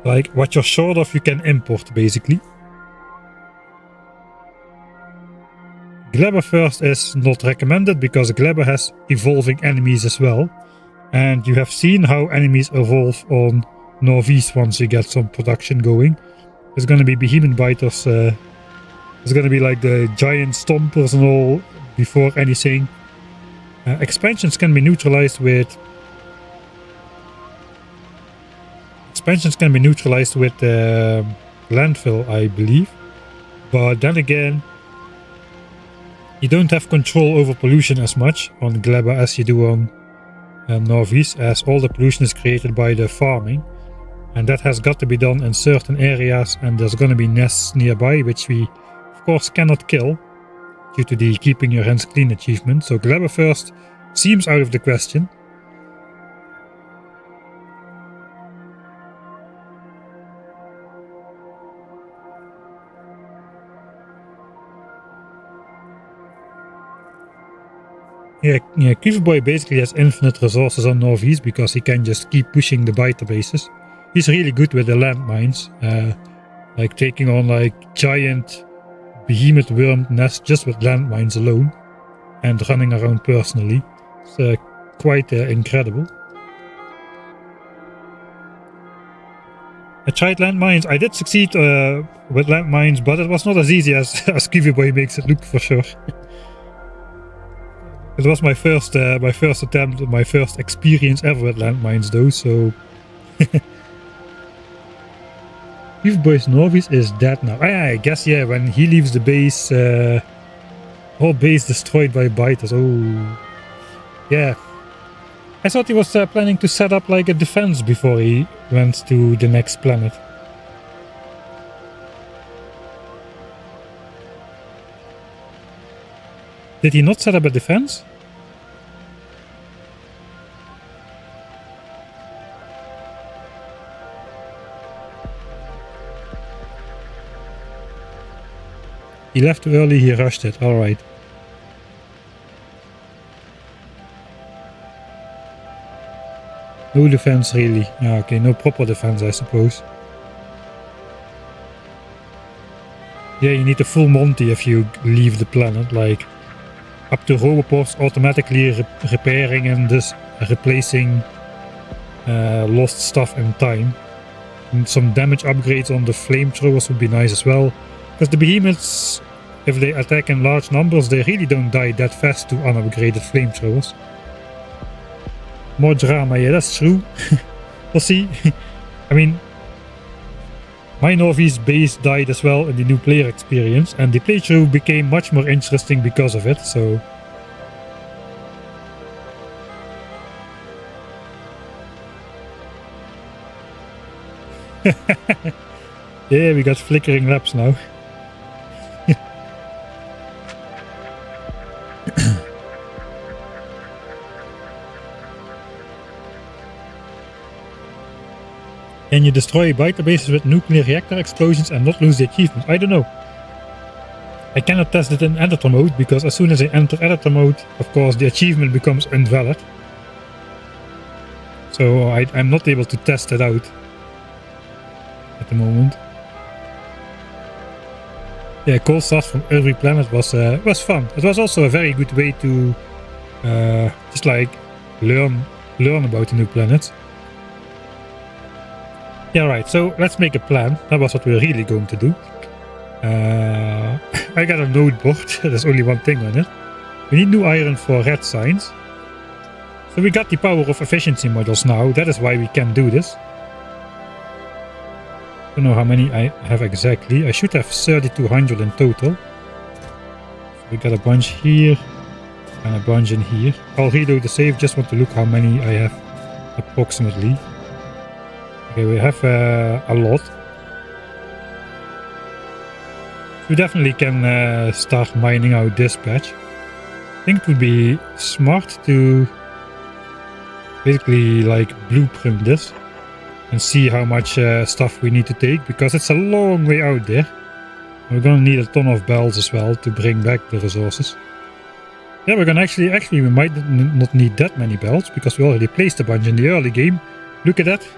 Like what you're short of you can import basically. Glebber first is not recommended because Glebber has evolving enemies as well. And you have seen how enemies evolve on Northeast once you get some production going. There's gonna be behemoth biters, there's gonna be like the giant stompers and all before anything. Expansions can be neutralized with landfill, I believe. But then again, you don't have control over pollution as much on Glebber as you do on Northeast, as all the pollution is created by the farming. And that has got to be done in certain areas, and there's gonna be nests nearby, which we of course cannot kill due to the keeping your hands clean achievement. So Glebber first seems out of the question. Yeah, Cleaverboy basically has infinite resources on Northeast because he can just keep pushing the biter bases. He's really good with the landmines, like taking on like giant behemoth worm nests just with landmines alone and running around personally. It's quite incredible. I tried landmines. I did succeed with landmines, but it was not as easy as Cleaverboy makes it look, for sure. It was my first attempt, my first experience ever with landmines though, so... Cleaverboy's Northeast is dead now. I guess, yeah, when he leaves the base, whole base destroyed by biters. Oh, yeah. I thought he was planning to set up like a defense before he went to the next planet. Did he not set up a defense? He left too early, he rushed it, alright. No defense really. Okay, no proper defense I suppose. Yeah, you need a full Monty if you leave the planet, like up to roboports automatically repairing and just replacing lost stuff in time. And some damage upgrades on the flamethrowers would be nice as well. Because the behemoths, if they attack in large numbers, they really don't die that fast to unupgraded flamethrowers. More drama, yeah, that's true. We'll see. I mean, my Northeast base died as well in the new player experience, and the playthrough became much more interesting because of it, so... Yeah, we got flickering laps now. Can you destroy biter bases with nuclear reactor explosions and not lose the achievement? I don't know. I cannot test it in editor mode, because as soon as I enter editor mode, of course the achievement becomes invalid. So I'm not able to test it out at the moment. Yeah, cold start from every planet was fun. It was also a very good way to just like learn about the new planets. Yeah, right, so let's make a plan. That was what we were really going to do. I got a node board. There's only one thing on it. We need new iron for red signs. So we got the power of efficiency models now. That is why we can do this. Don't know how many I have exactly. I should have 3200 in total. So we got a bunch here and a bunch in here. I'll reload the save. Just want to look how many I have approximately. Okay, we have a lot. We definitely can start mining out this patch. I think it would be smart to basically like blueprint this and see how much stuff we need to take, because it's a long way out there. We're gonna need a ton of bells as well to bring back the resources. Yeah, we're gonna actually we might not need that many bells, because we already placed a bunch in the early game. Look at that.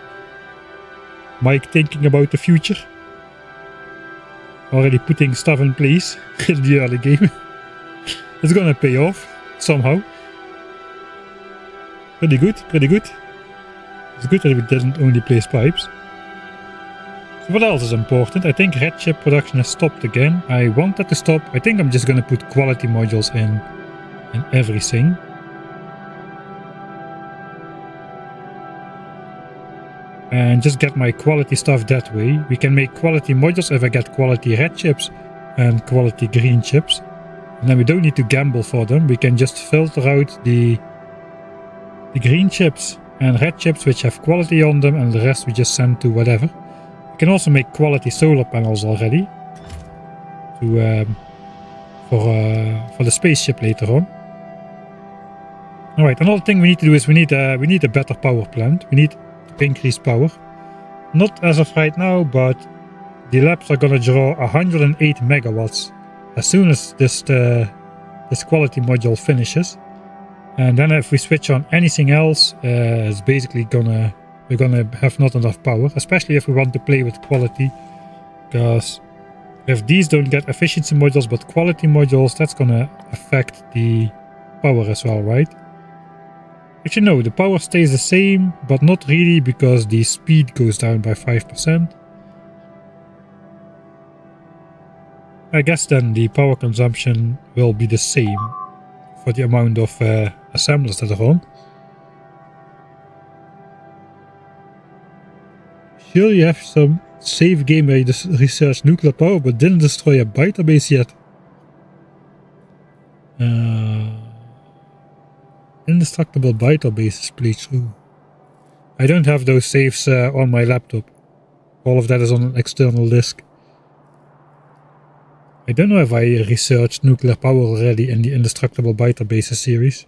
Mike thinking about the future. Already putting stuff in place in the early game. It's gonna pay off somehow. Pretty good, pretty good. It's good that we didn't only place pipes. So what else is important? I think red chip production has stopped again. I want that to stop. I think I'm just gonna put quality modules in everything. And just get my quality stuff that way. We can make quality modules if I get quality red chips and quality green chips. And then we don't need to gamble for them. We can just filter out the green chips and red chips which have quality on them, and the rest we just send to whatever. We can also make quality solar panels already to for the spaceship later on. Alright, another thing we need to do is we need a better power plant. We need to increase power. Not as of right now, but the labs are gonna draw 108 megawatts as soon as this quality module finishes. And then if we switch on anything else, it's basically we're gonna have not enough power, especially if we want to play with quality, because if these don't get efficiency modules but quality modules, that's gonna affect the power as well, right? Actually no, the power stays the same, but not really, because the speed goes down by 5%. I guess then the power consumption will be the same for the amount of assemblers that are on. Sure, you have some save game where you research nuclear power but didn't destroy a beta base yet. Indestructible beta bases playthrough. I don't have those saves on my laptop. All of that is on an external disk. I don't know if I researched nuclear power already in the Indestructible Beta Bases series.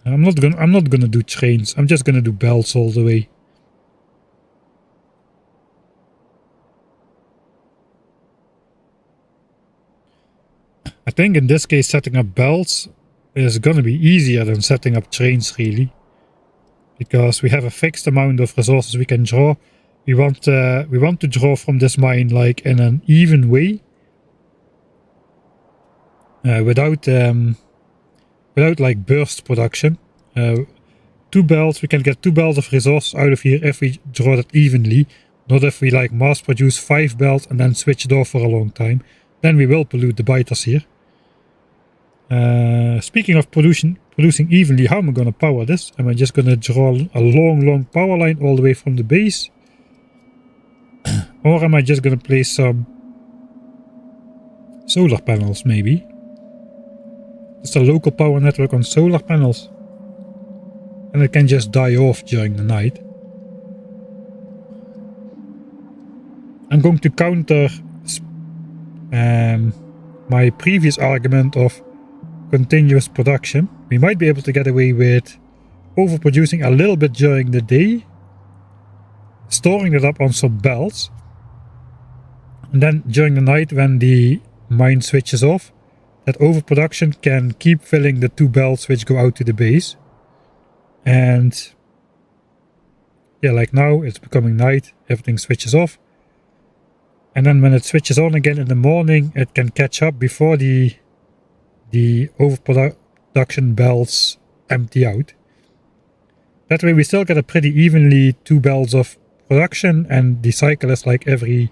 I'm not gonna do trains. I'm just gonna do belts all the way. I think in this case setting up belts is gonna be easier than setting up trains, really, because we have a fixed amount of resources we can draw. We want to draw from this mine like in an even way, without like burst production. 2 belts, we can get 2 belts of resources out of here if we draw that evenly, not if we like mass produce 5 belts and then switch it off for a long time. Then we will pollute the biters here. Speaking of producing evenly, how am I gonna power this? Am I just gonna draw a long power line all the way from the base? Or am I just gonna place some solar panels, maybe? Just a local power network on solar panels. And it can just die off during the night. I'm going to counter my previous argument of continuous production. We might be able to get away with overproducing a little bit during the day, storing it up on some belts, and then during the night when the mine switches off, that overproduction can keep filling the 2 belts which go out to the base. And yeah, like now it's becoming night, everything switches off, and then when it switches on again in the morning, it can catch up before the overproduction belts empty out. That way we still get a pretty evenly 2 belts of production, and the cycle is like every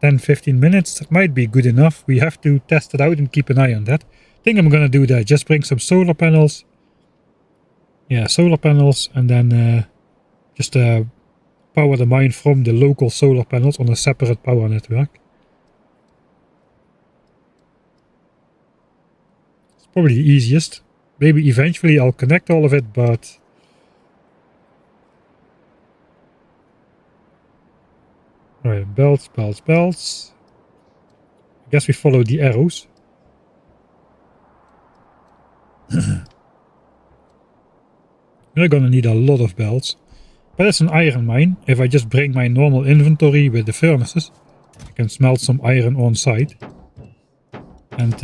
10-15 minutes. That might be good enough. We have to test it out and keep an eye on that. I think I'm gonna do that. Just bring some solar panels. Yeah, solar panels, and then just power the mine from the local solar panels on a separate power network. It's probably the easiest. Maybe eventually I'll connect all of it, but alright, belts. I guess we follow the arrows. We're gonna need a lot of belts. But it's an iron mine. If I just bring my normal inventory with the furnaces, I can smelt some iron on site. And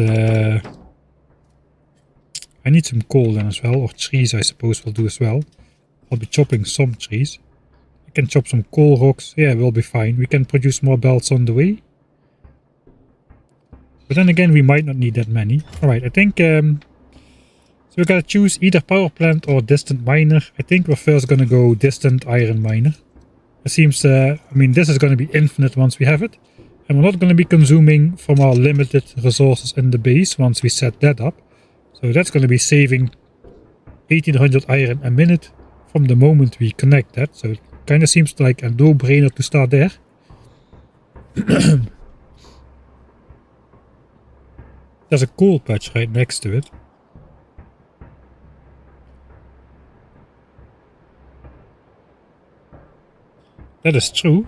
I need some coal then as well, or trees I suppose will do as well. I'll be chopping some trees. We can chop some coal rocks. Yeah, we'll be fine. We can produce more belts on the way. But then again, we might not need that many. Alright, I think... so we gotta choose either power plant or distant miner. I think we're first gonna go distant iron miner. It seems, I mean, this is gonna be infinite once we have it. And we're not gonna be consuming from our limited resources in the base once we set that up. So that's gonna be saving 1800 iron a minute from the moment we connect that. So it kinda seems like a no-brainer to start there. There's a coal patch right next to it. That is true.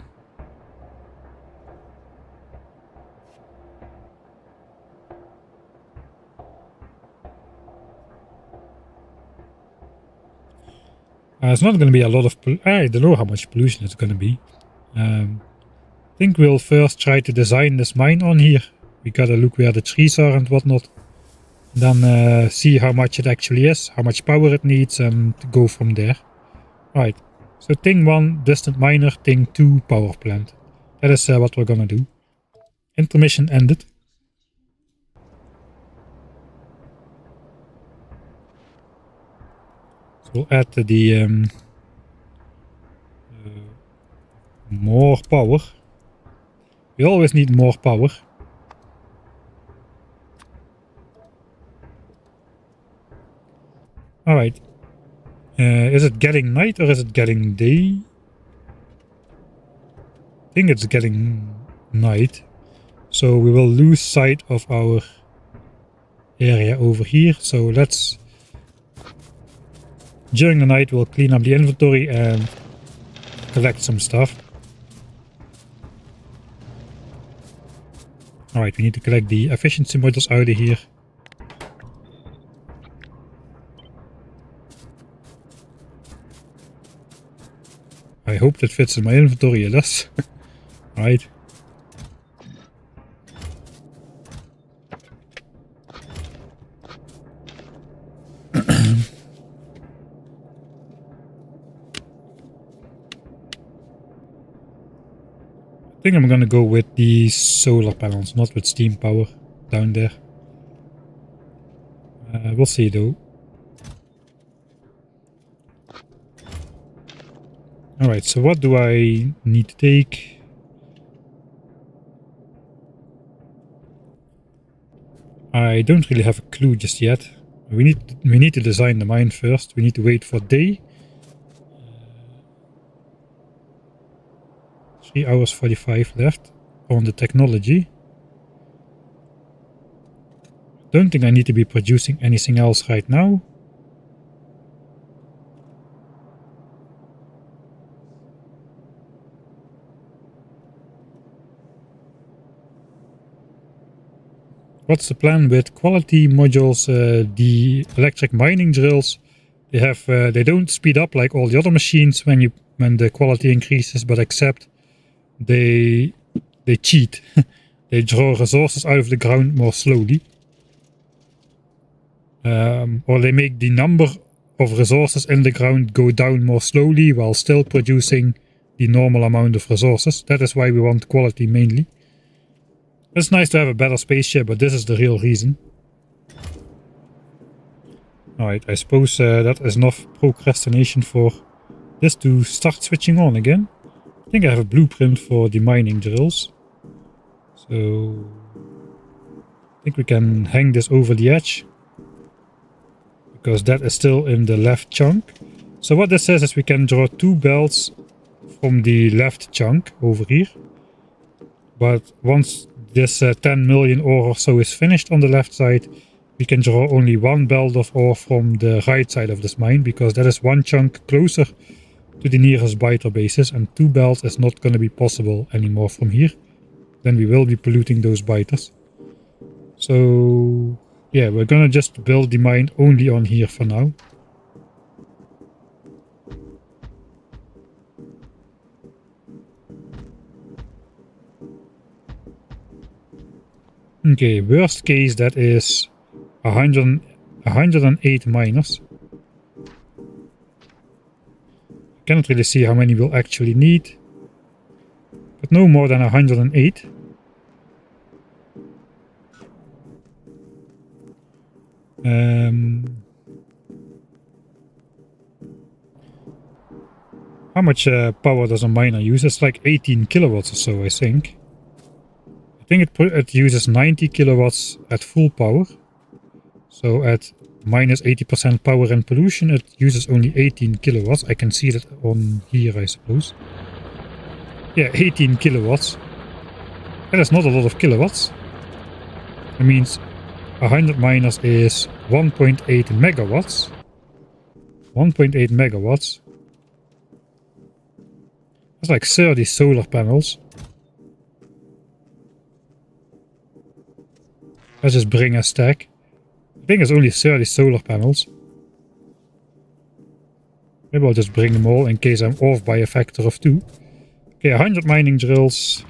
It's not going to be a lot of... I don't know how much pollution it's going to be. I think we'll first try to design this mine on here. We gotta look where the trees are and whatnot. Then see how much it actually is, how much power it needs, and go from there. Right. So thing 1, distant miner. Thing 2, power plant. That is what we're gonna do. Intermission ended. So we'll add the more power. We always need more power. Alright. Is it getting night or is it getting day? I think it's getting night. So we will lose sight of our area over here. So let's... During the night we'll clean up the inventory and collect some stuff. Alright, we need to collect the efficiency modules out of here. I hope that fits in my inventory, it does. Right. I think I'm gonna go with the solar panels, not with steam power down there. We'll see though. Alright, so what do I need to take? I don't really have a clue just yet. We need to design the mine first. We need to wait for day. 3 hours 45 left on the technology. Don't think I need to be producing anything else right now. What's the plan with quality modules? The electric mining drills, they don't speed up like all the other machines when the quality increases, but except they cheat. They draw resources out of the ground more slowly. Or they make the number of resources in the ground go down more slowly while still producing the normal amount of resources. That is why we want quality mainly. It's nice to have a better spaceship, but this is the real reason. Alright, I suppose that is enough procrastination for this to start switching on again. I think I have a blueprint for the mining drills. So I think we can hang this over the edge, because that is still in the left chunk. So what this says is we can draw 2 belts from the left chunk over here. But once this 10 million ore or so is finished on the left side, we can draw only 1 belt of ore from the right side of this mine, because that is 1 chunk closer to the nearest biter bases, and 2 belts is not going to be possible anymore from here. Then we will be polluting those biters. So yeah, we're gonna just build the mine only on here for now. Okay, worst case that is 108 miners. cannot really see how many we'll actually need. But no more than 108. How much power does a miner use? It's like 18 kilowatts or so, I think. I think it uses 90 kilowatts at full power. So at minus 80% power and pollution, it uses only 18 kilowatts. I can see that on here, I suppose. Yeah, 18 kilowatts. That is not a lot of kilowatts. That means 100 miners is 1.8 megawatts. 1.8 megawatts. That's like 30 solar panels. Let's just bring a stack. I think it's only 30 solar panels. Maybe I'll just bring them all in case I'm off by a factor of 2. Okay, 100 mining drills.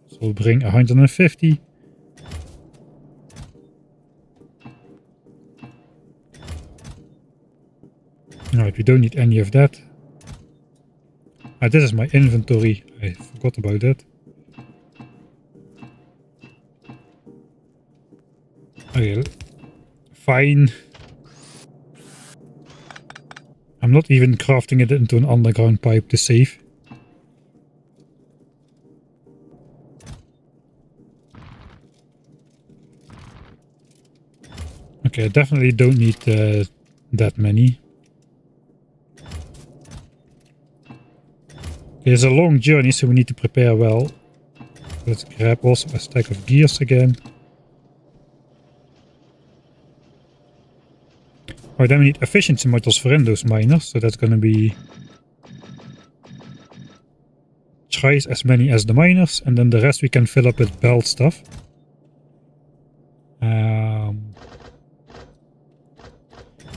So we'll bring 150. Alright, we don't need any of that. This is my inventory. I forgot about that. Okay, fine. I'm not even crafting it into an underground pipe to save. Okay, I definitely don't need that many. It's a long journey, so we need to prepare well. Let's grab also a stack of gears again. Oh, then we need efficiency modules for those miners, so that's gonna be twice as many as the miners, and then the rest we can fill up with belt stuff.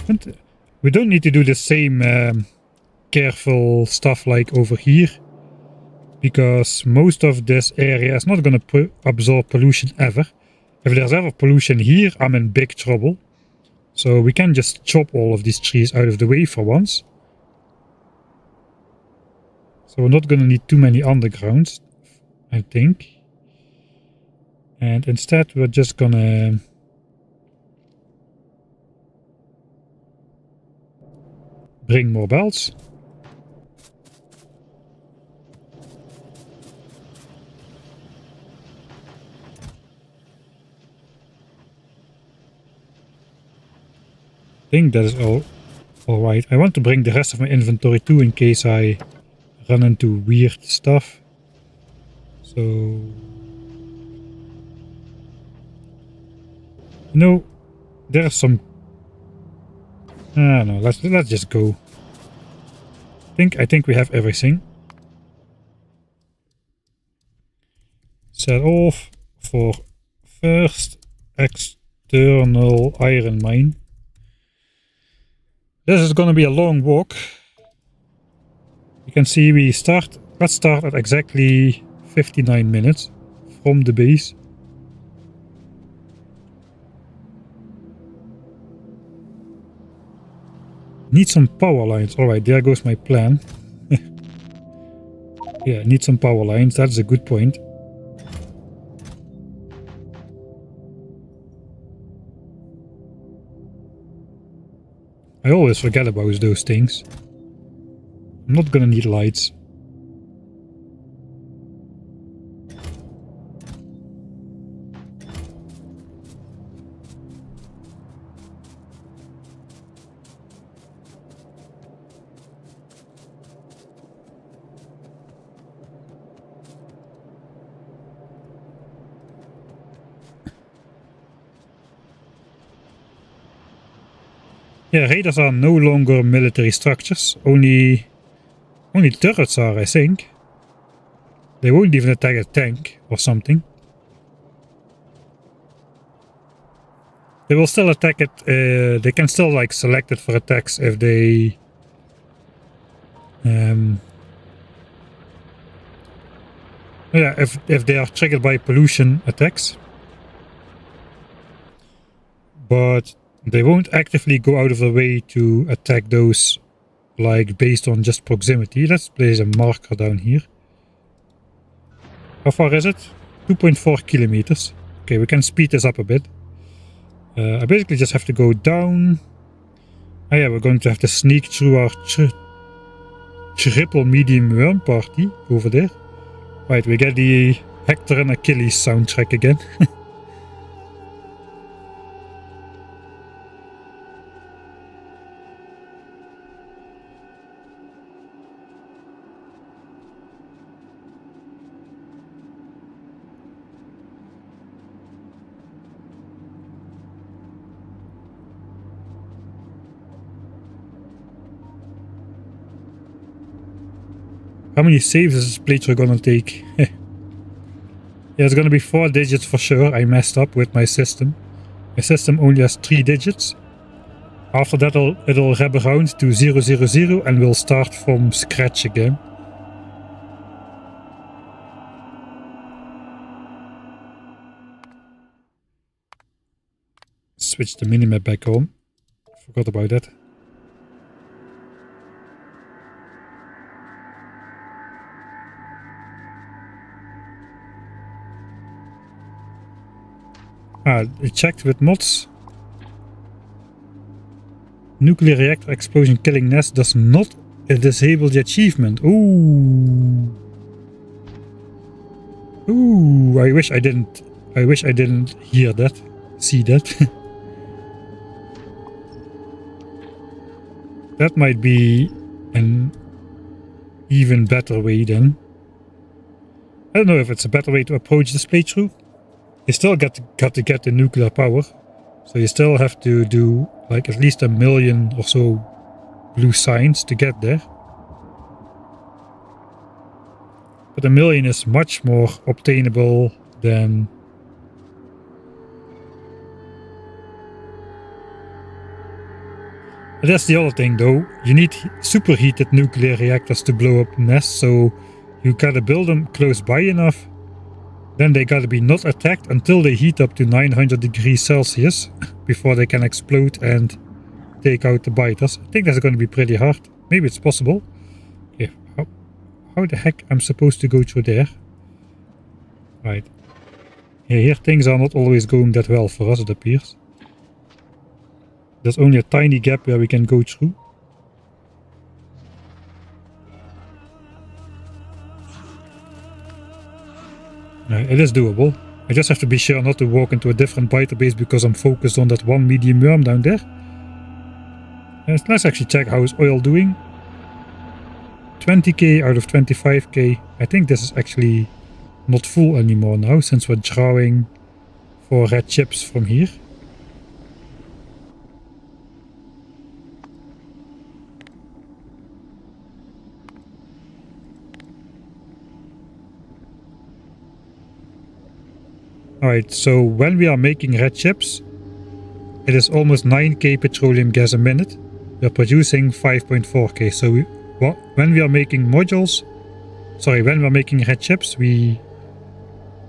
And we don't need to do the same careful stuff like over here, because most of this area is not going to absorb pollution ever. If there's ever pollution here, I'm in big trouble. So we can just chop all of these trees out of the way for once. So we're not going to need too many undergrounds, I think. And instead we're just gonna bring more belts. I think that is all right. I want to bring the rest of my inventory too in case I run into weird stuff. So no, there's some. No, let's just go. I think we have everything. Set off for first external iron mine. This is gonna be a long walk. You can see let's start at exactly 59 minutes from the base. Need some power lines. Alright, there goes my plan. Yeah, need some power lines. That's a good point. I always forget about those things. I'm not gonna need lights. Yeah, radars are no longer military structures. Only turrets are, I think. They won't even attack a tank or something. They will still attack it. They can still like select it for attacks if they yeah, if they are triggered by pollution attacks. But they won't actively go out of their way to attack those like based on just proximity. Let's place a marker down here. How far is it? 2.4 kilometers. Okay, we can speed this up a bit. I basically just have to go down. Oh yeah, we're going to have to sneak through our triple medium worm party over there. Right, we get the Hector and Achilles soundtrack again. How many saves is this playthrough gonna take? Yeah, it's gonna be 4 digits for sure. I messed up with my system. My system only has 3 digits. After that it'll wrap around to 000 and we'll start from scratch again. Switch the minimap back on. Forgot about that. I checked with mods. Nuclear reactor explosion killing nest does not disable the achievement. Ooh. Ooh, I wish I didn't hear that. See that. That might be an even better way then. I don't know if it's a better way to approach this playthrough. You still got to get the nuclear power. So you still have to do like at least 1 million or so blue signs to get there. But 1 million is much more obtainable than... But that's the other thing though. You need superheated nuclear reactors to blow up nests, so you gotta build them close by enough. Then they gotta be not attacked until they heat up to 900 degrees Celsius before they can explode and take out the biters. I think that's gonna be pretty hard. Maybe it's possible. Okay, how the heck I'm supposed to go through there? Right. Yeah, here things are not always going that well for us, it appears. There's only a tiny gap where we can go through. It is doable. I just have to be sure not to walk into a different biter base because I'm focused on that one medium worm down there. Let's actually check how is oil doing. 20k out of 25k. I think this is actually not full anymore now since we're drawing for red chips from here. Alright, so when we are making red chips, it is almost 9k petroleum gas a minute. We are producing 5.4k. So when we are making modules, when we are making red chips, we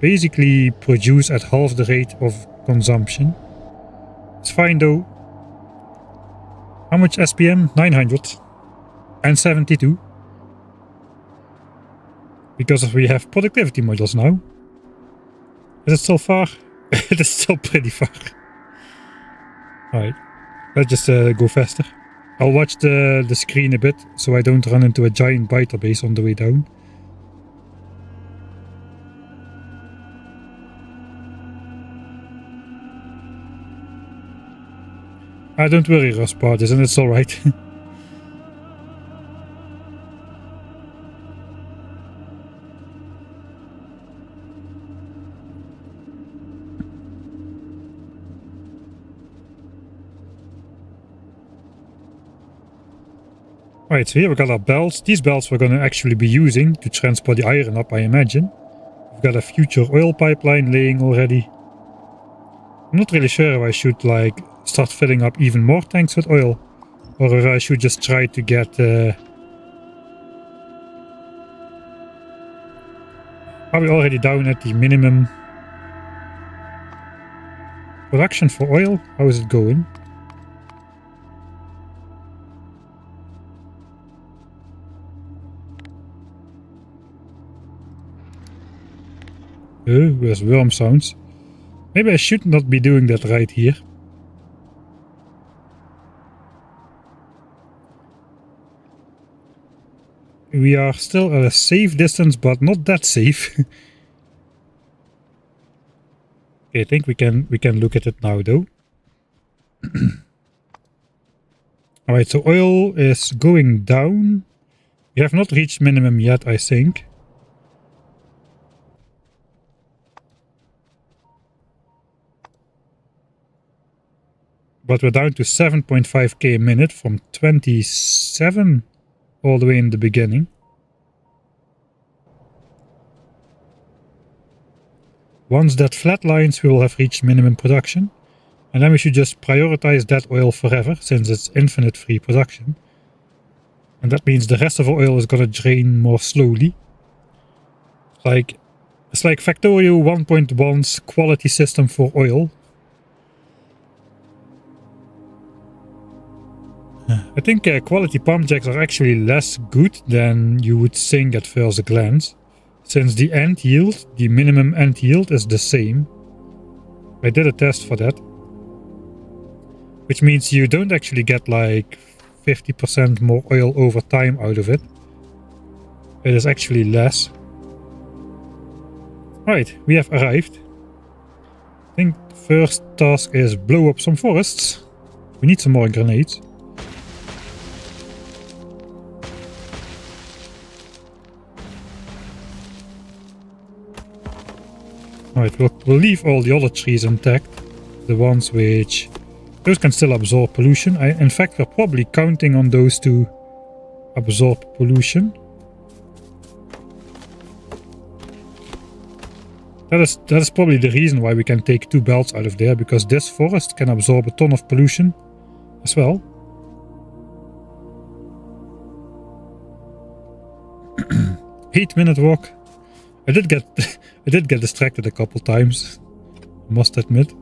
basically produce at half the rate of consumption. It's fine though. How much SPM? 972. Because we have productivity modules now. Is it still far? It is still pretty far. Alright, let's just go faster. I'll watch the screen a bit so I don't run into a giant biter base on the way down. Don't worry, Raspartis, it's alright. Right, so here we got our belts. These belts we're going to actually be using to transport the iron up, I imagine. We've got a future oil pipeline laying already. I'm not really sure if I should like start filling up even more tanks with oil, or if I should just try to get... Are we already down at the minimum production for oil? How is it going? Where's worm sounds? Maybe I should not be doing that right here. We are still at a safe distance, but not that safe. Okay, I think we can look at it now though. Alright, so oil is going down. We have not reached minimum yet, I think. But we're down to 7.5k a minute from 27 all the way in the beginning. Once that flatlines, we will have reached minimum production. And then we should just prioritize that oil forever, since it's infinite free production. And that means the rest of our oil is gonna drain more slowly. It's like Factorio 1.1's quality system for oil. I think quality pump jacks are actually less good than you would think at first glance, since the end yield, the minimum end yield, is the same. I did a test for that. Which means you don't actually get like 50% more oil over time out of it. It is actually less. Right, we have arrived. I think the first task is blow up some forests. We need some more grenades. Alright, we'll leave all the other trees intact. The ones which... Those can still absorb pollution. In fact, we're probably counting on those to absorb pollution. That is probably the reason why we can take 2 belts out of there, because this forest can absorb a ton of pollution as well. Eight-minute walk. I did get distracted a couple times, I must admit.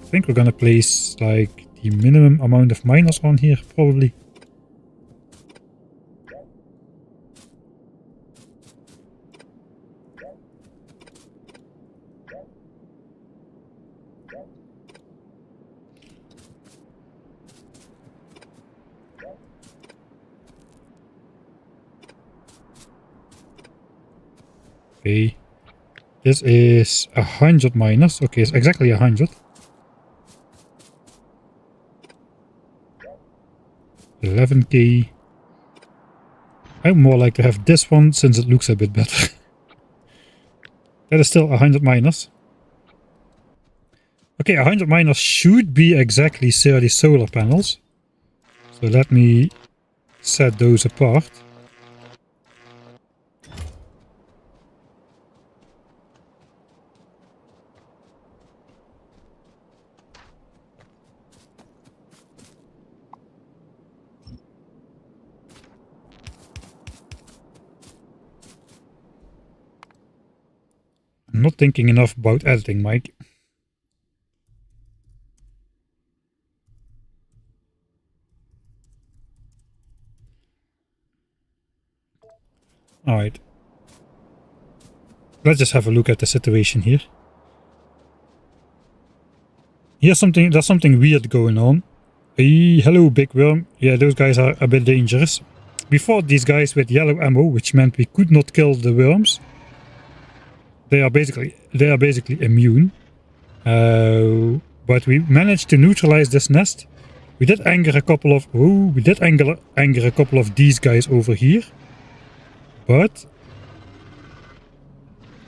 I think we're gonna place like the minimum amount of miners on here, probably. Okay, this is 100 miners. Okay, it's exactly 100. 11k. I would more like to have this one since it looks a bit better. That is still 100 miners. Okay, 100 miners should be exactly 30 solar panels. So let me set those apart. I'm not thinking enough about editing, Mike. Alright. Let's just have a look at the situation here. There's something weird going on. Hey, hello, big worm. Yeah, those guys are a bit dangerous. We fought these guys with yellow ammo, which meant we could not kill the worms. They are basically immune. But we managed to neutralize this nest. We did anger a couple of anger a couple of these guys over here. But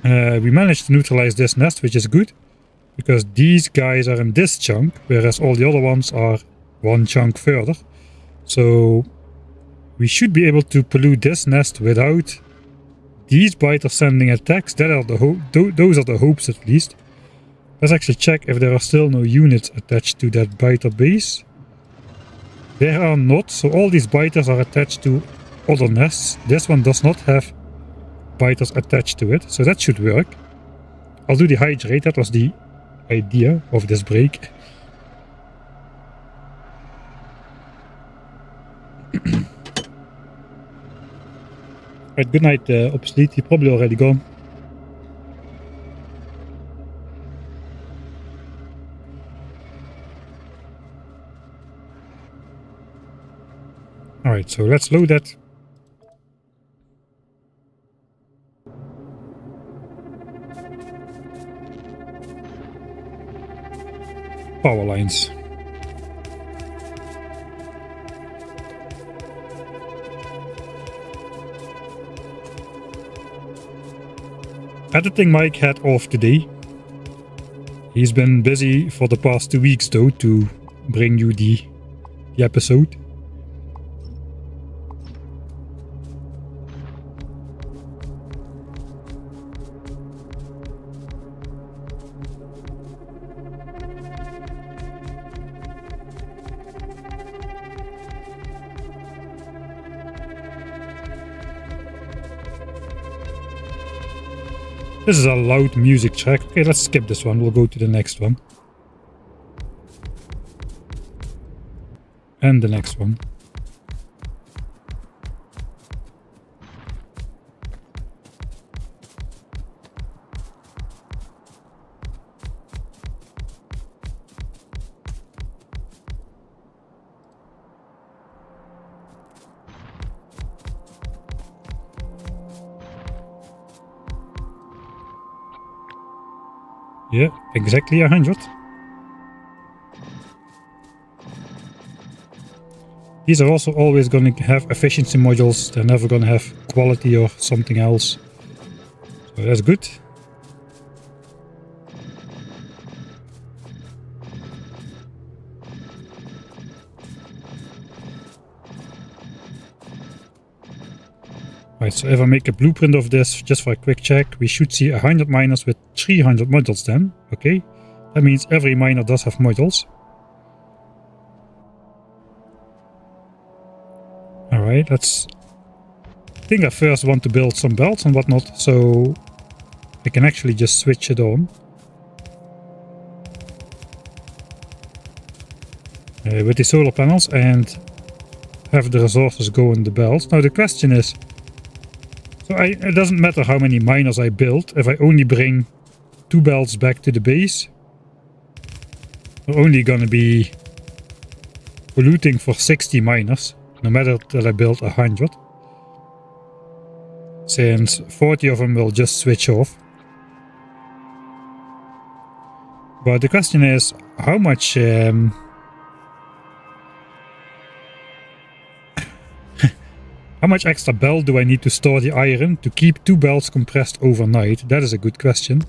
we managed to neutralize this nest, which is good, because these guys are in this chunk, whereas all the other ones are one chunk further. So we should be able to pollute this nest without these biters sending attacks. Those are the hopes, at least. Let's actually check if there are still no units attached to that biter base. There are not, so all these biters are attached to other nests. This one does not have biters attached to it, so that should work. I'll do the hydrate. That was the idea of this break. Right, good night, Obsolete. You're probably already gone. Alright, so let's load that. Power lines. Editing Mike had off today. He's been busy for the past 2 weeks though to bring you the episode. This is a loud music track. Okay, let's skip this one. We'll go to the next one. And the next one. Yeah, exactly 100. These are also always going to have efficiency modules. They're never going to have quality or something else. So that's good. Right, so if I make a blueprint of this just for a quick check, we should see 100 miners with 300 modules then. Okay, that means every miner does have modules. Alright, let's... I think I first want to build some belts and whatnot, so I can actually just switch it on. With the solar panels and have the resources go in the belts. Now the question is, so it doesn't matter how many miners I build, if I only bring 2 belts back to the base, we're only gonna be polluting for 60 miners, no matter that I build 100. Since 40 of them will just switch off. But the question is, how much... How much extra belt do I need to store the iron to keep 2 belts compressed overnight? That is a good question.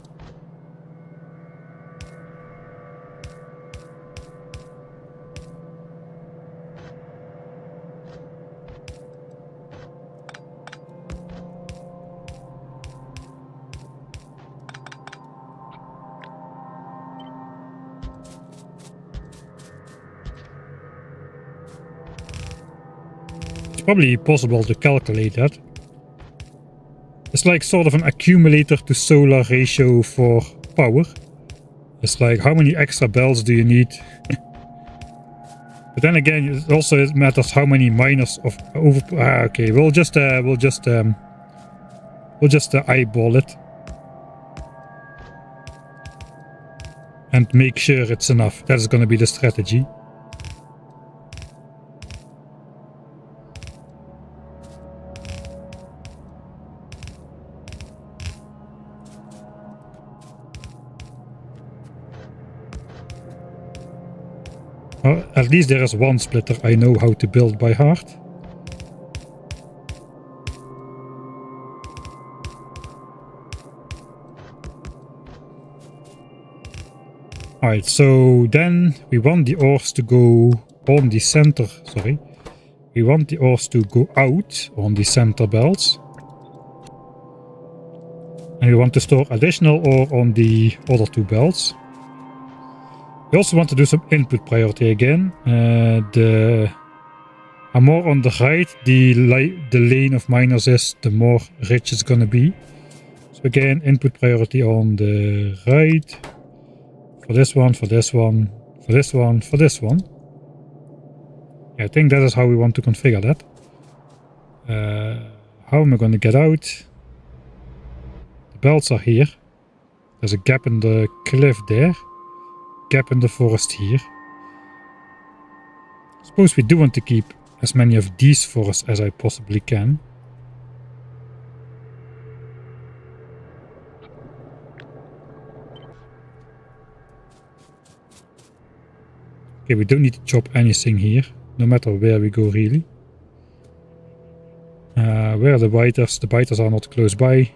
Probably possible to calculate that. It's like sort of an accumulator to solar ratio for power. It's like how many extra belts do you need? But then again, it also matters how many miners of over. Okay, we'll just eyeball it and make sure it's enough. That is going to be the strategy. Well, at least there is one splitter I know how to build by heart. Alright, so then we want the ores to go on the center, sorry. We want the ores to go out on the center belts. And we want to store additional ore on the other 2 belts. We also want to do some input priority again. The more on the right the lane of miners is, the more rich it's gonna be. So again, input priority on the right. For this one, for this one, for this one, for this one. Yeah, I think that is how we want to configure that. How am I going to get out? The belts are here. There's a gap in the cliff there. Gap in the forest here. Suppose we do want to keep as many of these forests as I possibly can. Okay, we don't need to chop anything here, no matter where we go really. Where are the biters? The biters are not close by.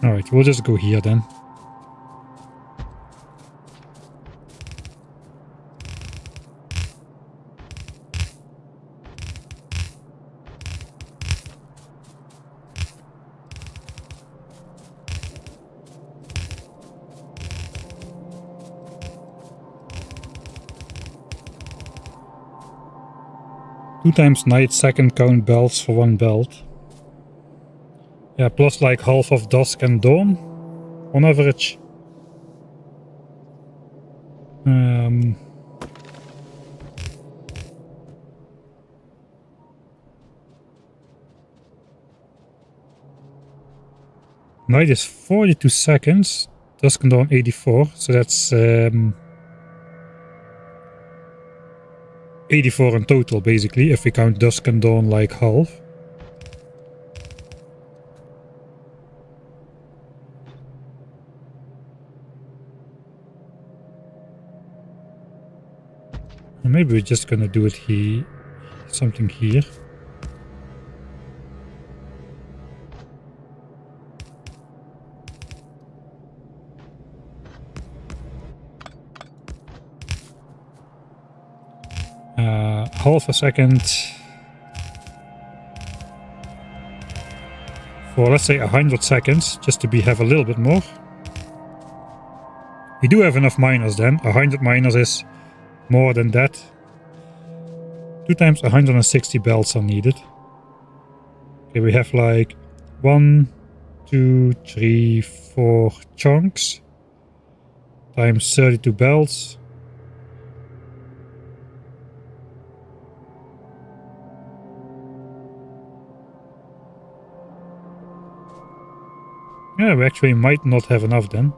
Alright, we'll just go here then. Two times night, second count belts for one belt. Yeah, plus like half of dusk and dawn on average. Night is 42 seconds, dusk and dawn 84, so that's 84 in total basically, if we count dusk and dawn like half. And maybe we're just gonna do it here, something here. Half a second for, let's say, 100 seconds, just to have a little bit more. We do have enough miners then. 100 miners is more than that. 2 times 160 belts are needed. Okay, we have like 1, 2, 3, 4 chunks times 32 belts. Yeah, we actually might not have enough then.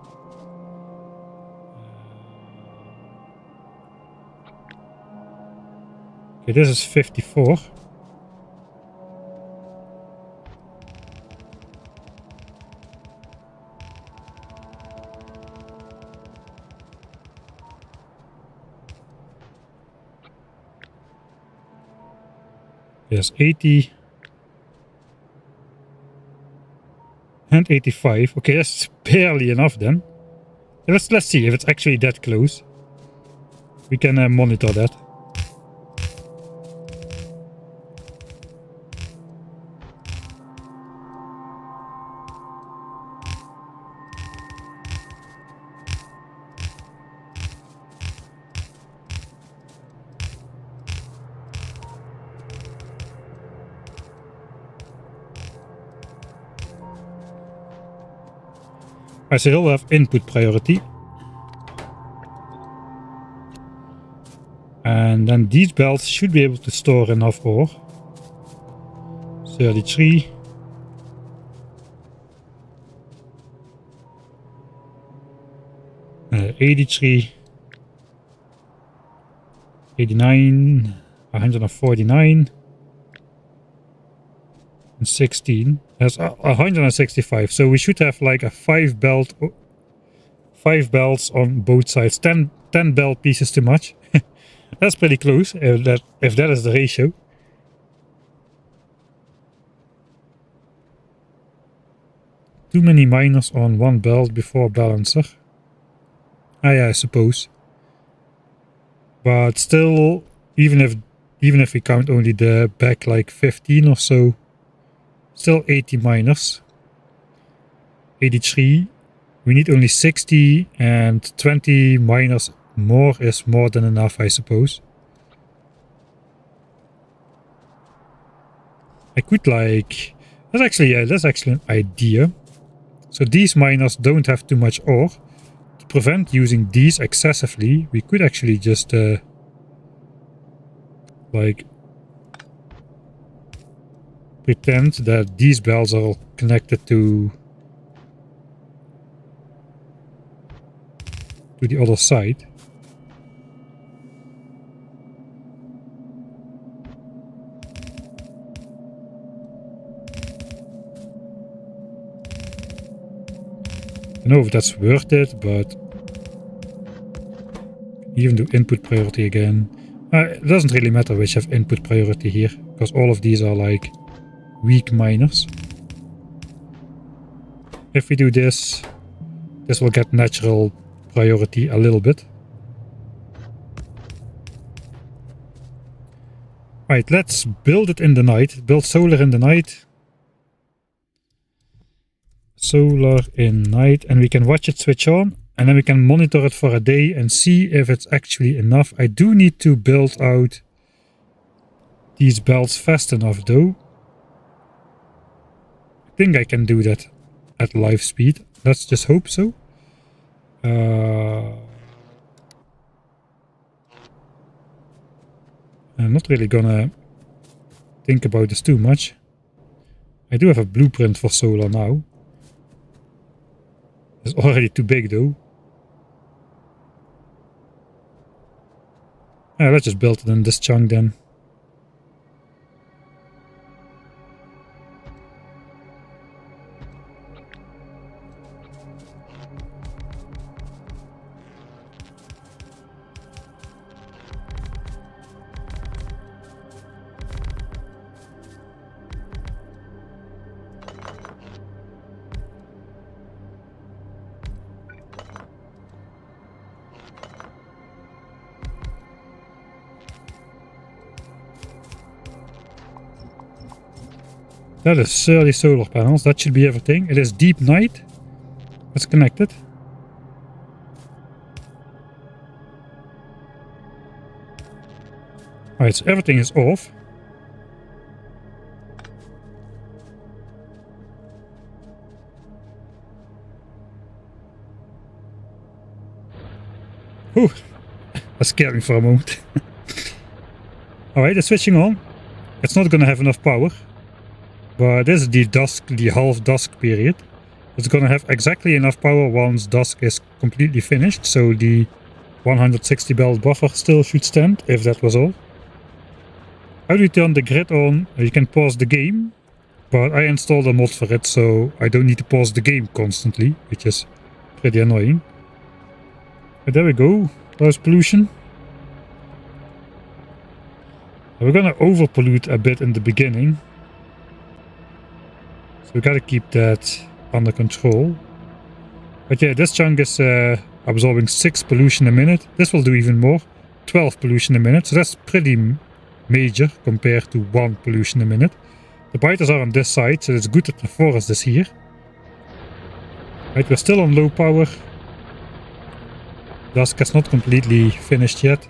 Okay, this is 54. There's 80. And 85. Okay, that's barely enough then. Let's see if it's actually that close. We can monitor that. I still have input priority. And then these belts should be able to store enough ore. 33. Uh, 83. 89. 149. And 16. That's 165. So we should have like a 5 belts on both sides. 10 belt pieces too much. That's pretty close, if that is the ratio. Too many miners on one belt before balancer. Ah yeah, I suppose. But still, even if we count only the back like 15 or so, still 80 miners. 83. We need only 60, and 20 miners more is more than enough, I suppose. I could like... That's actually an idea. So these miners don't have too much ore. To prevent using these excessively, we could actually just like pretend that these belts are connected to to the other side. I don't know if that's worth it, but even do input priority again. It doesn't really matter which have input priority here, because all of these are like weak miners. If we do this, this will get natural priority a little bit. Right, let's build it in the night. Build solar in the night. Solar in night, and we can watch it switch on, and then we can monitor it for a day and see if it's actually enough. I do need to build out these belts fast enough though. I think I can do that at live speed. Let's just hope so. I'm not really gonna think about this too much. I do have a blueprint for solar now. It's already too big though. Let's just build it in this chunk then. That is 30 solar panels. That should be everything. It is deep night. Let's connect it. Alright, so everything is off. Whew. That scared me for a moment. Alright, it's switching on. It's not gonna have enough power. But this is the half dusk period. It's gonna have exactly enough power once dusk is completely finished, so the 160 belt buffer still should stand, if that was all. How do you turn the grid on? You can pause the game, but I installed a mod for it, so I don't need to pause the game constantly, which is pretty annoying. But there we go, there's pollution. We're gonna over pollute a bit in the beginning. So we gotta keep that under control. But yeah, this chunk is absorbing 6 pollution a minute. This will do even more, 12 pollution a minute. So that's pretty major compared to 1 pollution a minute. The biters are on this side, so it's good that the forest is here. Right, we're still on low power. Dusk is not completely finished yet.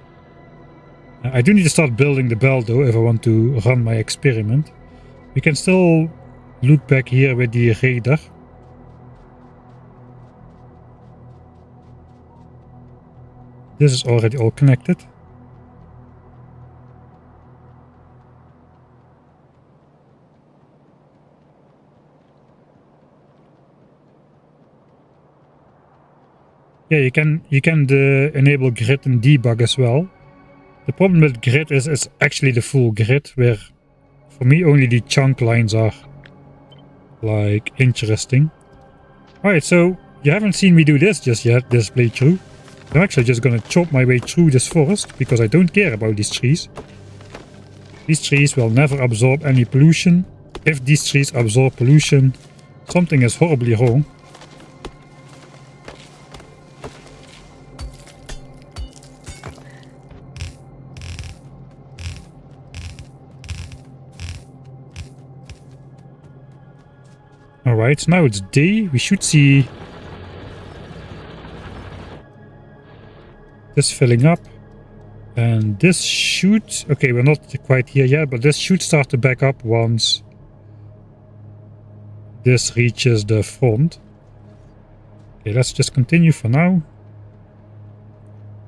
I do need to start building the belt though if I want to run my experiment. We can still look back here with the radar. This is already all connected. Yeah, you can enable grid and debug as well. The problem with grid is it's actually the full grid, where for me only the chunk lines are like interesting. Alright, so you haven't seen me do this just yet, this playthrough. I'm actually just gonna chop my way through this forest because I don't care about these trees. These trees will never absorb any pollution. If these trees absorb pollution, something is horribly wrong. Alright, now it's day. We should see this filling up. And this should... Okay, we're not quite here yet, but this should start to back up once this reaches the front. Okay, let's just continue for now.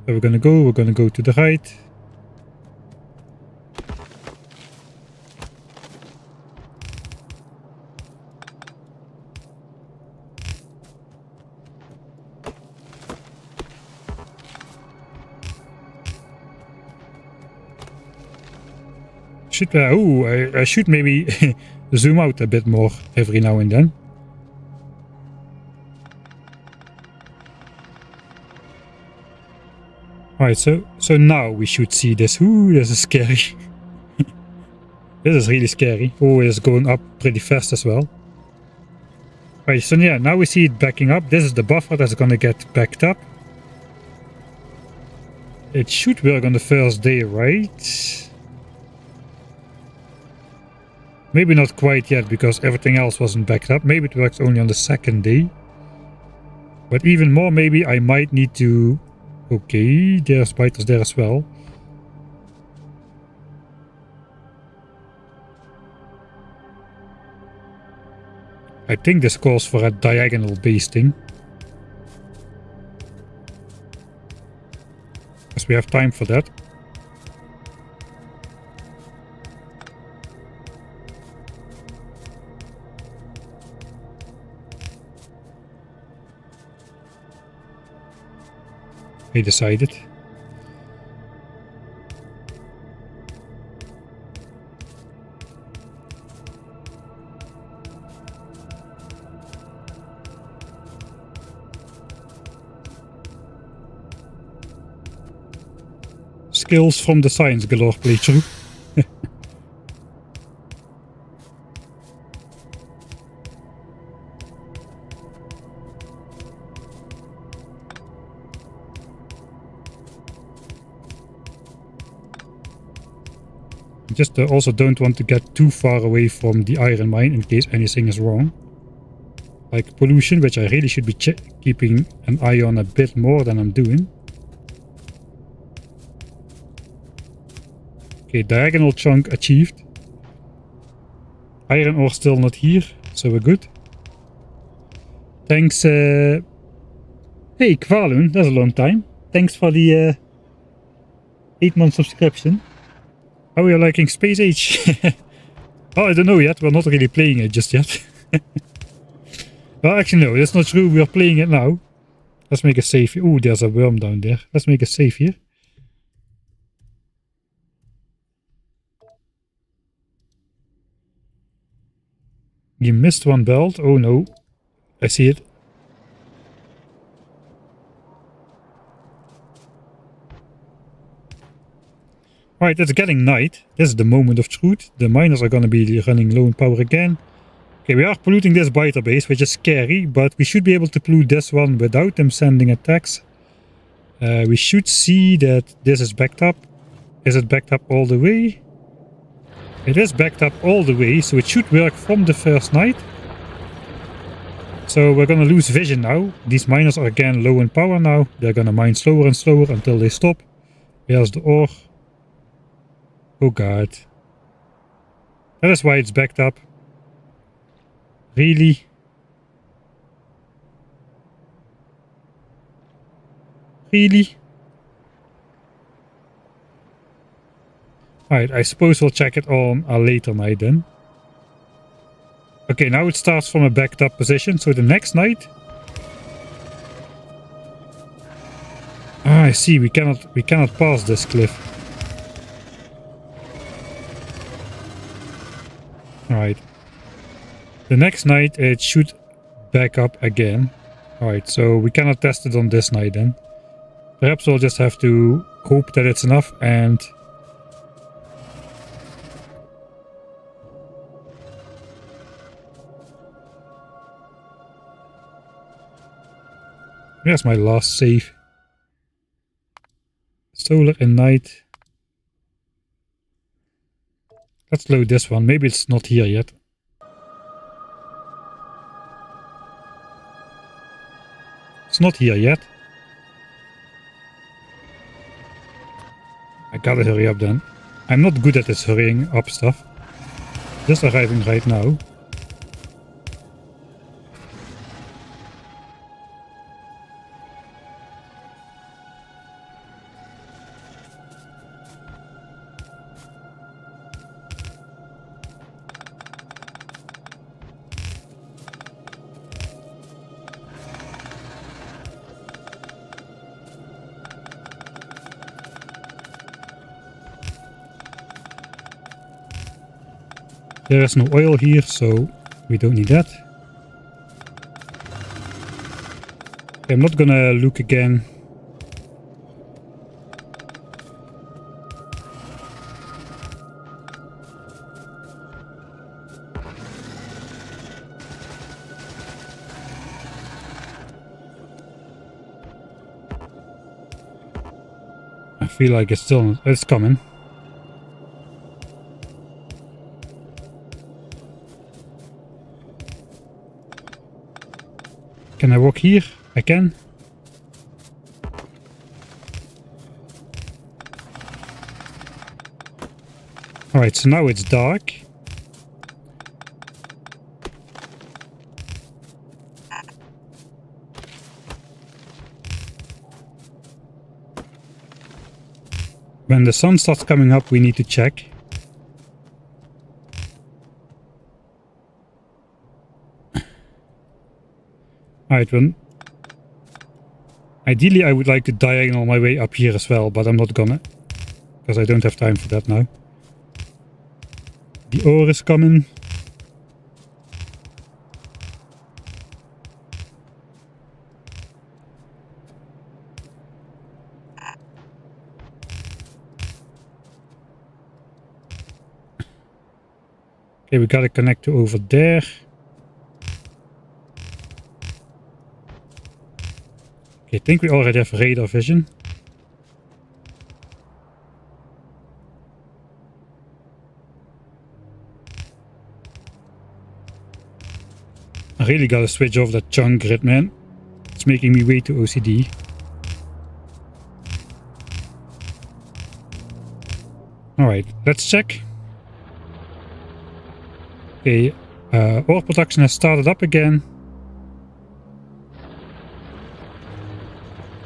Where we're gonna go to the right. I should maybe zoom out a bit more every now and then. Alright, so now we should see this. Ooh, this is scary. This is really scary. Oh, it's going up pretty fast as well. Right, so yeah, now we see it backing up. This is the buffer that's gonna get backed up. It should work on the first day, right? Maybe not quite yet, because everything else wasn't backed up. Maybe it works only on the second day. But even more, maybe I might need to... Okay, there's spiders there as well. I think this calls for a diagonal basting. Because we have time for that. He decided. Skills from the Science Galore playthrough. Just also don't want to get too far away from the iron mine in case anything is wrong. Like pollution, which I really should be keeping an eye on a bit more than I'm doing. Okay, diagonal chunk achieved. Iron ore still not here, so we're good. Thanks, hey Kvalun, that's a long time. Thanks for the 8-month subscription. How are you liking Space Age? Oh, I don't know yet, we're not really playing it just yet. Well, actually no, that's not true, we are playing it now. Let's make a save here. Ooh, there's a worm down there. Let's make a save here. You missed one belt. Oh no. I see it. Right, it's getting night. This is the moment of truth. The miners are gonna be running low on power again. Okay, we are polluting this biter base, which is scary, but we should be able to pollute this one without them sending attacks. We should see that this is backed up. Is it backed up all the way? It is backed up all the way, so it should work from the first night. So we're gonna lose vision now. These miners are again low in power now. They're gonna mine slower and slower until they stop. There's the ore. Oh god. That is why it's backed up. Really? Really? Alright, I suppose we'll check it on a later night then. Okay, now it starts from a backed up position, so the next night... Ah, I see, we cannot pass this cliff. Alright. The next night it should back up again. Alright, so we cannot test it on this night then. Perhaps we'll just have to hope that it's enough and... There's my last save. Solar and night. Let's load this one. Maybe it's not here yet. It's not here yet. I gotta hurry up then. I'm not good at this hurrying up stuff. Just arriving right now. There is no oil here, so we don't need that. Okay, I'm not gonna look again. I feel like it's coming. Can I walk here? I can. Alright, so now it's dark. When the sun starts coming up, we need to check. Alright, well, ideally I would like to diagonal my way up here as well, but I'm not gonna, because I don't have time for that now. The ore is coming. Okay, we gotta connect to over there. Okay, I think we already have radar vision. I really gotta switch off that chunk grid, man. It's making me way too OCD. Alright, let's check. Okay, ore production has started up again.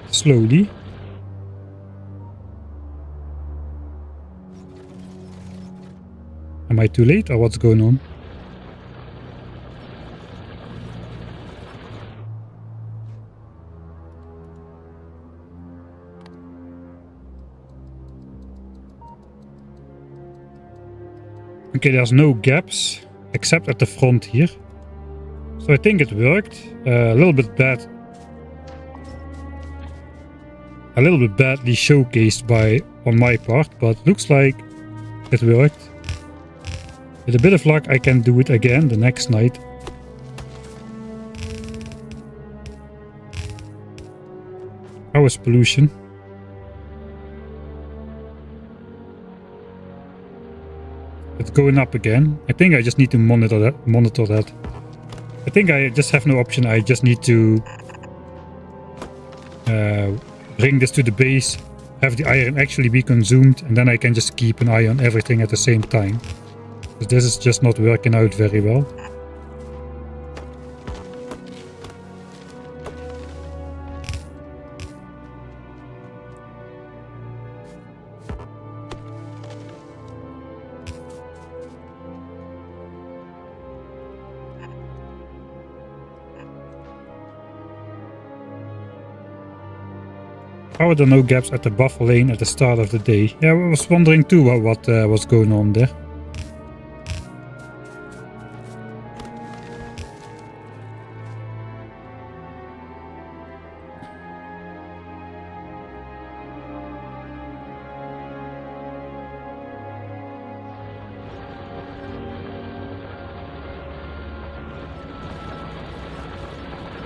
Slowly. Am I too late or what's going on? Okay, there's no gaps except at the front here. So I think it worked. A little bit bad. A little bit badly showcased on my part, but looks like it worked. With a bit of luck I can do it again the next night. How is pollution? It's going up again. I think I just need to monitor that. I think I just have no option. I just need to bring this to the base, have the iron actually be consumed, and then I can just keep an eye on everything at the same time. Because this is just not working out very well. How are there no gaps at the buffer lane at the start of the day? Yeah, I was wondering too what was going on there.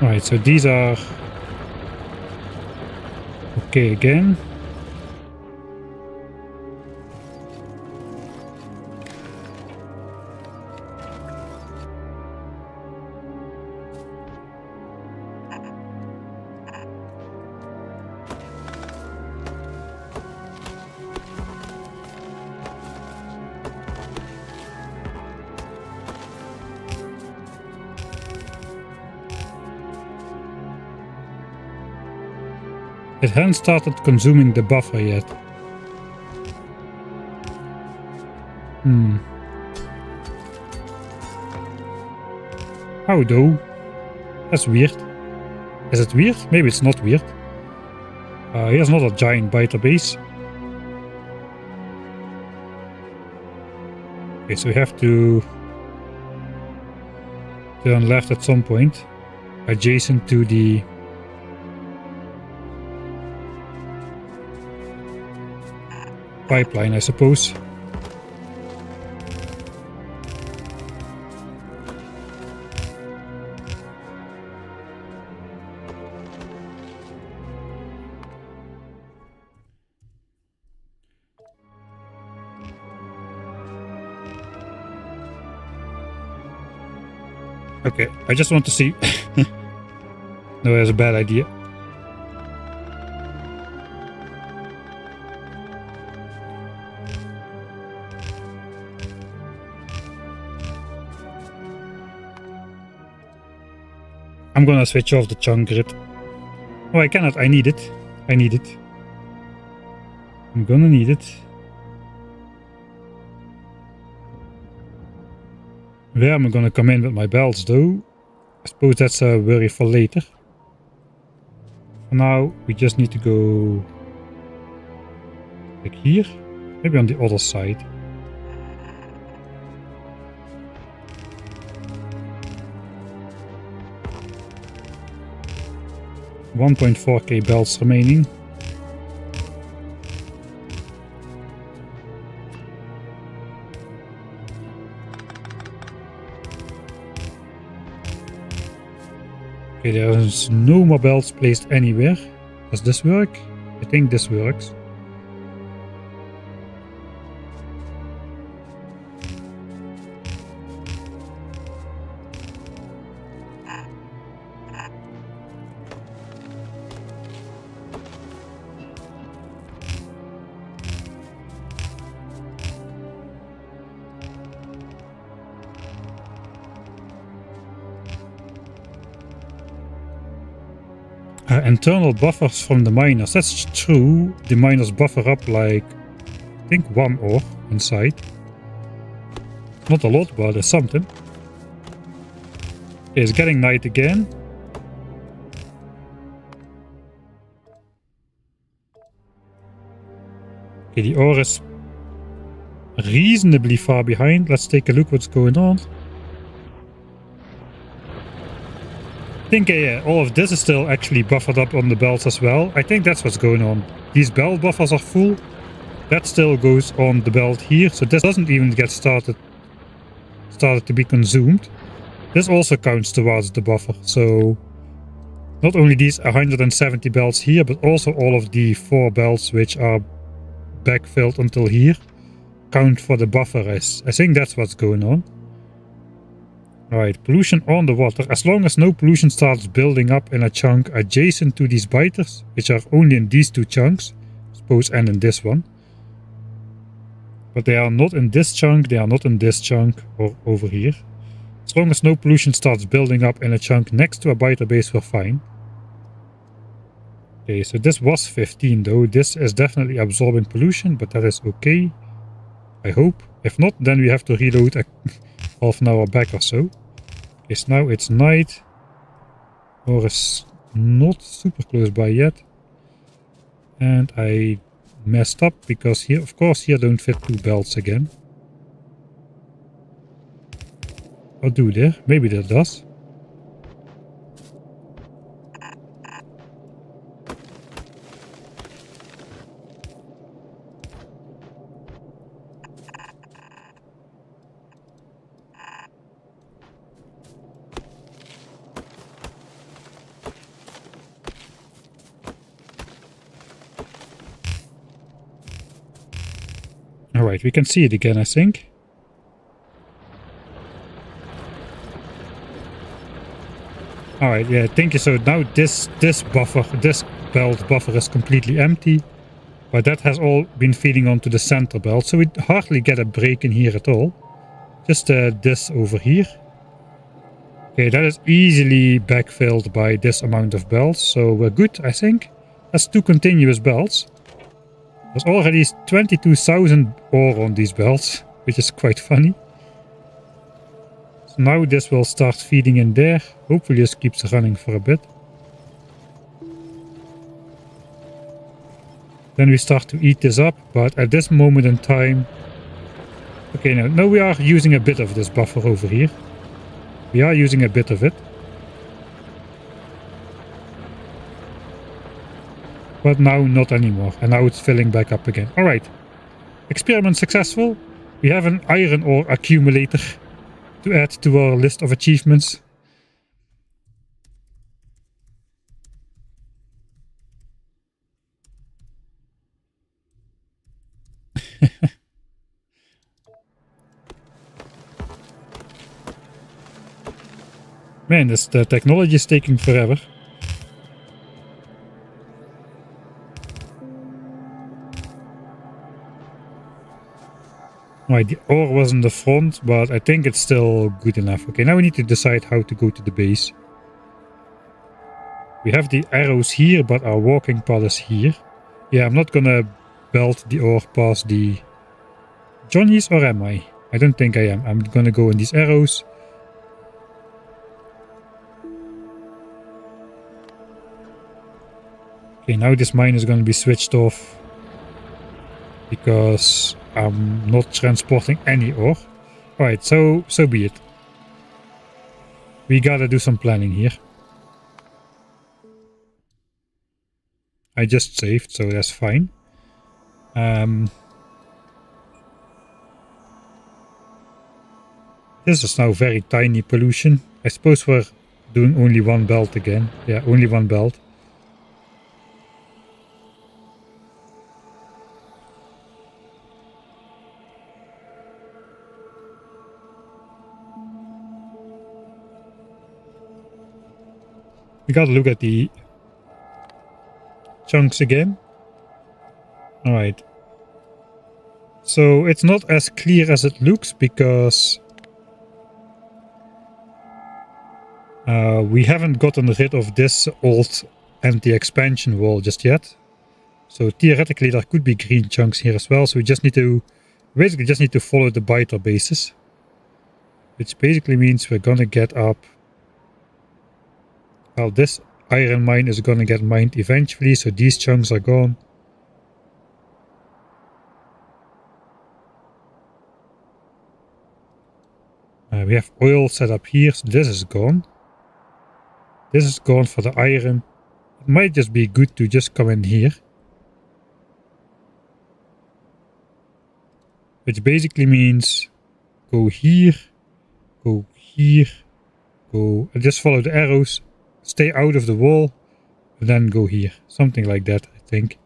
Alright, so these are okay again. It hadn't started consuming the buffer yet. How though? That's weird. Is it weird? Maybe it's not weird. Here's another giant biter base. Okay, so we have to turn left at some point, adjacent to the pipeline, I suppose. Okay, I just want to see. No, that's a bad idea. I'm gonna switch off the chunk grid. Oh, I cannot. I need it. I need it. I'm gonna need it. Where am I gonna come in with my belts though? I suppose that's a worry for later. For now, we just need to go like here. Maybe on the other side. $1.4k belts remaining. Okay, there's no more belts placed anywhere. Does this work? I think this works. Internal buffers from the miners. That's true. The miners buffer up like, I think, 1 ore inside. Not a lot, but there's something. Okay, it's getting night again. Okay, the ore is reasonably far behind. Let's take a look what's going on. I think yeah, all of this is still actually buffered up on the belts as well. I think that's what's going on. These belt buffers are full. That still goes on the belt here, so this doesn't even get started to be consumed. This also counts towards the buffer, so not only these 170 belts here, but also all of the 4 belts which are backfilled until here count for the buffer. I think that's what's going on. Alright, pollution on the water. As long as no pollution starts building up in a chunk adjacent to these biters, which are only in these 2 chunks, I suppose, and in this one. But they are not in this chunk, they are not in this chunk, or over here. As long as no pollution starts building up in a chunk next to a biter base, we're fine. Okay, so this was 15 though. This is definitely absorbing pollution, but that is okay. I hope. If not, then we have to reload a half an hour back or so. Okay, so now it's night. Or is not super close by yet. And I messed up because here, of course, here don't fit 2 belts again. Or do there? Maybe that does. Alright, we can see it again, I think. Alright, yeah, thank you. So now this buffer, this belt buffer is completely empty. But that has all been feeding onto the center belt. So we hardly get a break in here at all. Just this over here. Okay, that is easily backfilled by this amount of belts. So we're good, I think. That's 2 continuous belts. There's already 22,000 ore on these belts, which is quite funny. So now this will start feeding in there. Hopefully this keeps running for a bit. Then we start to eat this up, but at this moment in time... Okay, now we are using a bit of this buffer over here. We are using a bit of it. But now not anymore. And now it's filling back up again. Alright. Experiment successful. We have an iron ore accumulator to add to our list of achievements. Man, the technology is taking forever. Right, the ore was in the front, but I think it's still good enough. Okay, now we need to decide how to go to the base. We have the arrows here, but our walking path is here. Yeah, I'm not gonna belt the ore past the Johnnies, or am I? I don't think I am. I'm gonna go in these arrows. Okay, now this mine is gonna be switched off because I'm not transporting any ore. Alright, so be it. We gotta do some planning here. I just saved, so that's fine. This is now very tiny pollution. I suppose we're doing only one belt again. Yeah, only one belt. We gotta look at the chunks again. Alright. So it's not as clear as it looks because we haven't gotten rid of this old anti-expansion wall just yet. So theoretically there could be green chunks here as well. So we just need to basically just need to follow the biter bases. Which basically means we're gonna get up. Well, this iron mine is gonna get mined eventually, so these chunks are gone. We have oil set up here, so this is gone. This is gone for the iron. It might just be good to just come in here. Which basically means go here, go here, go, and just follow the arrows. Stay out of the wall, and then go here. Something like that, I think.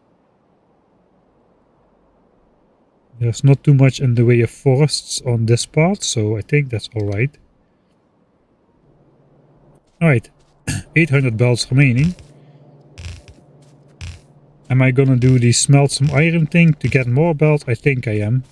There's not too much in the way of forests on this part, so I think that's alright. Alright, 800 belts remaining. Am I gonna do the smelt some iron thing to get more belts? I think I am.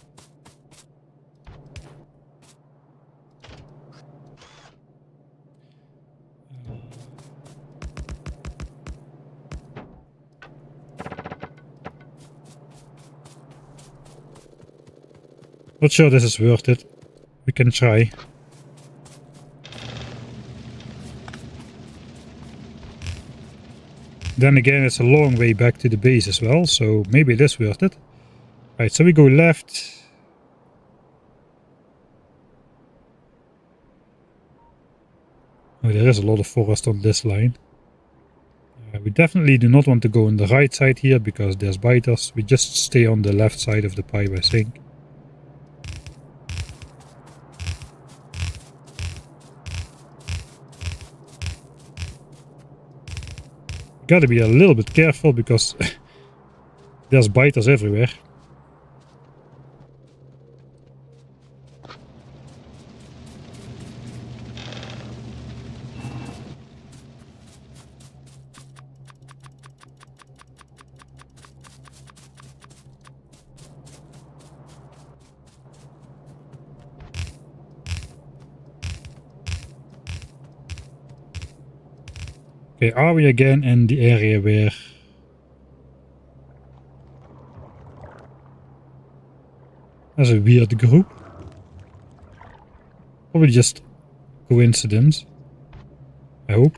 Not sure this is worth it. We can try. Then again, it's a long way back to the base as well, so maybe it is worth it. Right, so we go left. Oh, there is a lot of forest on this line. We definitely do not want to go on the right side here because there's biters. We just stay on the left side of the pipe, I think. Gotta be a little bit careful because there's biters everywhere. Okay, are we again in the area where there's a weird group? Probably just coincidence. I hope.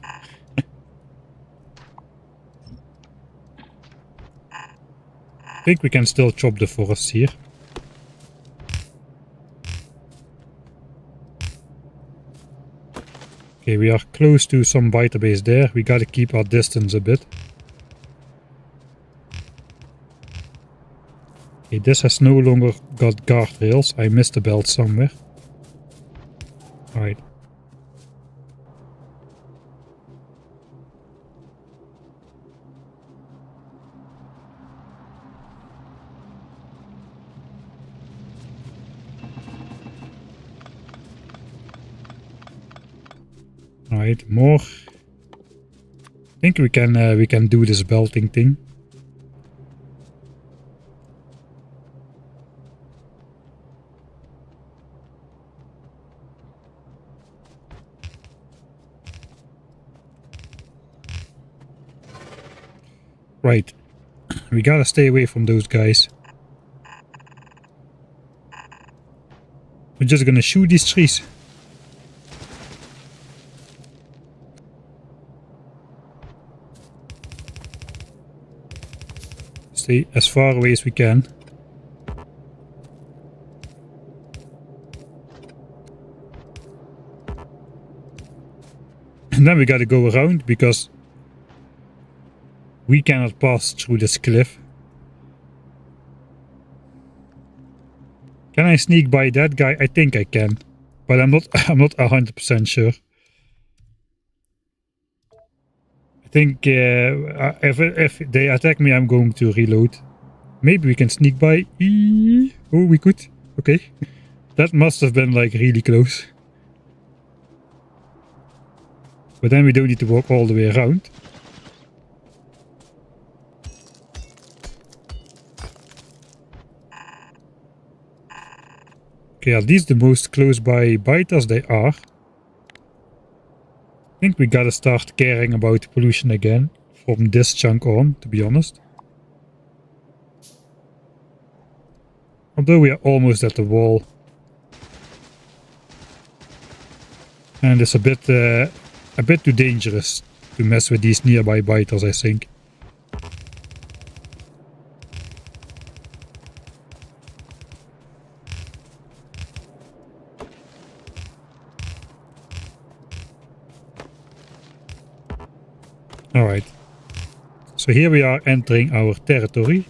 I think we can still chop the forests here. Okay, we are close to some biter base there. We gotta keep our distance a bit. Okay, this has no longer got guardrails. I missed a belt somewhere. Alright. Alright, more. I think we can do this belting thing. Right. We gotta stay away from those guys. We're just gonna shoot these trees. Stay as far away as we can. And then we gotta go around because we cannot pass through this cliff. Can I sneak by that guy? I think I can. But I'm not 100% sure. I think if they attack me, I'm going to reload. Maybe we can sneak by. Oh, we could. Okay. That must have been like really close. But then we don't need to walk all the way around. Okay, are these the most close by biters? They are. I think we gotta start caring about pollution again from this chunk on, to be honest. Although we are almost at the wall. And it's a bit too dangerous to mess with these nearby biters, I think. Alright. So here we are entering our territory.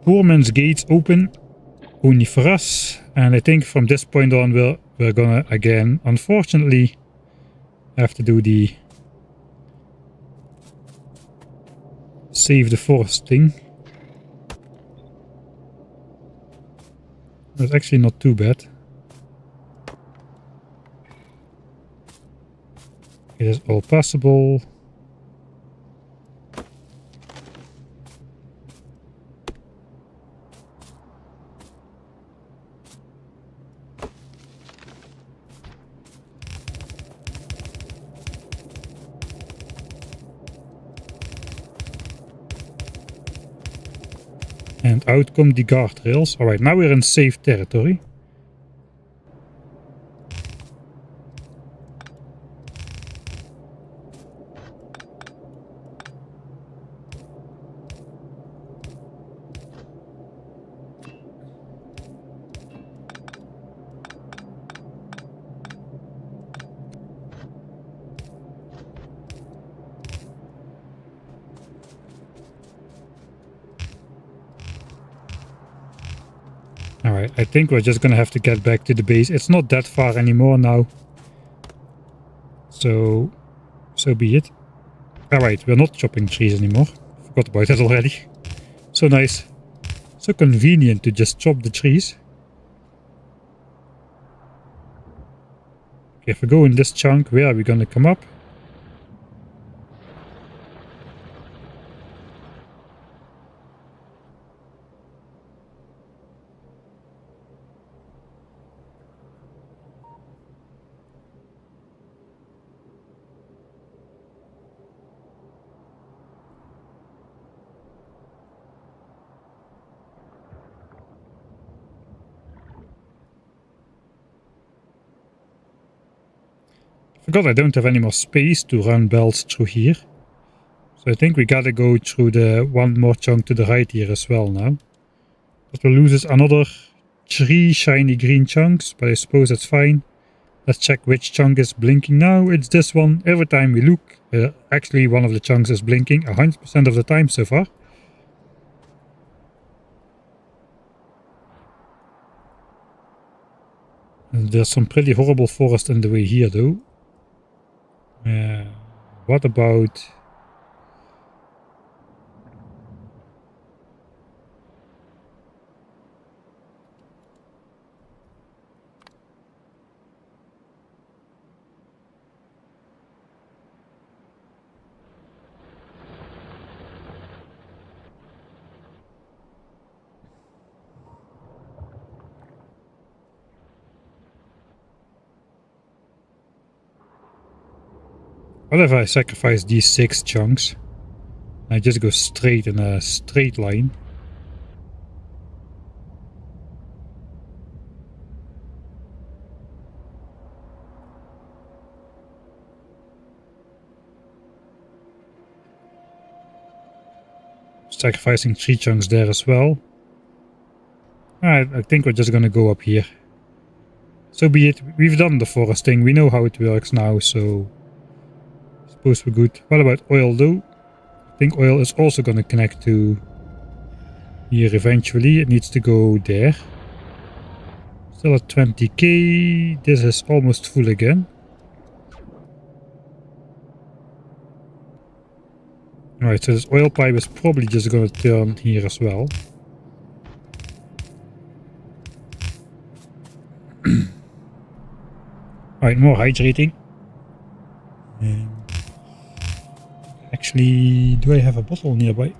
Poor man's gates open only for us. And I think from this point on we're gonna again, unfortunately, have to do the save the forest thing. That's actually not too bad. It is all possible. And out come the guardrails. Alright, now we're in safe territory. Alright, I think we're just gonna have to get back to the base. It's not that far anymore now. So be it. Alright, we're not chopping trees anymore. Forgot about that already. So nice. So convenient to just chop the trees. Okay, if we go in this chunk, where are we gonna come up? Forgot I don't have any more space to run belts through here. So I think we gotta go through the one more chunk to the right here as well now. That will lose us another 3 shiny green chunks, but I suppose that's fine. Let's check which chunk is blinking now. It's this one. Every time we look, actually one of the chunks is blinking 100% of the time so far. And there's some pretty horrible forest in the way here though. What about... what if I sacrifice these 6 chunks? I just go straight in a straight line. Sacrificing 3 chunks there as well. Alright, I think we're just gonna go up here. So be it. We've done the forest thing. We know how it works now, so... I suppose we're good. What about oil though? I think oil is also gonna connect to... here eventually. It needs to go there. Still at 20k. This is almost full again. Alright, so this oil pipe is probably just gonna turn here as well. Alright, more hydrating. Actually, do I have a bottle nearby?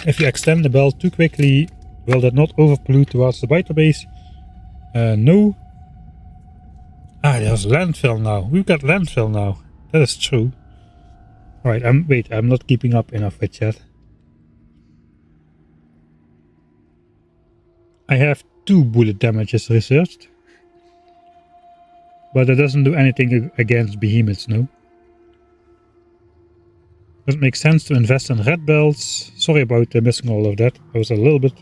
If you extend the belt too quickly, will that not overpollute towards the vital base? No. Ah, there's landfill now. We've got landfill now. That is true. Alright, wait, I'm not keeping up enough with chat. I have 2 bullet damages researched. But that doesn't do anything against behemoths, no? Does it make sense to invest in red belts? Sorry about missing all of that. I was a little bit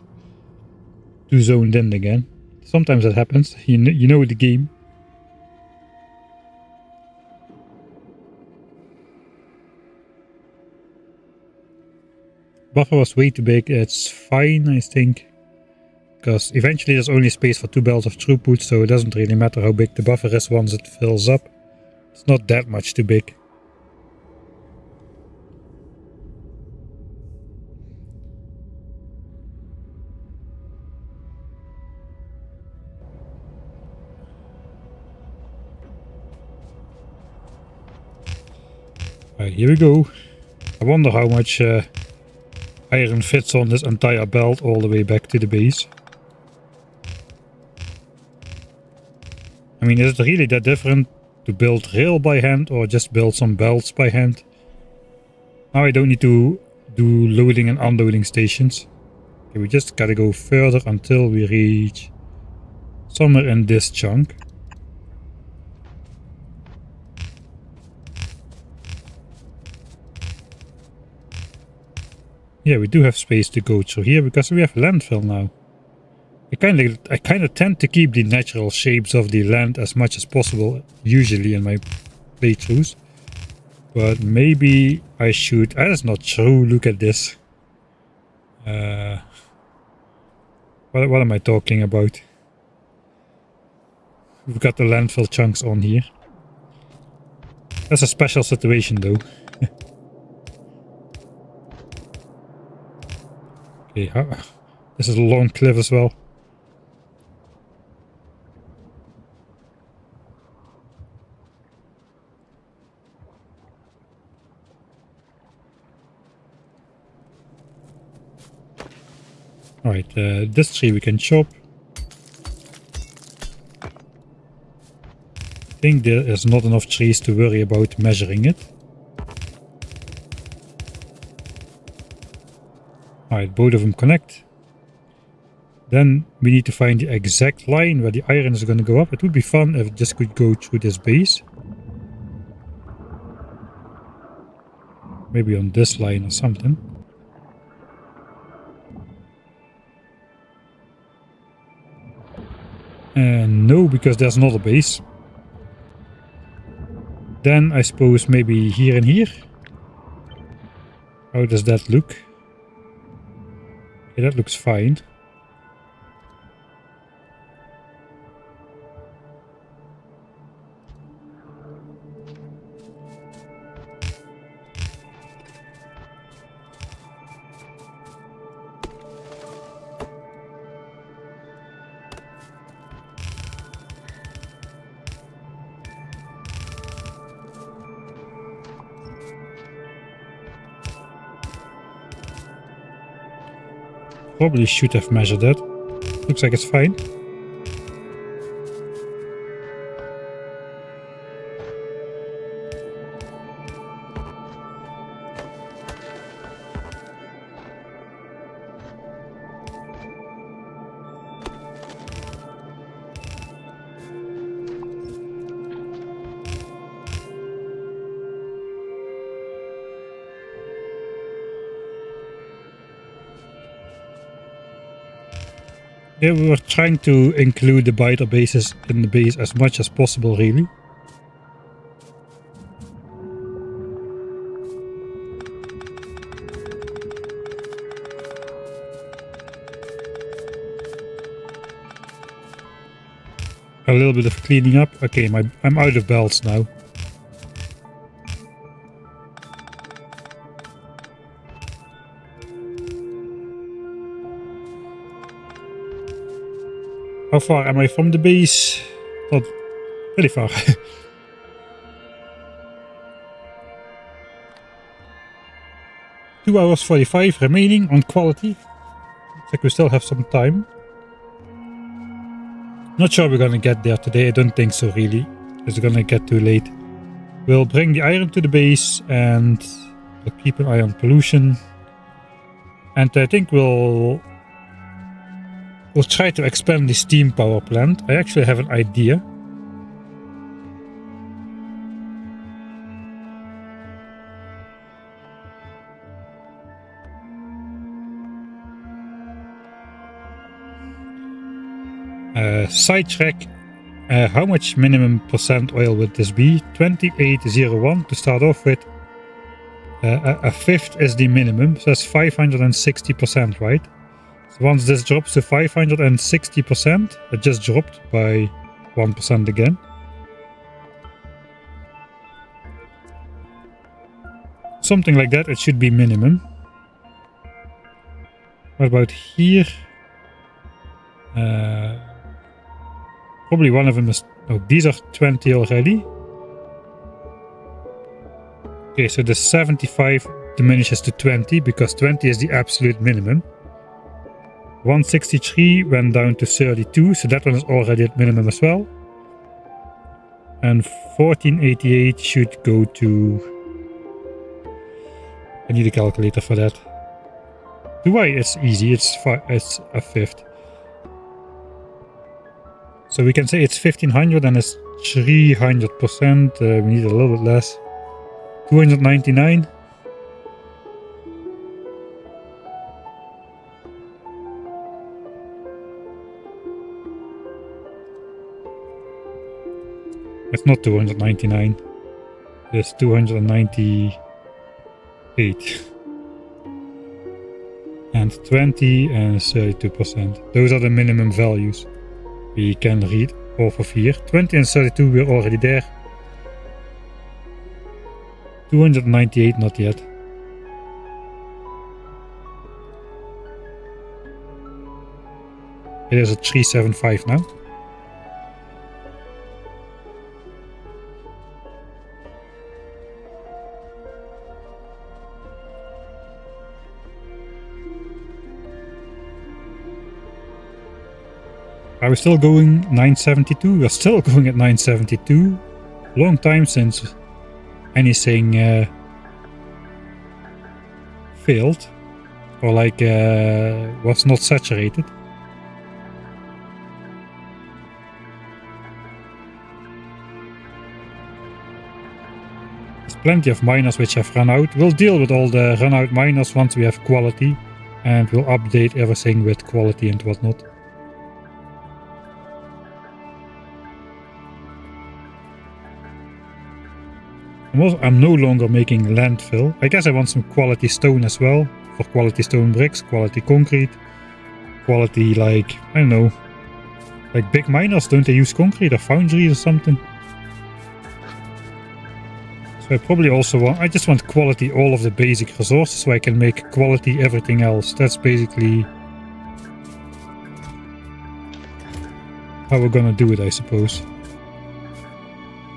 too zoned in again. Sometimes that happens. You know the game. Buffer was way too big. It's fine, I think. Because eventually there's only space for 2 belts of throughput, so it doesn't really matter how big the buffer is once it fills up. It's not that much too big. Right, here we go. I wonder how much iron fits on this entire belt all the way back to the base. I mean, is it really that different to build rail by hand or just build some belts by hand? Now I don't need to do loading and unloading stations. Okay, we just gotta go further until we reach somewhere in this chunk. Yeah, we do have space to go through here because we have landfill now. I kind of tend to keep the natural shapes of the land as much as possible, usually in my playthroughs. But maybe I should... That is not true, look at this. What am I talking about? We've got the landfill chunks on here. That's a special situation though. Okay, this is a long cliff as well. Alright, this tree we can chop. I think there is not enough trees to worry about measuring it. Alright, both of them connect. Then we need to find the exact line where the iron is going to go up. It would be fun if it just could go through this base. Maybe on this line or something. And no, because there's not a base. Then I suppose maybe here and here. How does that look? Okay, that looks fine. Probably should have measured that. Looks like it's fine. Yeah, we were trying to include the biter bases in the base as much as possible, really. A little bit of cleaning up. Okay, I'm out of belts now. How far am I from the base? Not really far. 2 hours 45 remaining on quality. Looks like we still have some time. Not sure we're gonna get there today. I don't think so, really. It's gonna get too late. We'll bring the iron to the base and we'll keep an eye on pollution. And I think we'll try to expand the steam power plant. I actually have an idea. Sidetrack. How much minimum percent oil would this be? 2801 to start off with. A fifth is the minimum, so that's 560%, right? So once this drops to 560%, it just dropped by 1% again. Something like that, it should be minimum. What about here? Probably one of them is... Oh, these are 20 already. Okay, so the 75 diminishes to 20 because 20 is the absolute minimum. 163 went down to 32, so that one is already at minimum as well. And 1488 should go to... I need a calculator for that. Do I? It's easy, it's a fifth. So we can say it's 1500 and it's 300%. We need a little bit less. 299. It's not 299. It's 298. And 20 and 32%. Those are the minimum values we can read off of here. 20 and 32, we're already there. 298, not yet. It is a 375 now. Are we still going 972? We're still going at 972. Long time since anything failed or like was not saturated. There's plenty of miners which have run out. We'll deal with all the run out miners once we have quality, and we'll update everything with quality and whatnot. I'm no longer making landfill. I guess I want some quality stone as well, for quality stone bricks, quality concrete, quality, like, I don't know, like big miners, don't they use concrete or foundries or something? So I probably also want, I just want quality all of the basic resources so I can make quality everything else. That's basically how we're gonna do it, I suppose.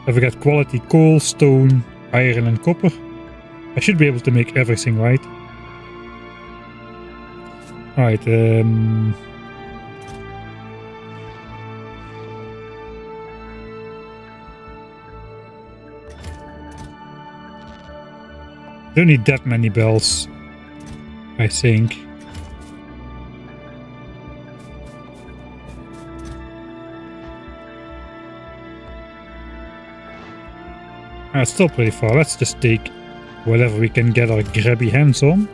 If I get quality coal, stone, iron and copper, I should be able to make everything right. Alright, don't need that many bells, I think. It's still pretty far. Let's just take whatever we can get our grabby hands on.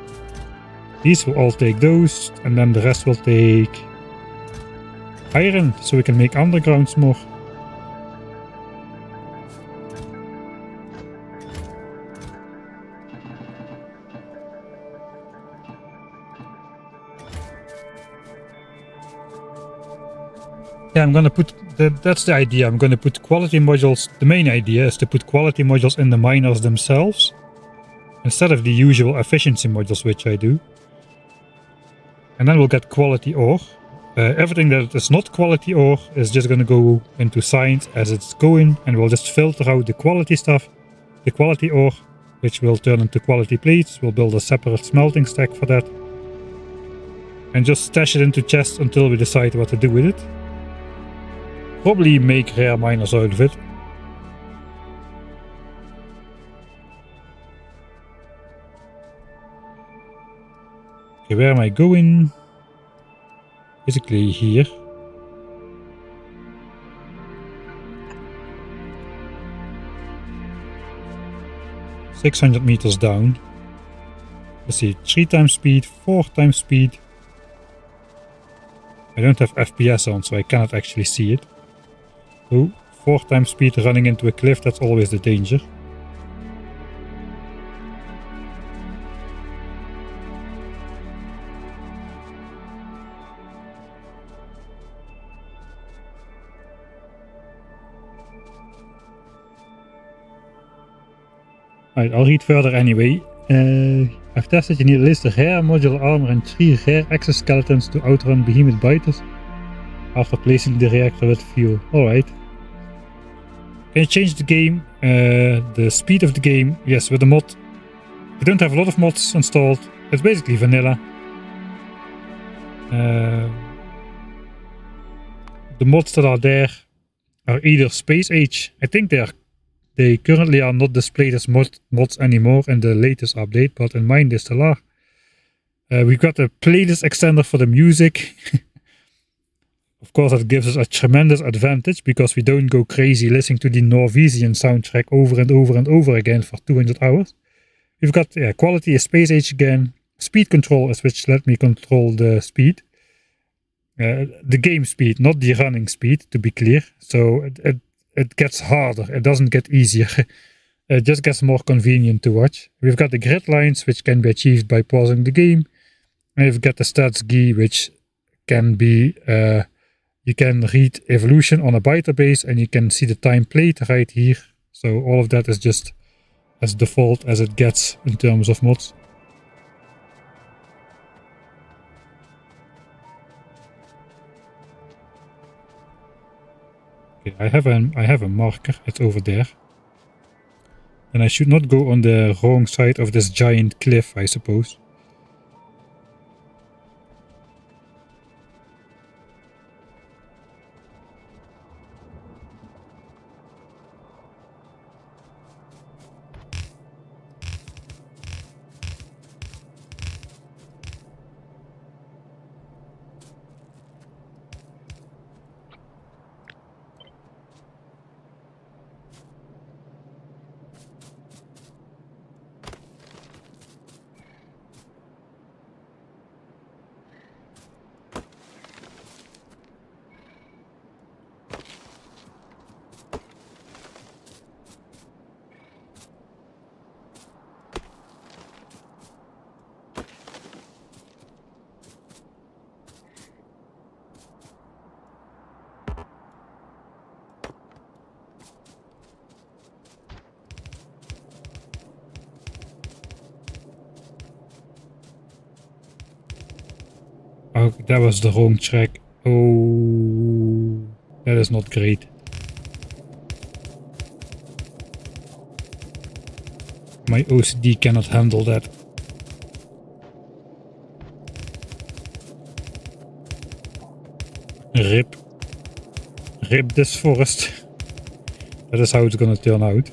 These will all take those, and then the rest will take iron, so we can make undergrounds more. Yeah, I'm gonna put, that's the idea, I'm gonna put quality modules, the main idea is to put quality modules in the miners themselves, instead of the usual efficiency modules which I do. And then we'll get quality ore. Everything that is not quality ore is just gonna go into science as it's going, and we'll just filter out the quality stuff, the quality ore, which will turn into quality plates. We'll build a separate smelting stack for that, and just stash it into chests until we decide what to do with it. Probably make rare miners out of it. Okay, where am I going? Basically here. $600 meters down. Let's see, 3 times speed, 4 times speed. I don't have FPS on, so I cannot actually see it. Oh, 4 times speed running into a cliff, that's always the danger. Alright, I'll read further anyway. I've tested you need at least a rare modular armor and 3 rare exoskeletons to outrun behemoth biters after placing the reactor with fuel. Alright. Can you change the game? The speed of the game? Yes, with the mod. We don't have a lot of mods installed. It's basically vanilla. The mods that are there are either Space Age. I think they currently are not displayed as mods anymore in the latest update, but in mine they still are. We've got a playlist extender for the music. Of course, that gives us a tremendous advantage because we don't go crazy listening to the Norwegian soundtrack over and over and over again for 200 hours. We've got quality is Space Age again. Speed control is which let me control the speed. The game speed, not the running speed, to be clear. So it gets harder, it doesn't get easier. It just gets more convenient to watch. We've got the grid lines, which can be achieved by pausing the game. And we've got the stats GUI, which can be, you can read evolution on a byte base, and you can see the time played right here. So all of that is just as default as it gets in terms of mods. Okay, I have a marker, it's over there. And I should not go on the wrong side of this giant cliff, I suppose. Oh, that was the wrong track. Oh, that is not great. My OCD cannot handle that. Rip. Rip this forest. That is how it's gonna turn out.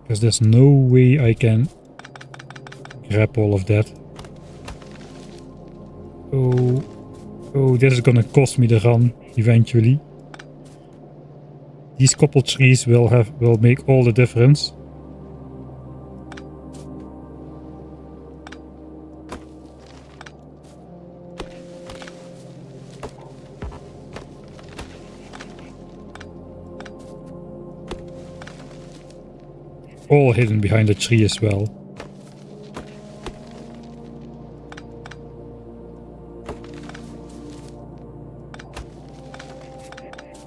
Because there's no way I can grab all of that. Oh, this is gonna cost me the run eventually. These couple trees will make all the difference. All hidden behind the tree as well.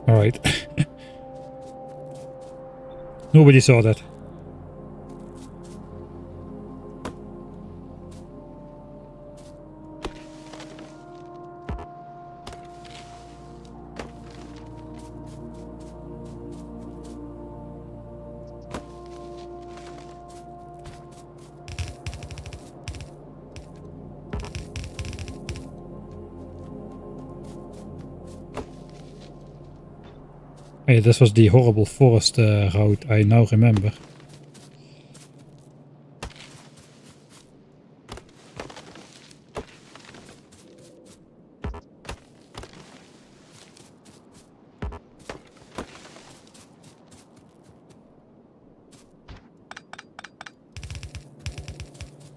Alright. Nobody saw that. Hey, this was the horrible forest route, I now remember.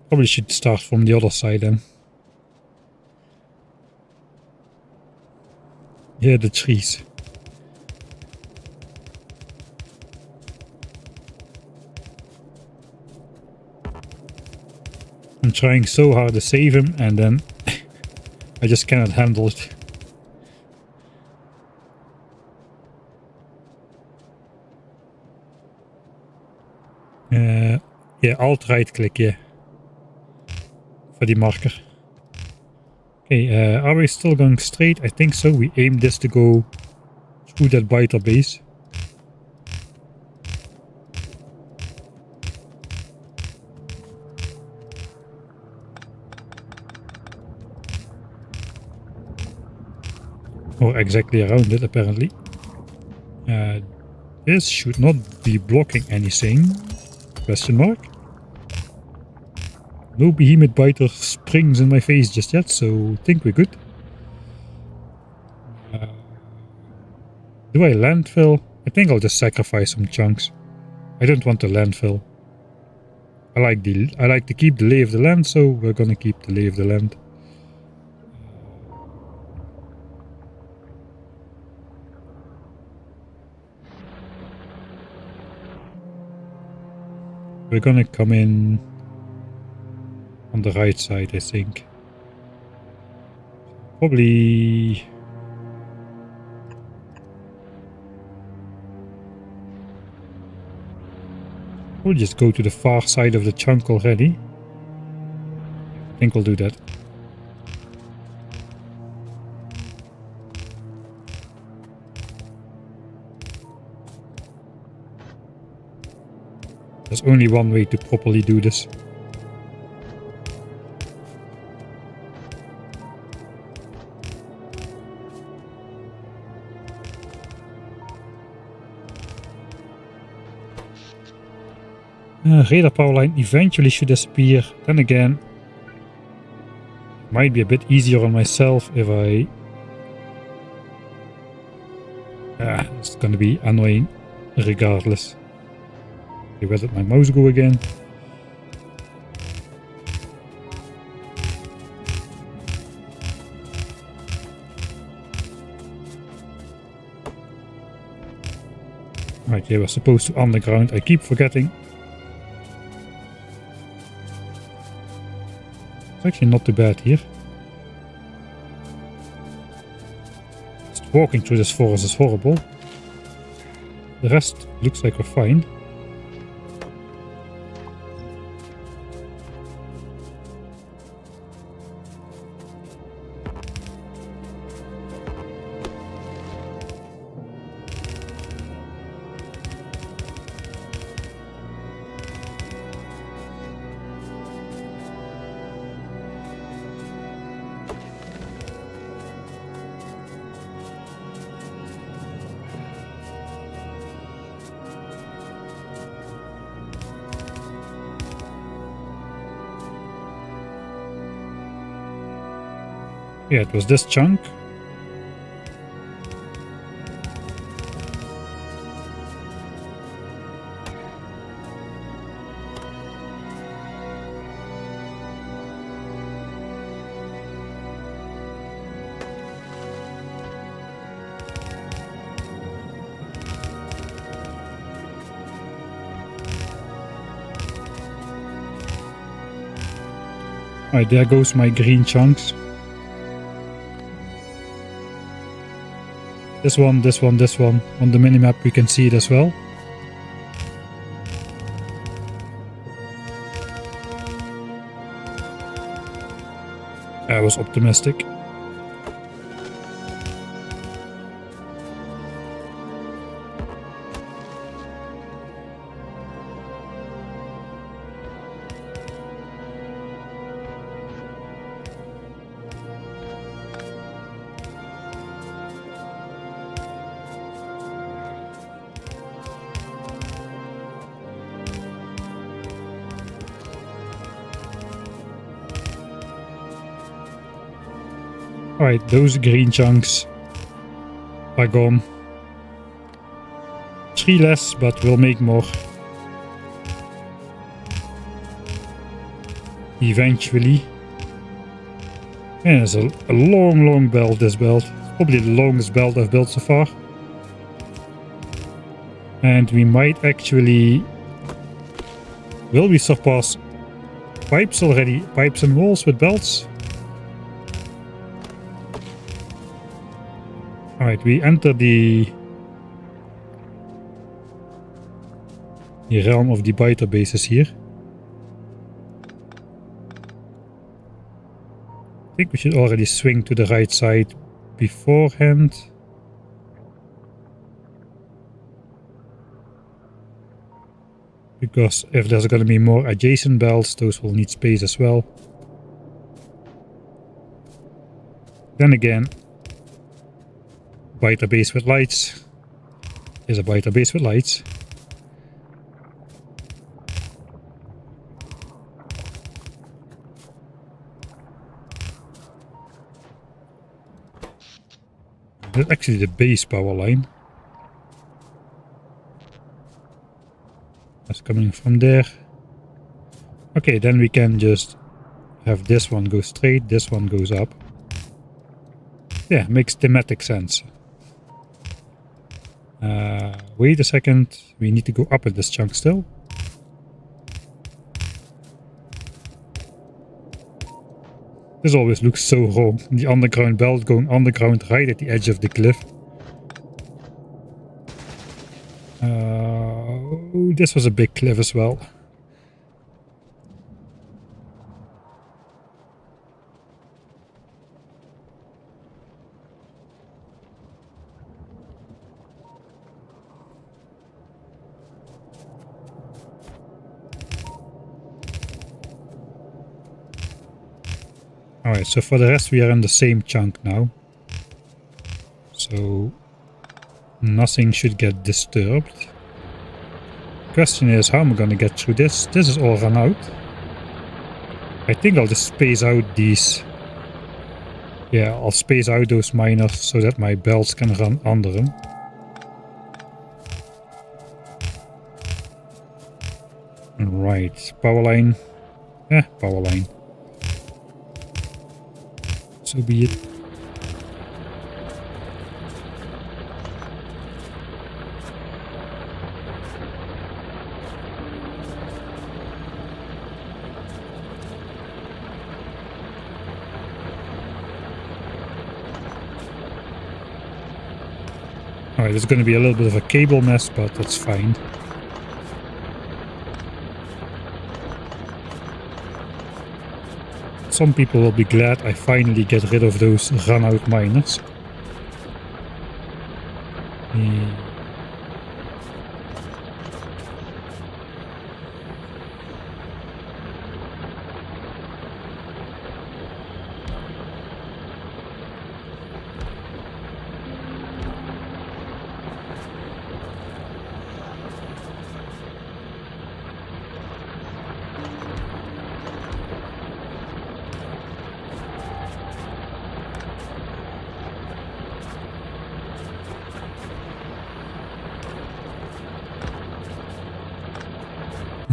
Probably should start from the other side then. Here, the trees. I'm trying so hard to save him and then I just cannot handle it. Yeah, alt right click, yeah. For the marker. Okay, are we still going straight? I think so. We aim this to go through that biter base. Or exactly around it, apparently. This should not be blocking anything. Question mark. No behemoth biter springs in my face just yet, so I think we're good. Do I landfill? I think I'll just sacrifice some chunks. I don't want to landfill. I like to keep the lay of the land, so we're gonna keep the lay of the land. We're gonna come in on the right side, I think. Probably... We'll just go to the far side of the chunk already. I think we'll do that. There's only one way to properly do this. Radar power line eventually should disappear. Then again, it might be a bit easier on myself if I... it's gonna be annoying regardless. Okay, where did my mouse go again? Right, yeah, we're supposed to underground. I keep forgetting. It's actually not too bad here. Just walking through this forest is horrible. The rest looks like we're fine. Yeah, it was this chunk. Alright, there goes my green chunks. This one, this one, this one. On the minimap we can see it as well. I was optimistic. Alright, those green chunks are gone. 3 less, but we'll make more. Eventually. And it's a long belt, this belt. It's probably the longest belt I've built so far. And we might actually... Will we surpass pipes already? Pipes and walls with belts? Alright, we enter the realm of the biter bases here. I think we should already swing to the right side beforehand. Because if there's going to be more adjacent belts, those will need space as well. Then again, biter base with lights is a biter base with lights. That's actually the base power line. That's coming from there. Okay, then we can just have this one go straight, this one goes up. Yeah, makes thematic sense. Wait a second, we need to go up at this chunk still. This always looks so wrong. The underground belt going underground right at the edge of the cliff. This was a big cliff as well. Alright, so for the rest we are in the same chunk now. So nothing should get disturbed. Question is, how am I gonna get through this? This is all run out. I think I'll just space out these. Yeah, I'll space out those miners so that my belts can run under them. Right, power line. Power line. So be it. Alright, there's going to be a little bit of a cable mess, but that's fine. Some people will be glad I finally get rid of those run-out miners.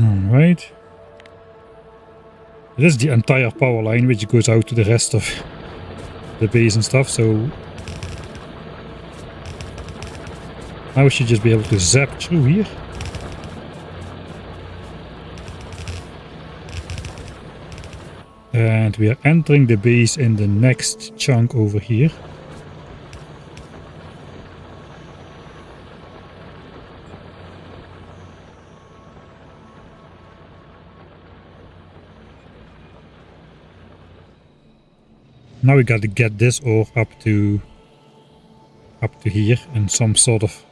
Alright. This is the entire power line which goes out to the rest of the base and stuff, so now we should just be able to zap through here. And we are entering the base in the next chunk over here. Now we got to get this ore up to here in some sort of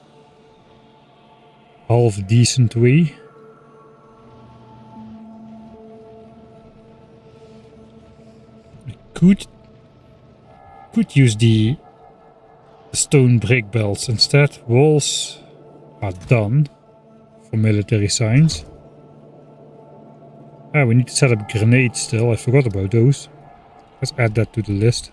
half decent way. We could use the stone brick belts instead. Walls are done for military science. Ah, we need to set up grenades still. I forgot about those. Let's add that to the list.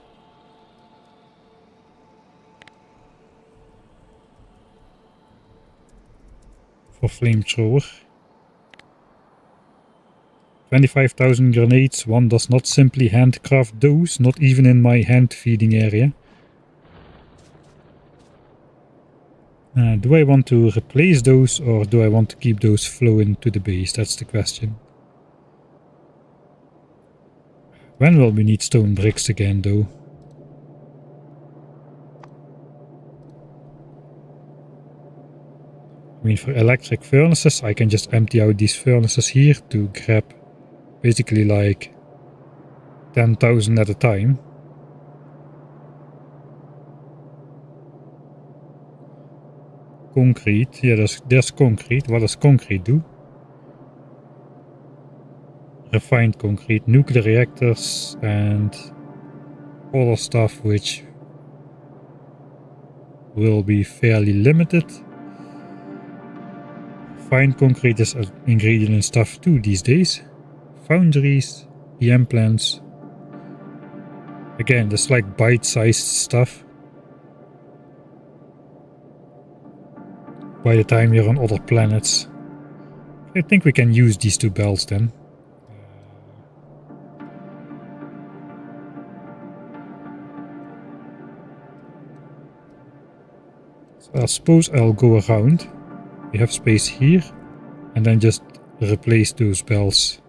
For flamethrower. 25,000 grenades. One does not simply handcraft those, not even in my hand feeding area. Do I want to replace those or do I want to keep those flowing to the base? That's the question. When will we need stone bricks again though? I mean, for electric furnaces I can just empty out these furnaces here to grab basically like 10,000 at a time. Concrete, yeah, there's concrete. What does concrete do? Refined concrete, nuclear reactors and other stuff which will be fairly limited. Fine concrete is an ingredient in stuff too these days. Foundries, EM plants. Again, that's like bite-sized stuff. By the time you're on other planets. I think we can use these two belts then. So I suppose I'll go around. We have space here. And then just replace those belts.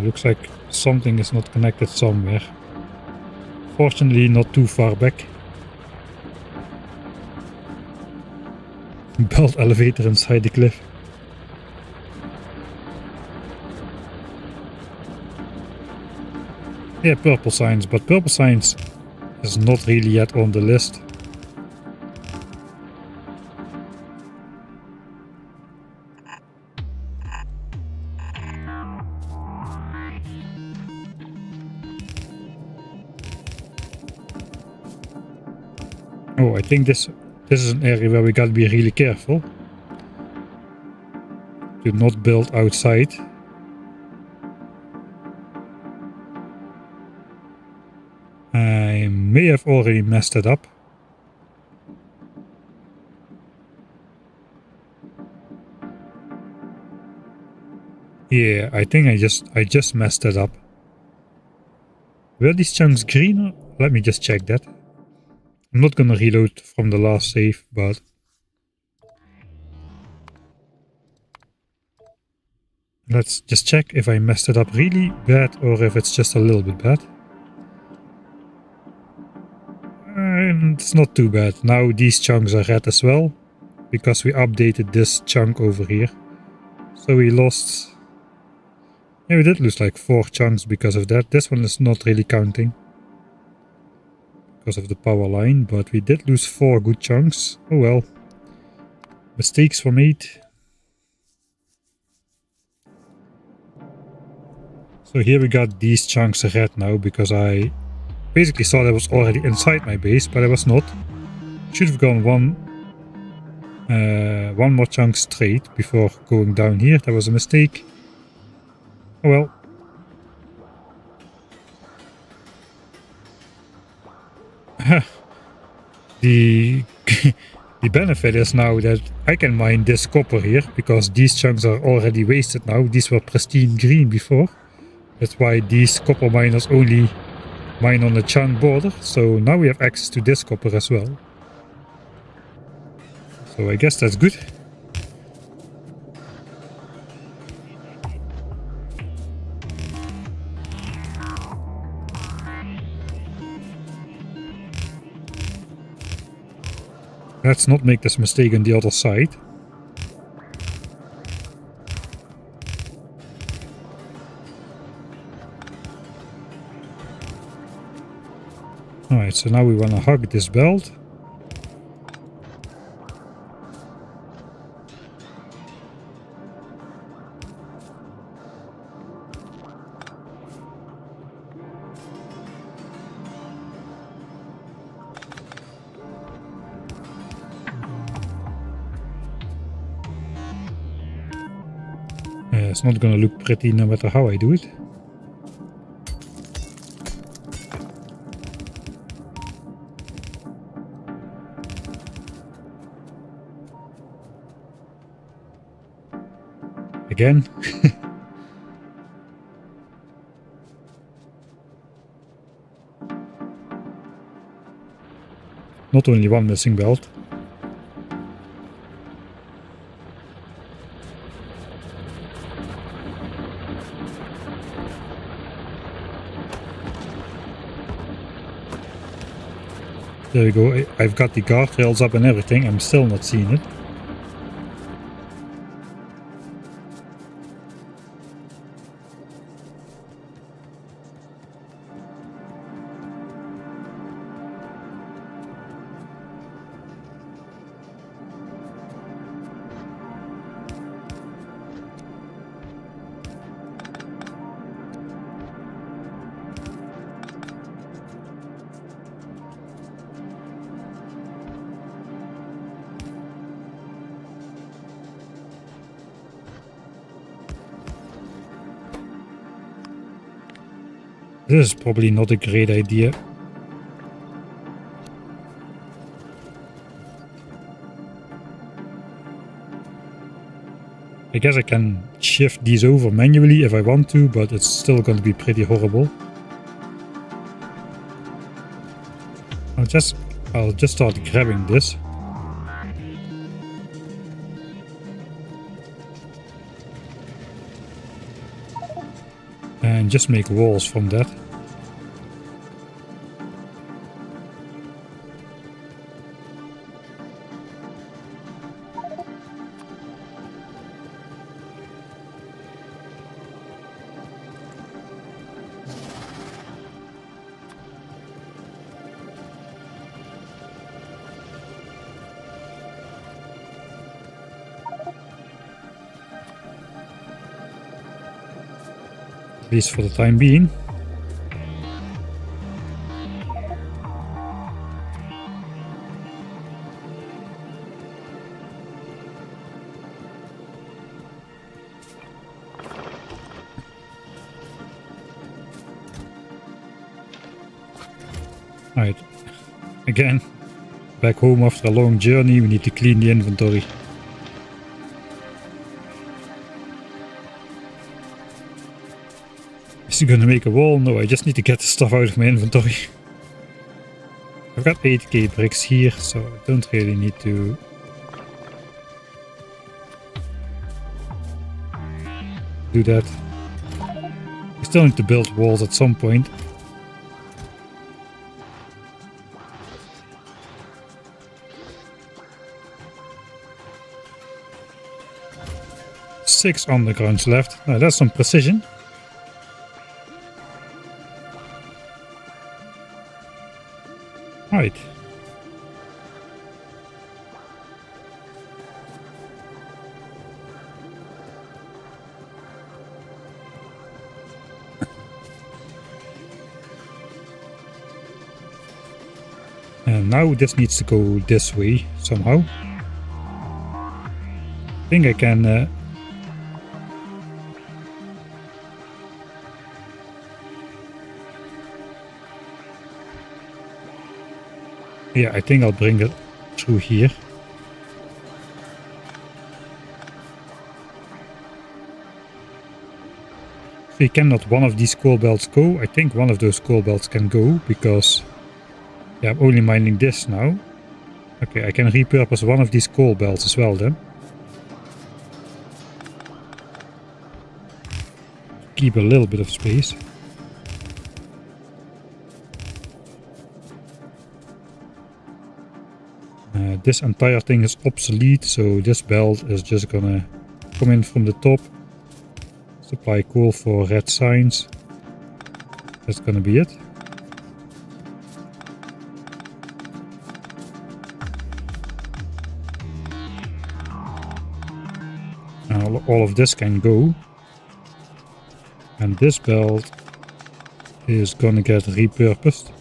Looks like something is not connected somewhere. Fortunately, not too far back. Belt elevator inside the cliff. Yeah, purple signs, but purple signs is not really yet on the list. Oh, I think this is an area where we gotta be really careful to not build outside. I may have already messed it up. Yeah, I think I just messed it up. Were these chunks greener? Let me just check that. I'm not gonna reload from the last save, but let's just check if I messed it up really bad or if it's just a little bit bad. And it's not too bad. Now these chunks are red as well, because we updated this chunk over here. So we lost... Yeah, we did lose like 4 chunks because of that. This one is not really counting because of the power line, but we did lose 4 good chunks. Oh well. Mistakes were made. So here we got these chunks red now because I basically thought I was already inside my base, but I was not. Should have gone one more chunk straight before going down here. That was a mistake. Oh well. The the benefit is now that I can mine this copper here because these chunks are already wasted now. These were pristine green before. That's why these copper miners only mine on the chunk border. So now we have access to this copper as well. So I guess that's good. Let's not make this mistake on the other side. Alright, so now we want to hug this belt. It's not gonna look pretty no matter how I do it. Again. Not only one missing belt. There we go. I've got the guardrails up and everything. I'm still not seeing it. This is probably not a great idea. I guess I can shift these over manually if I want to, but it's still going to be pretty horrible. I'll just start grabbing this. And just make walls from that. At least for the time being. Alright, again, back home after a long journey, we need to clean the inventory. Is he gonna make a wall? No, I just need to get the stuff out of my inventory. I've got 8k bricks here, so I don't really need to... do that. I still need to build walls at some point. Six undergrounds left. Now that's some precision. Right. And now this needs to go this way somehow. I think I can... yeah, I think I'll bring it through here. So cannot one of these coal belts go? I think one of those coal belts can go because... yeah, I'm only mining this now. Okay, I can repurpose one of these coal belts as well then. Keep a little bit of space. This entire thing is obsolete, so this belt is just gonna come in from the top. Supply coal for red signs. That's gonna be it. Now all of this can go. And this belt is gonna get repurposed.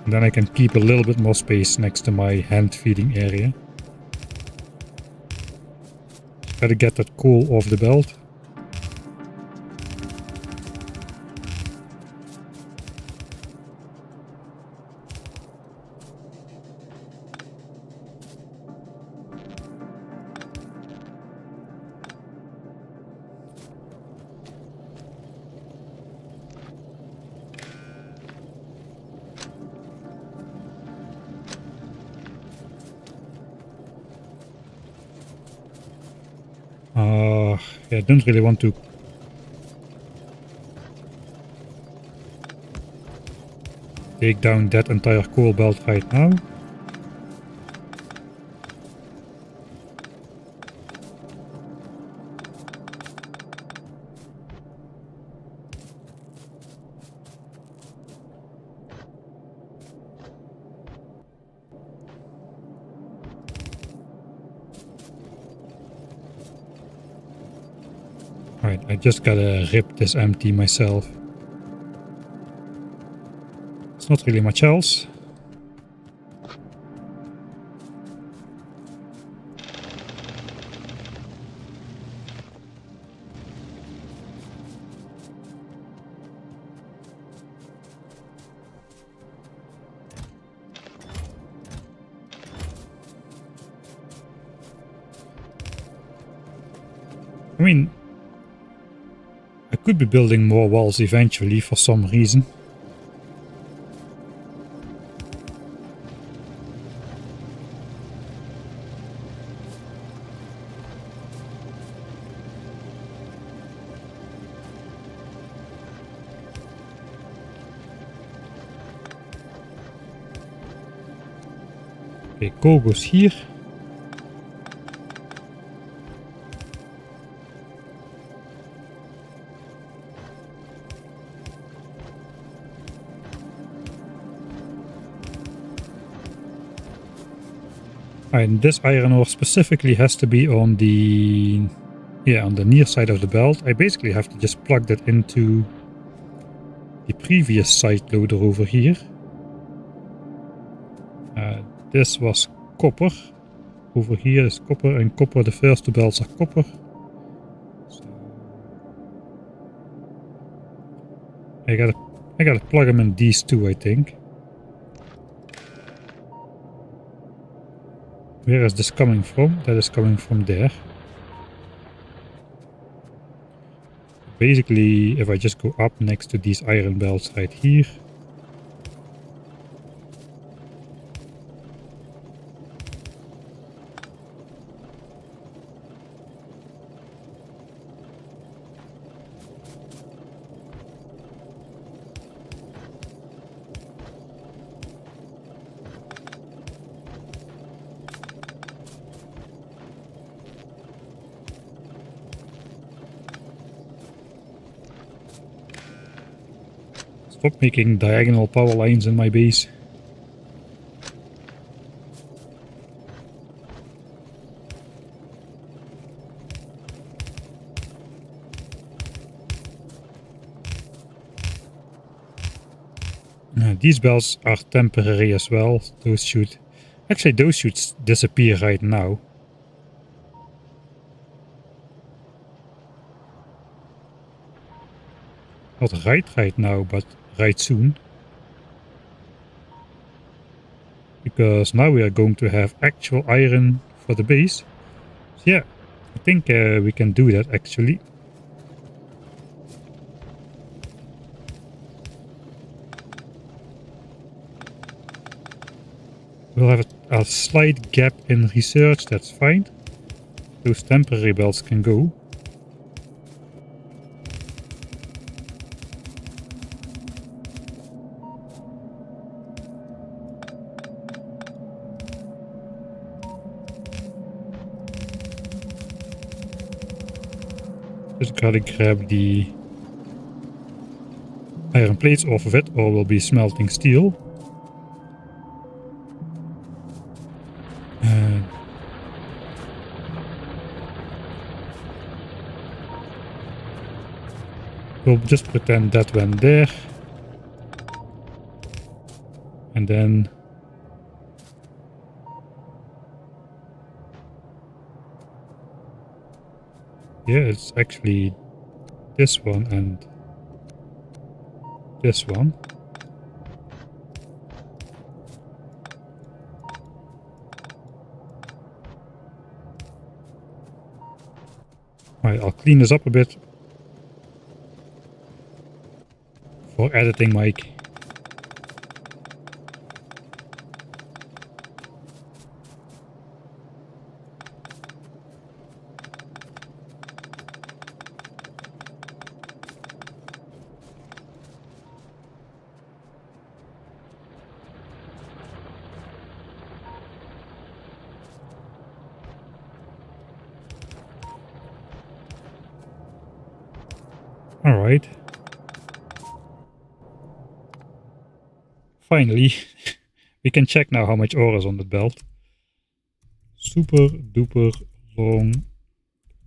And then I can keep a little bit more space next to my hand feeding area. Gotta get that coal off the belt. Yeah, I don't really want to take down that entire coal belt right now. Right, I just gotta rip this empty myself. It's not really much else. I mean, I could be building more walls eventually for some reason. Okay, coal goes here. And this iron ore specifically has to be on the on the near side of the belt. I basically have to just plug that into the previous side loader over here. This was copper. Over here is copper, and copper, the first two belts are copper. So I gotta plug them in these two, I think. Where is this coming from? That is coming from there. Basically, if I just go up next to these iron belts right here. Stop making diagonal power lines in my base. These belts are temporary as well. Those should... Actually, those should disappear right now. Not right now, but right soon. Because now we are going to have actual iron for the base. So yeah, I think we can do that actually. We'll have a slight gap in research, that's fine. Those temporary belts can go. Just gotta grab the iron plates off of it, or we'll be smelting steel. We'll just pretend that went there. And then... yeah, it's actually this one and this one. Alright, I'll clean this up a bit for editing, Mike. Alright. Finally, we can check now how much ore is on the belt. Super duper long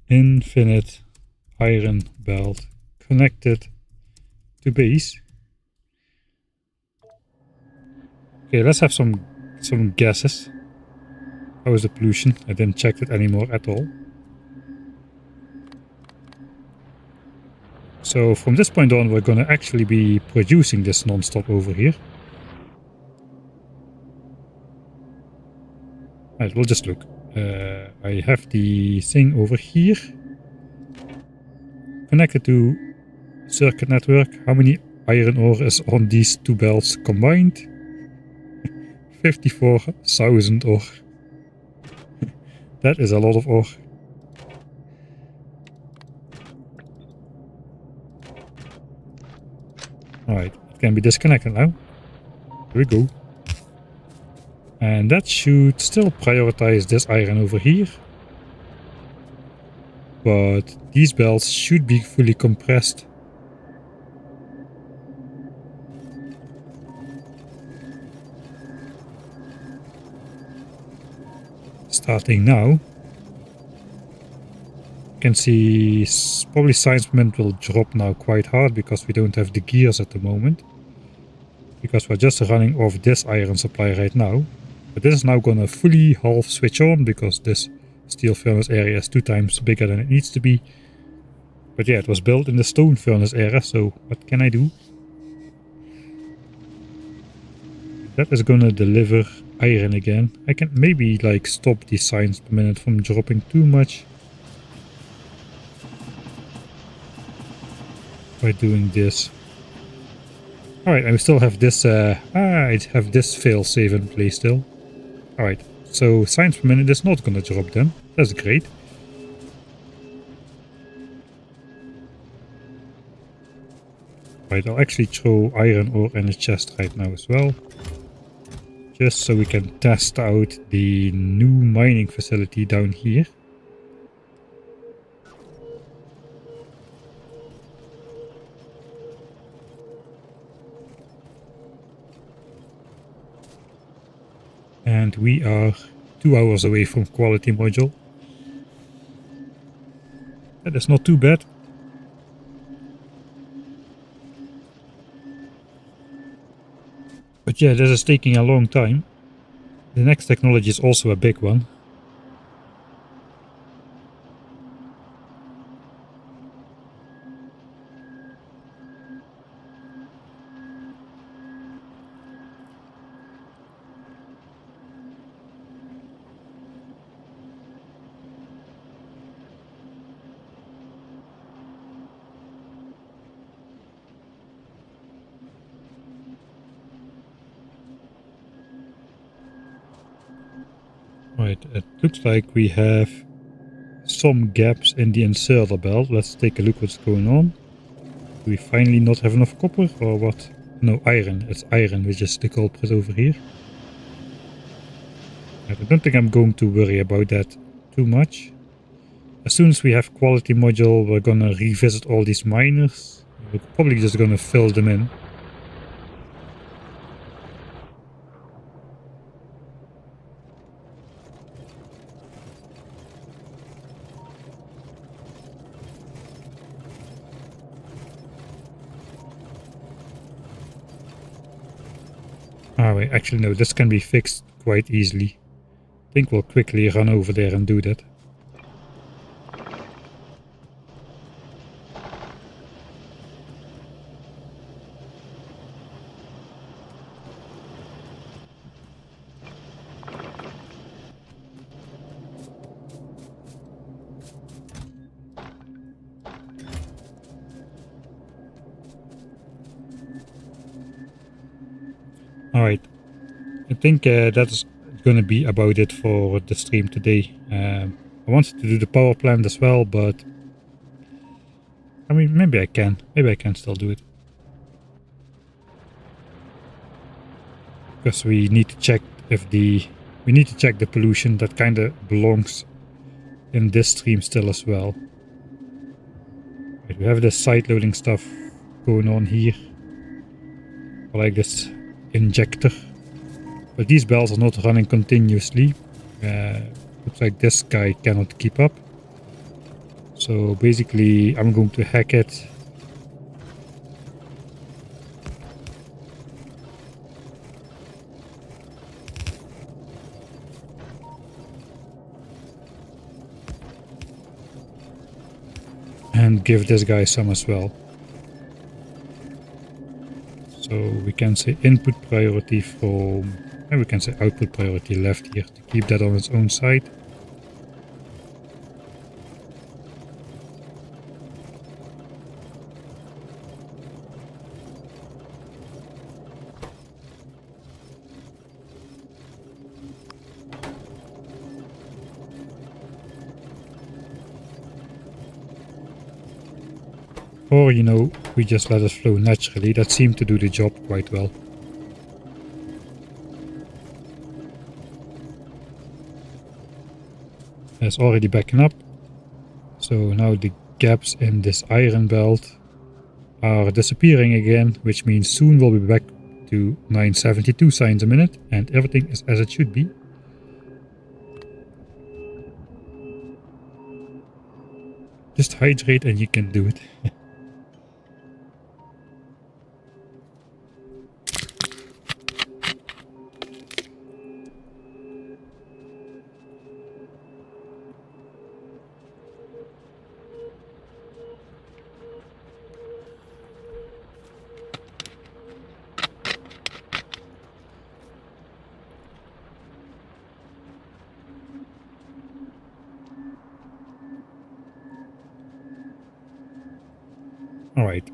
infinite iron belt connected to base. Okay, let's have some guesses. How is the pollution? I didn't check it anymore at all. So from this point on, we're gonna actually be producing this non-stop over here. Right, we'll just look. I have the thing over here connected to circuit network. How many iron ore is on these two belts combined? 54,000 ore. That is a lot of ore. Alright, it can be disconnected now. Here we go. And that should still prioritize this iron over here. But these belts should be fully compressed. Starting now. You can see probably science permit will drop now quite hard because we don't have the gears at the moment. Because we're just running off this iron supply right now. But this is now gonna fully half switch on because this steel furnace area is 2 times bigger than it needs to be. But yeah, it was built in the stone furnace era, so what can I do? That is gonna deliver iron again. I can maybe like stop the science per minute from dropping too much by doing this. Alright, and we still have this I have this fail save in place still. Alright, so science per minute is not gonna drop then. That's great. Right, I'll actually throw iron ore in the chest right now as well. Just so we can test out the new mining facility down here. And we are 2 hours away from quality module. That is not too bad. But yeah, this is taking a long time. The next technology is also a big one. Right, it looks like we have some gaps in the inserter belt. Let's take a look what's going on. Do we finally not have enough copper or what? No, iron. It's iron which is the culprit over here. I don't think I'm going to worry about that too much. As soon as we have quality module, we're gonna revisit all these miners. We're probably just gonna fill them in. Ah, wait, actually no, this can be fixed quite easily. I think we'll quickly run over there and do that. Alright, I think that's going to be about it for the stream today. I wanted to do the power plant as well, but I mean, maybe I can. Maybe I can still do it. Because we need to check if we need to check the pollution that kind of belongs in this stream still as well. Right, we have this side loading stuff going on here. I like this injector. But these belts are not running continuously. Looks like this guy cannot keep up. So basically I'm going to hack it. And give this guy some as well. So we can say input priority from, and we can say output priority left here to keep that on its own side. Or, you know, we just let it flow naturally. That seemed to do the job quite well. It's already backing up. So now the gaps in this iron belt are disappearing again, which means soon we'll be back to 972 signs a minute and everything is as it should be. Just hydrate and you can do it. Alright.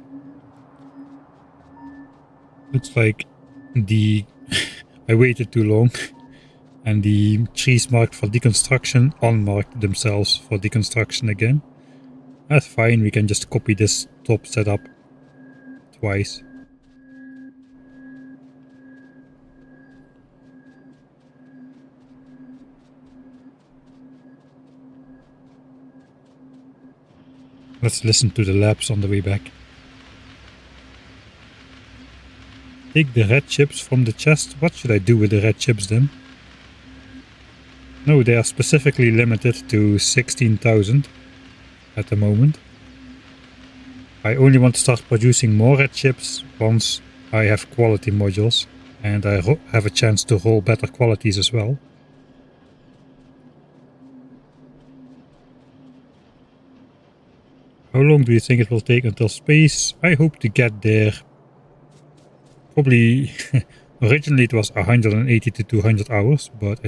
Looks like I waited too long and the trees marked for deconstruction unmarked themselves for deconstruction again. That's fine, we can just copy this top setup twice. Let's listen to the labs on the way back. Take the red chips from the chest. What should I do with the red chips then? No, they are specifically limited to 16,000 at the moment. I only want to start producing more red chips once I have quality modules. and I have a chance to roll better qualities as well. How long do you think it will take until space? I hope to get there. Probably, originally it was 180 to 200 hours, but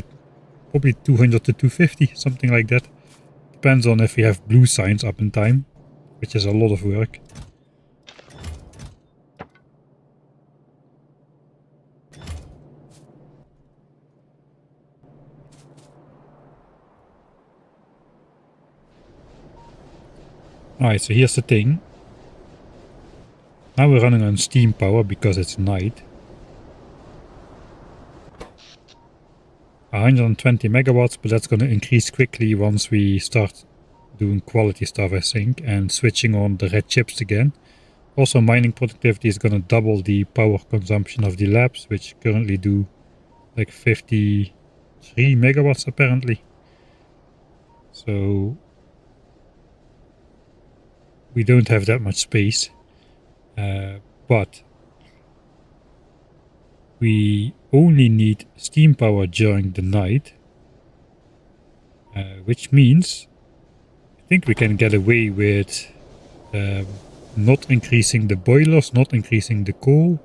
probably 200 to 250, something like that. Depends on if we have blue signs up in time, which is a lot of work. Alright, so here's the thing. Now we're running on steam power because it's night. 120 megawatts, but that's going to increase quickly once we start doing quality stuff, I think, and switching on the red chips again. Also, mining productivity is going to double the power consumption of the labs, which currently do like 53 megawatts apparently. So we don't have that much space, but we only need steam power during the night, which means I think we can get away with not increasing the boilers, not increasing the coal,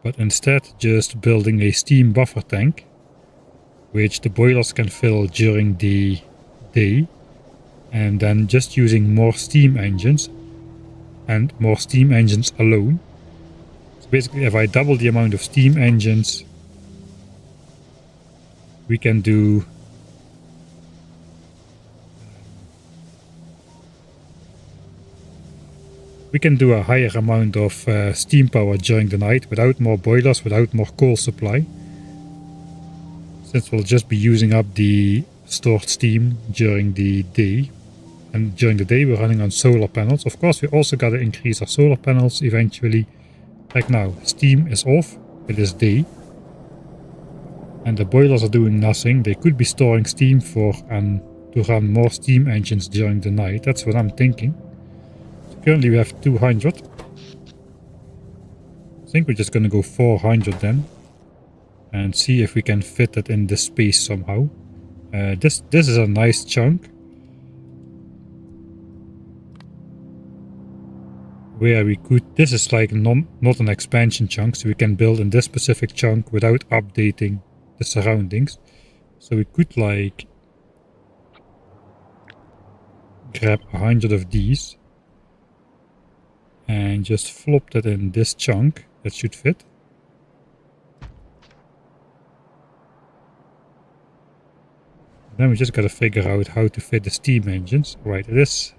but instead just building a steam buffer tank, which the boilers can fill during the day, and then just using more steam engines and more steam engines alone. So basically, if I double the amount of steam engines, we can do a higher amount of steam power during the night without more boilers, without more coal supply, since we'll just be using up the stored steam during the day. And during the day we're running on solar panels. Of course, we also got to increase our solar panels eventually. Like now, steam is off, it is day, and the boilers are doing nothing. They could be storing steam to run more steam engines during the night. That's what I'm thinking. So currently we have 200. I think we're just going to go 400 then, and see if we can fit it in this space somehow. This is a nice chunk, where we could, this is like not an expansion chunk, so we can build in this specific chunk without updating the surroundings. So we could like grab 100 of these and just flop that in this chunk. That should fit. Then we just gotta figure out how to fit the steam engines. Right, it is.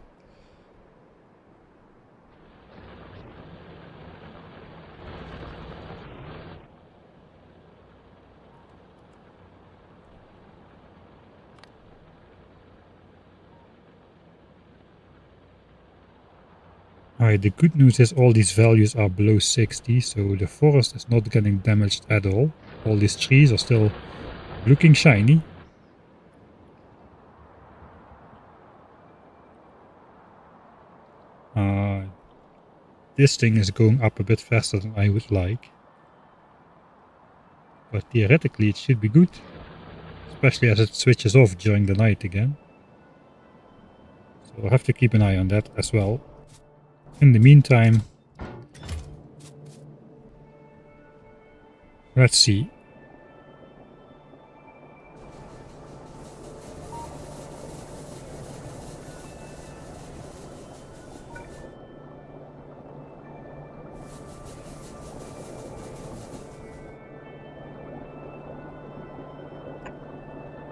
Alright, the good news is all these values are below 60, so the forest is not getting damaged at all. All these trees are still looking shiny. This thing is going up a bit faster than I would like. But theoretically it should be good. Especially as it switches off during the night again. So we'll have to keep an eye on that as well. In the meantime, let's see.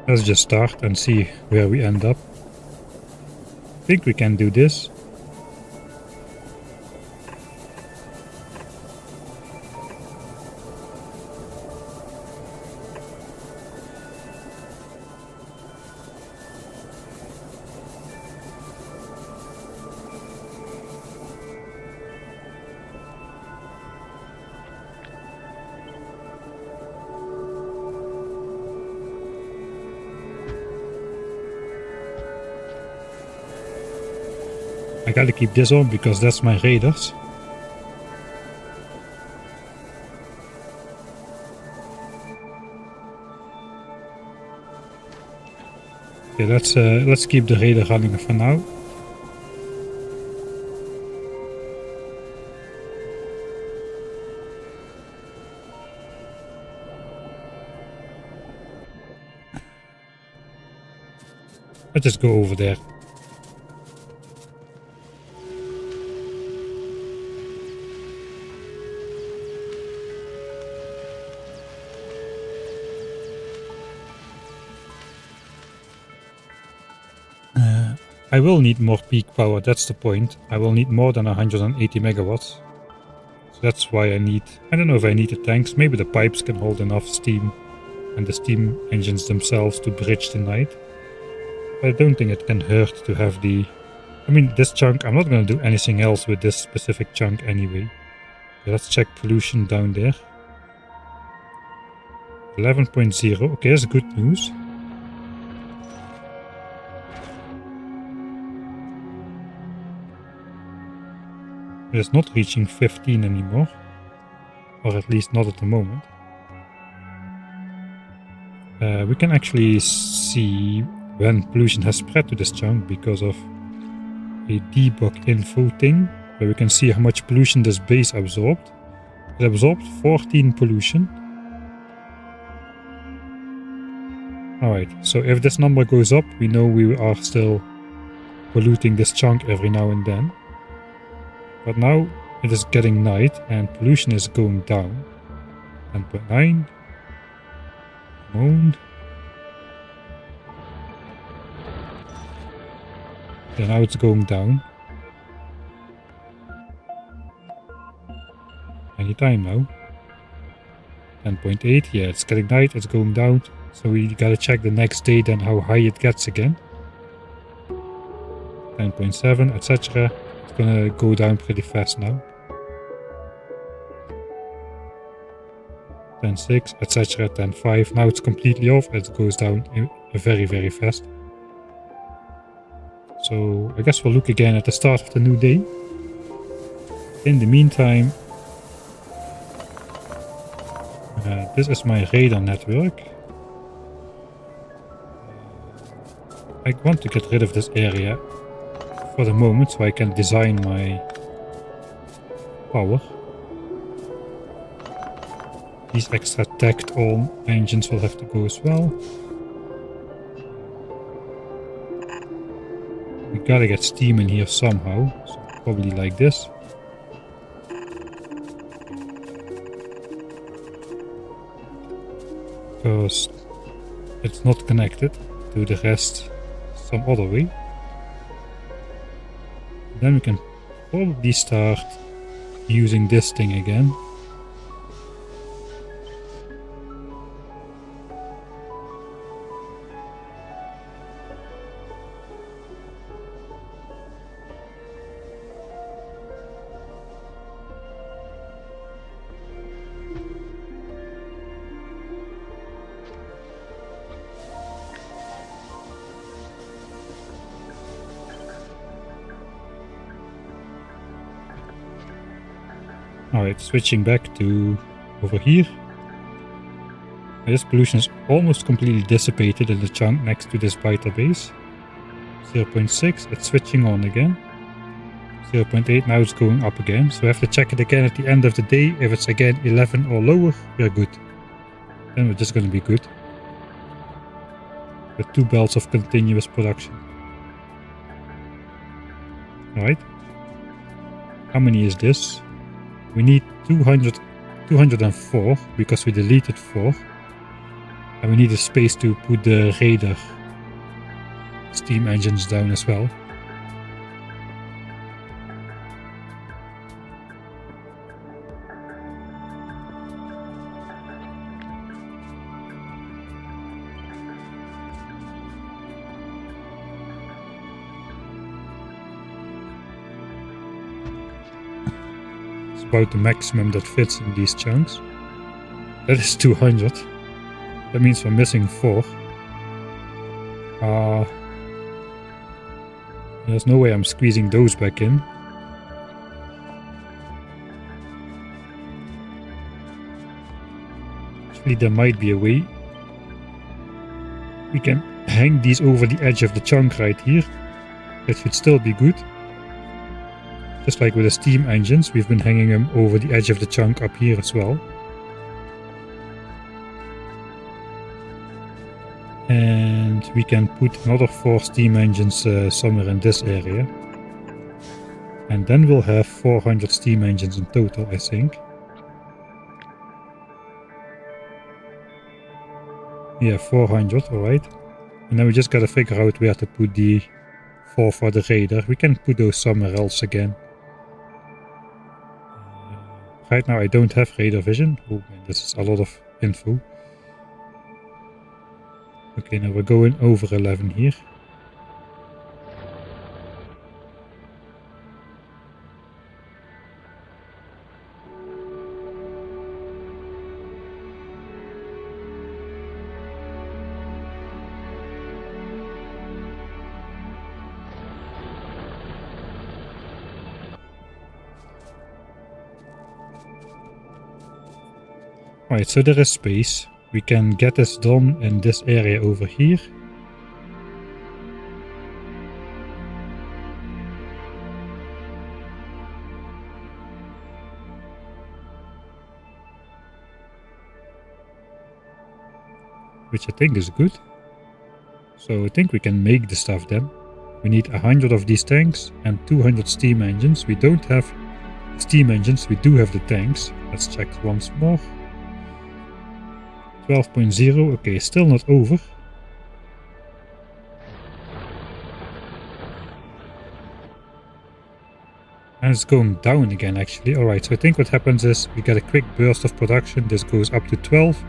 Let's just start and see where we end up. I think we can do this. I gotta keep this on because that's my raiders. Okay, let's keep the radar running for now. Let's just go over there. I will need more peak power, that's the point. I will need more than 180 megawatts. So that's why I don't know if I need the tanks. Maybe the pipes can hold enough steam and the steam engines themselves to bridge the night. But I don't think it can hurt to have this chunk, I'm not going to do anything else with this specific chunk anyway. Okay, let's check pollution down there. 11.0, okay, that's good news. It's not reaching 15 anymore. Or at least not at the moment. We can actually see when pollution has spread to this chunk because of a debug info thing, where we can see how much pollution this base absorbed. It absorbed 14 pollution. Alright, so if this number goes up, we know we are still polluting this chunk every now and then. But now it is getting night and pollution is going down. 10.9. Moon. Okay, now it's going down. Anytime now. 10.8, yeah, it's getting night, it's going down. So we gotta check the next day then how high it gets again. 10.7, etc. It's gonna go down pretty fast now. 10.6, etc. 10.5. Now it's completely off. It goes down very, very fast. So I guess we'll look again at the start of the new day. In the meantime, this is my radar network. I want to get rid of this area for the moment so I can design my power. These extra tacked on engines will have to go as well. We gotta get steam in here somehow, so probably like this. Because it's not connected to the rest some other way. Then we can probably start using this thing again. Alright, switching back to over here. This pollution is almost completely dissipated in the chunk next to this biter base. 0.6, it's switching on again. 0.8, now it's going up again. So we have to check it again at the end of the day. If it's again 11 or lower, we're good. Then we're just going to be good. With 2 belts of continuous production. Alright. How many is this? We need 204 because we deleted 4. And we need a space to put the radar steam engines down as well. About the maximum that fits in these chunks. That is 200. That means we're missing 4. There's no way I'm squeezing those back in. Actually, there might be a way. We can hang these over the edge of the chunk right here. That should still be good. Just like with the steam engines, we've been hanging them over the edge of the chunk up here as well. And we can put another 4 steam engines somewhere in this area. And then we'll have 400 steam engines in total, I think. Yeah, 400, alright. And then we just gotta figure out where to put the 4 for the radar. We can put those somewhere else again. Right now I don't have radar vision. Oh man, this is a lot of info. Okay, now we're going over 11 here. Right, so there is space. We can get this done in this area over here. Which I think is good. So I think we can make the stuff then. We need 100 of these tanks and 200 steam engines. We don't have steam engines, we do have the tanks. Let's check once more. 12.0, okay, still not over. And it's going down again actually. Alright, so I think what happens is we get a quick burst of production. This goes up to 12.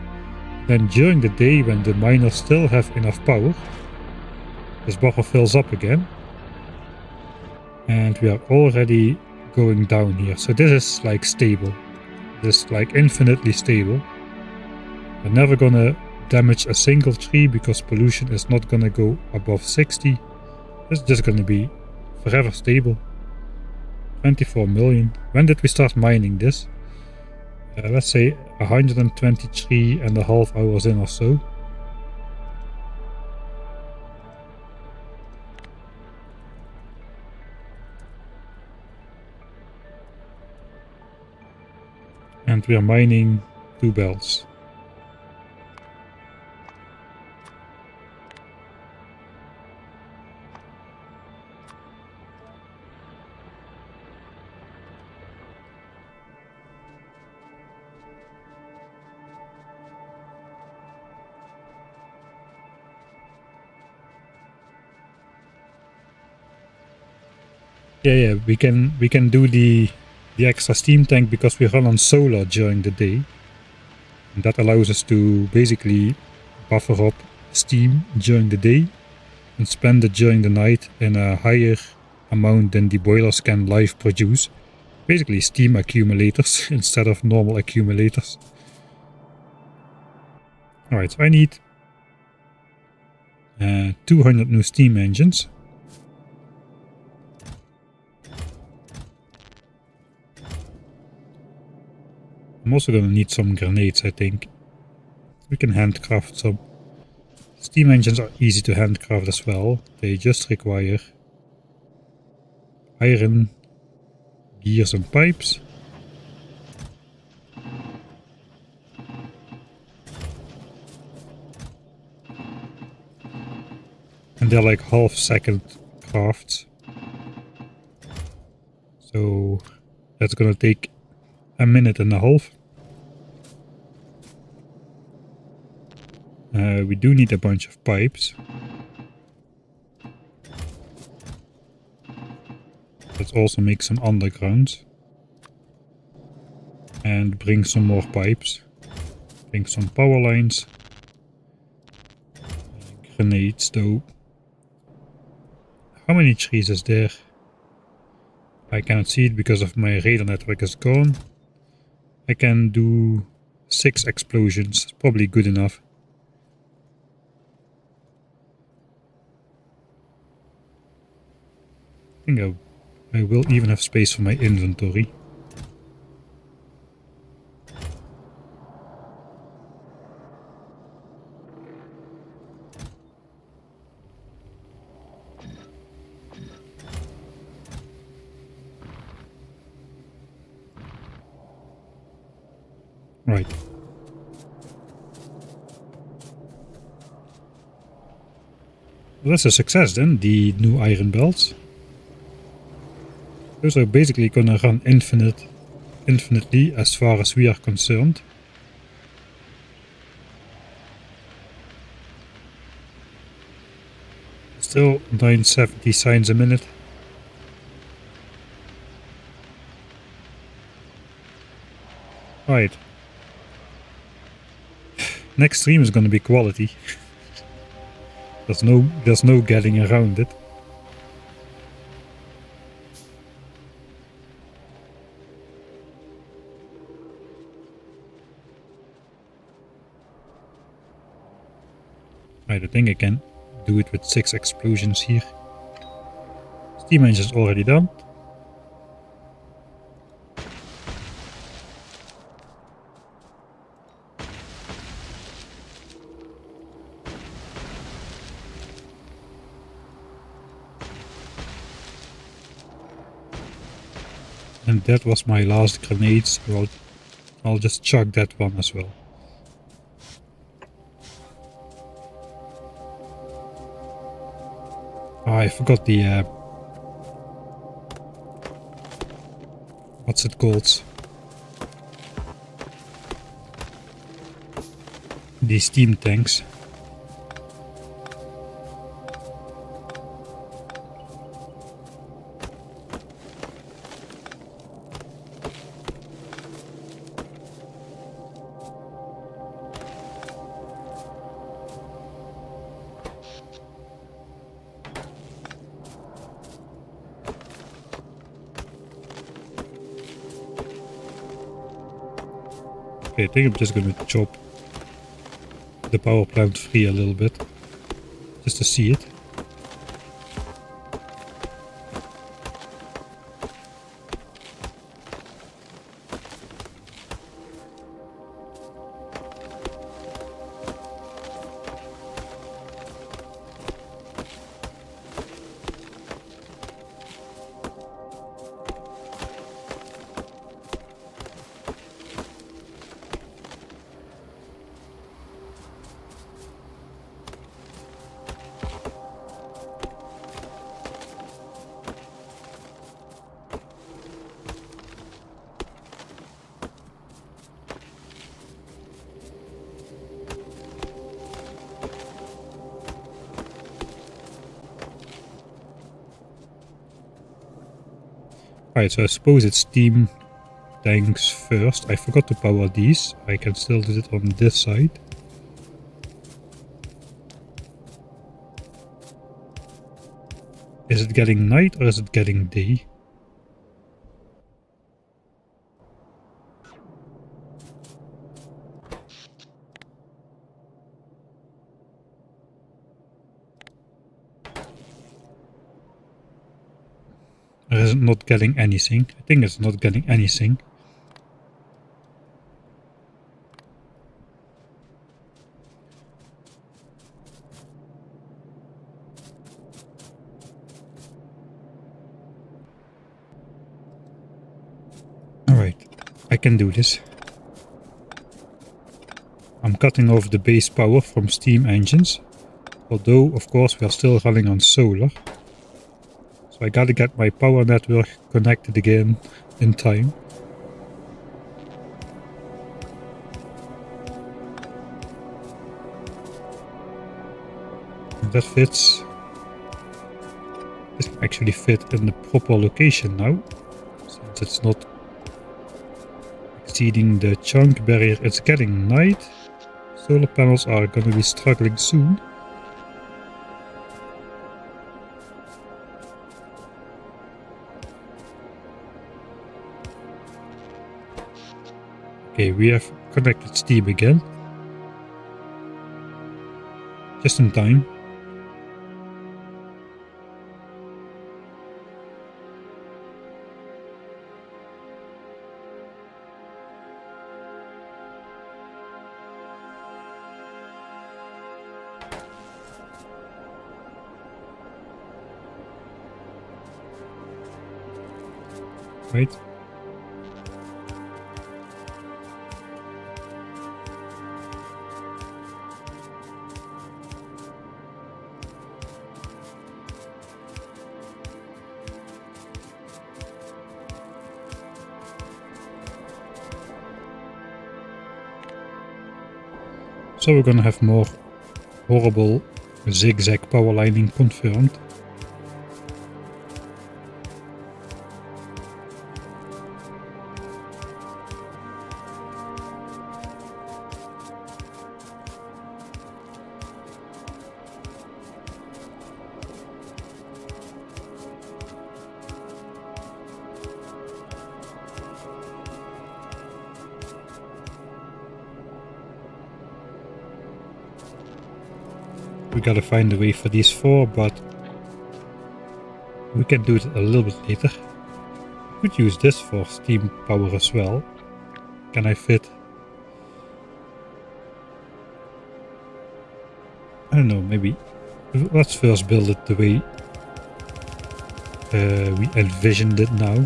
Then during the day when the miners still have enough power, this buffer fills up again. And we are already going down here. So this is like stable. This is like infinitely stable. We're never gonna damage a single tree because pollution is not gonna go above 60. It's just gonna be forever stable. 24 million. When did we start mining this? Let's say 123.5 hours in or so. And we are mining 2 belts. Yeah, we can do the extra steam tank because we run on solar during the day. And that allows us to basically buffer up steam during the day and spend it during the night in a higher amount than the boilers can live produce. Basically steam accumulators instead of normal accumulators. Alright, so I need 200 new steam engines. I'm also gonna need some grenades, I think. We can handcraft some. Steam engines are easy to handcraft as well. They just require iron, gears and pipes. And they're like half-second crafts. So that's gonna take a minute and a half. We do need a bunch of pipes. Let's also make some undergrounds. And bring some more pipes. Bring some power lines. Grenades though. How many trees is there? I cannot see it because of my radar network is gone. I can do 6 explosions. Probably good enough. I think I will even have space for my inventory. Right. Well, that's a success then, the new iron belts. Those are basically gonna run infinitely as far as we are concerned. Still 970 signs a minute. Right. Next stream is gonna be quality. There's no getting around it. Right, I think I can do it with 6 explosions here. Steam engine's already done. And that was my last grenades. Well, I'll just chuck that one as well. Oh, I forgot the what's it called? The steam tanks. Okay, I think I'm just gonna chop the power plant free a little bit, just to see it. Right, so I suppose it's steam tanks first. I forgot to power these. I can still do it on this side. Is it getting night or is it getting day? Or is it not getting anything? I think it's not getting anything. Alright, I can do this. I'm cutting off the base power from steam engines. Although, of course, we are still running on solar. So I gotta get my power network connected again in time. And that fits. This can actually fit in the proper location now. Since it's not exceeding the chunk barrier. It's getting night. Solar panels are gonna be struggling soon. Okay, we have connected steam again. Just in time. Right. So we're gonna have more horrible zigzag power lining confirmed. We gotta find a way for these 4, but we can do it a little bit later. Could use this for steam power as well. Can I fit? I don't know, maybe. Let's first build it the way we envisioned it now.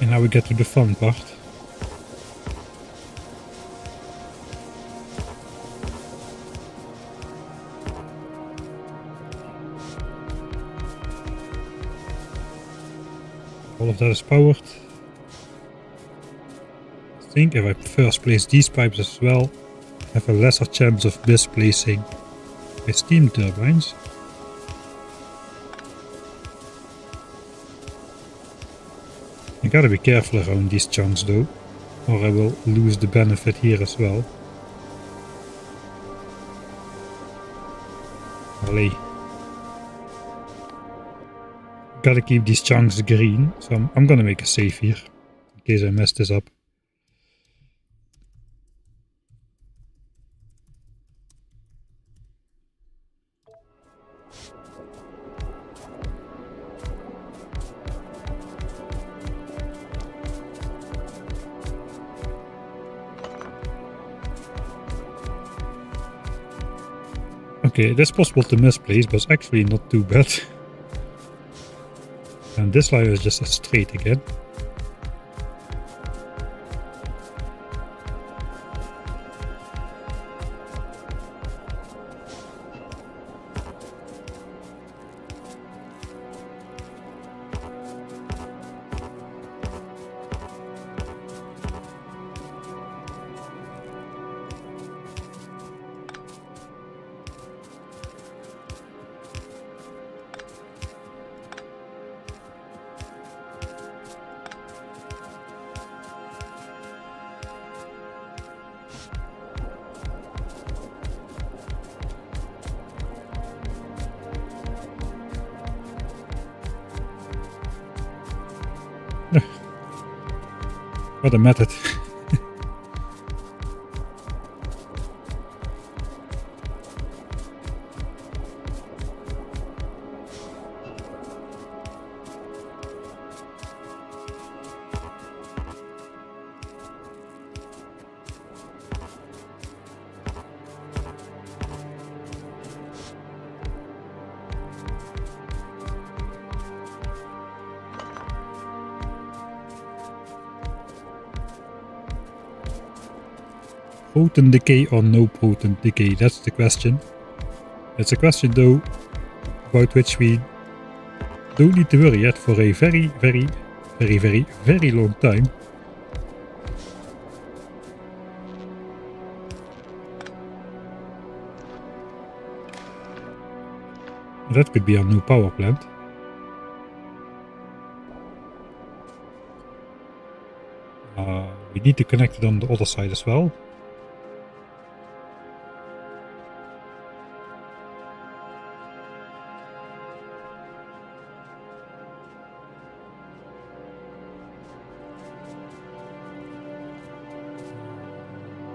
And now we get to the fun part. All of that is powered. I think if I first place these pipes as well, I have a lesser chance of misplacing my steam turbines. I gotta be careful around these chunks though, or I will lose the benefit here as well. Allee. Gotta keep these chunks green, so I'm gonna make a save here, in case I mess this up. Okay, it is possible to misplace, but it's actually not too bad. And this line is just a straight again. What a method. Potent decay or no potent decay? That's the question. It's a question though about which we don't need to worry yet for a very long time. That could be our new power plant. We need to connect it on the other side as well.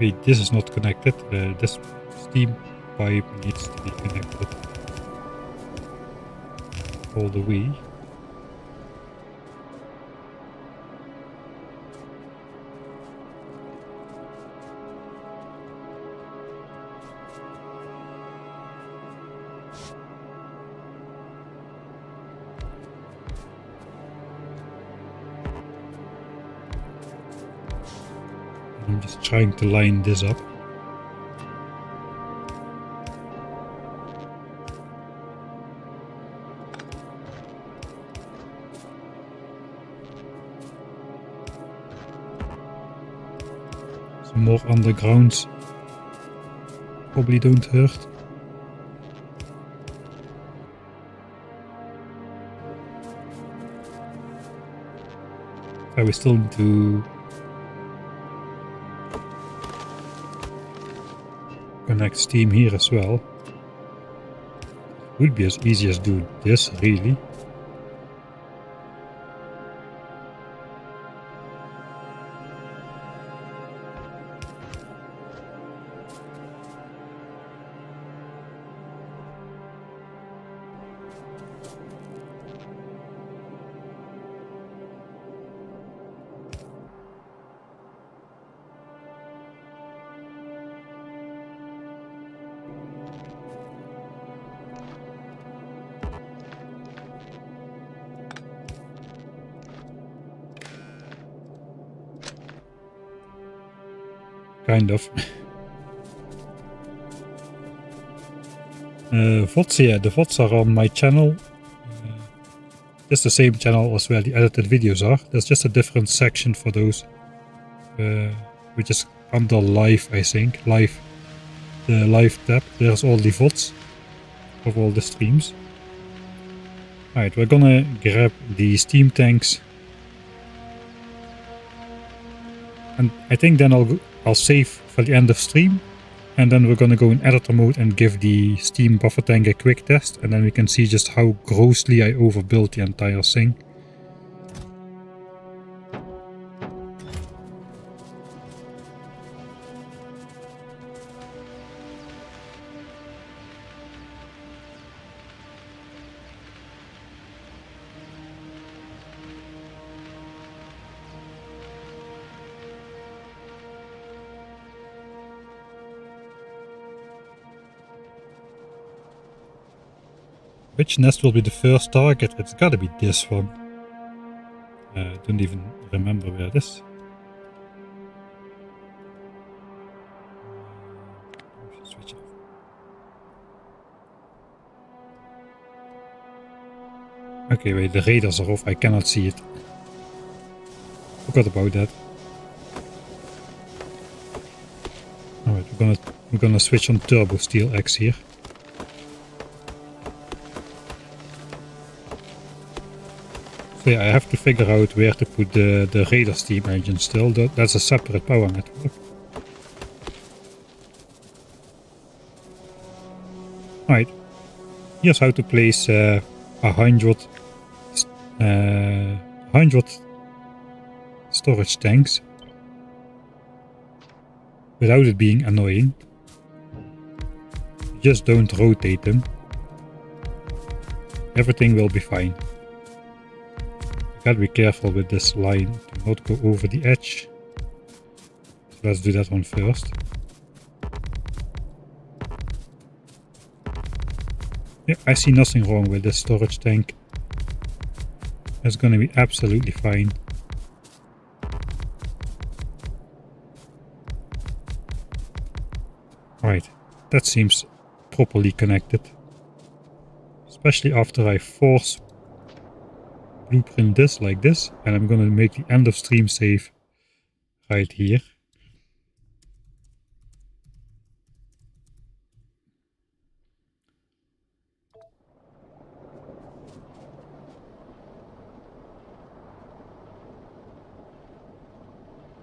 Wait, this is not connected. This steam pipe needs to be connected all the way. I'm just trying to line this up. Some more undergrounds probably don't hurt. We still need to connect steam here as well. Would be as easy as do this, really. Kind of. VODs, yeah, the VODs are on my channel. It's the same channel as where the edited videos are. There's just a different section for those. Which is under live, I think. Live. The live tab. There's all the VODs of all the streams. Alright, we're gonna grab the steam tanks. And I think then I'll save for the end of stream, and then we're gonna go in editor mode and give the steam buffer tank a quick test, and then we can see just how grossly I overbuilt the entire thing. Which nest will be the first target? It's gotta be this one. I don't even remember where it is. Switch off. Okay, wait, the radars are off. I cannot see it. Forgot about that. Alright, we're gonna switch on Turbo Steel X here. So yeah, I have to figure out where to put the radar steam engine still. That's a separate power network. Alright, here's how to place 100 storage tanks without it being annoying. Just don't rotate them. Everything will be fine. Gotta be careful with this line to not go over the edge. So let's do that one first. Yeah, I see nothing wrong with this storage tank. It's gonna be absolutely fine. Right, that seems properly connected. Especially after I force blueprint this like this, and I'm gonna make the end of stream save right here.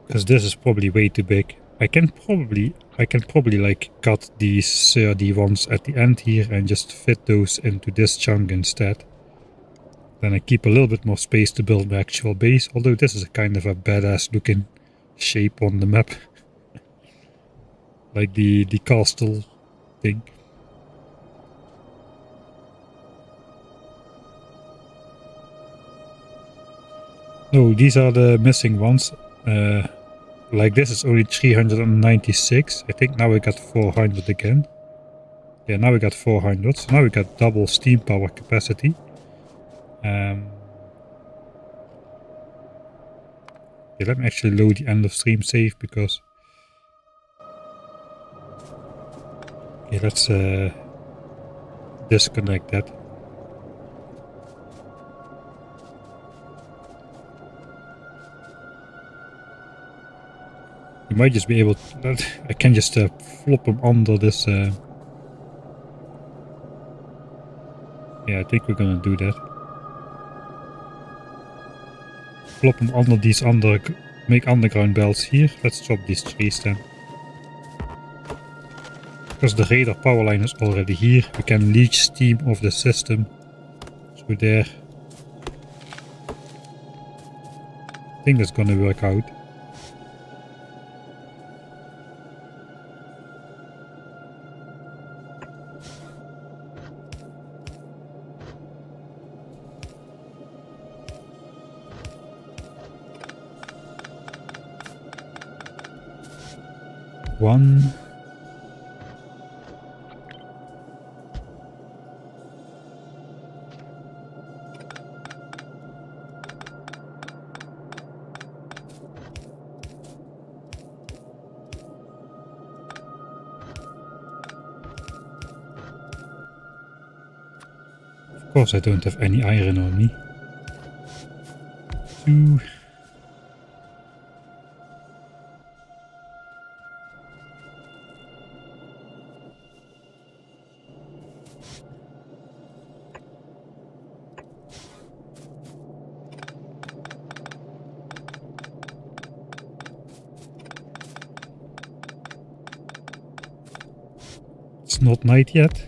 Because this is probably way too big. I can probably like cut these 30 ones at the end here and just fit those into this chunk instead. Then I keep a little bit more space to build my actual base, although this is a kind of a badass looking shape on the map. Like the castle thing. No, these are the missing ones. Like this is only 396. I think now we got 400 again. Yeah, now we got 400. So now we got double steam power capacity. Yeah, let me actually load the end of stream save because Okay, let's disconnect that. You might just be able to, I can just flop them under this. Yeah, I think we're gonna do that. Flop them under these make underground belts here. Let's drop these trees then. Because the radar power line is already here, we can leach steam off the system through there. I think that's gonna work out. One. Of course I don't have any iron on me. Two. It's not night yet.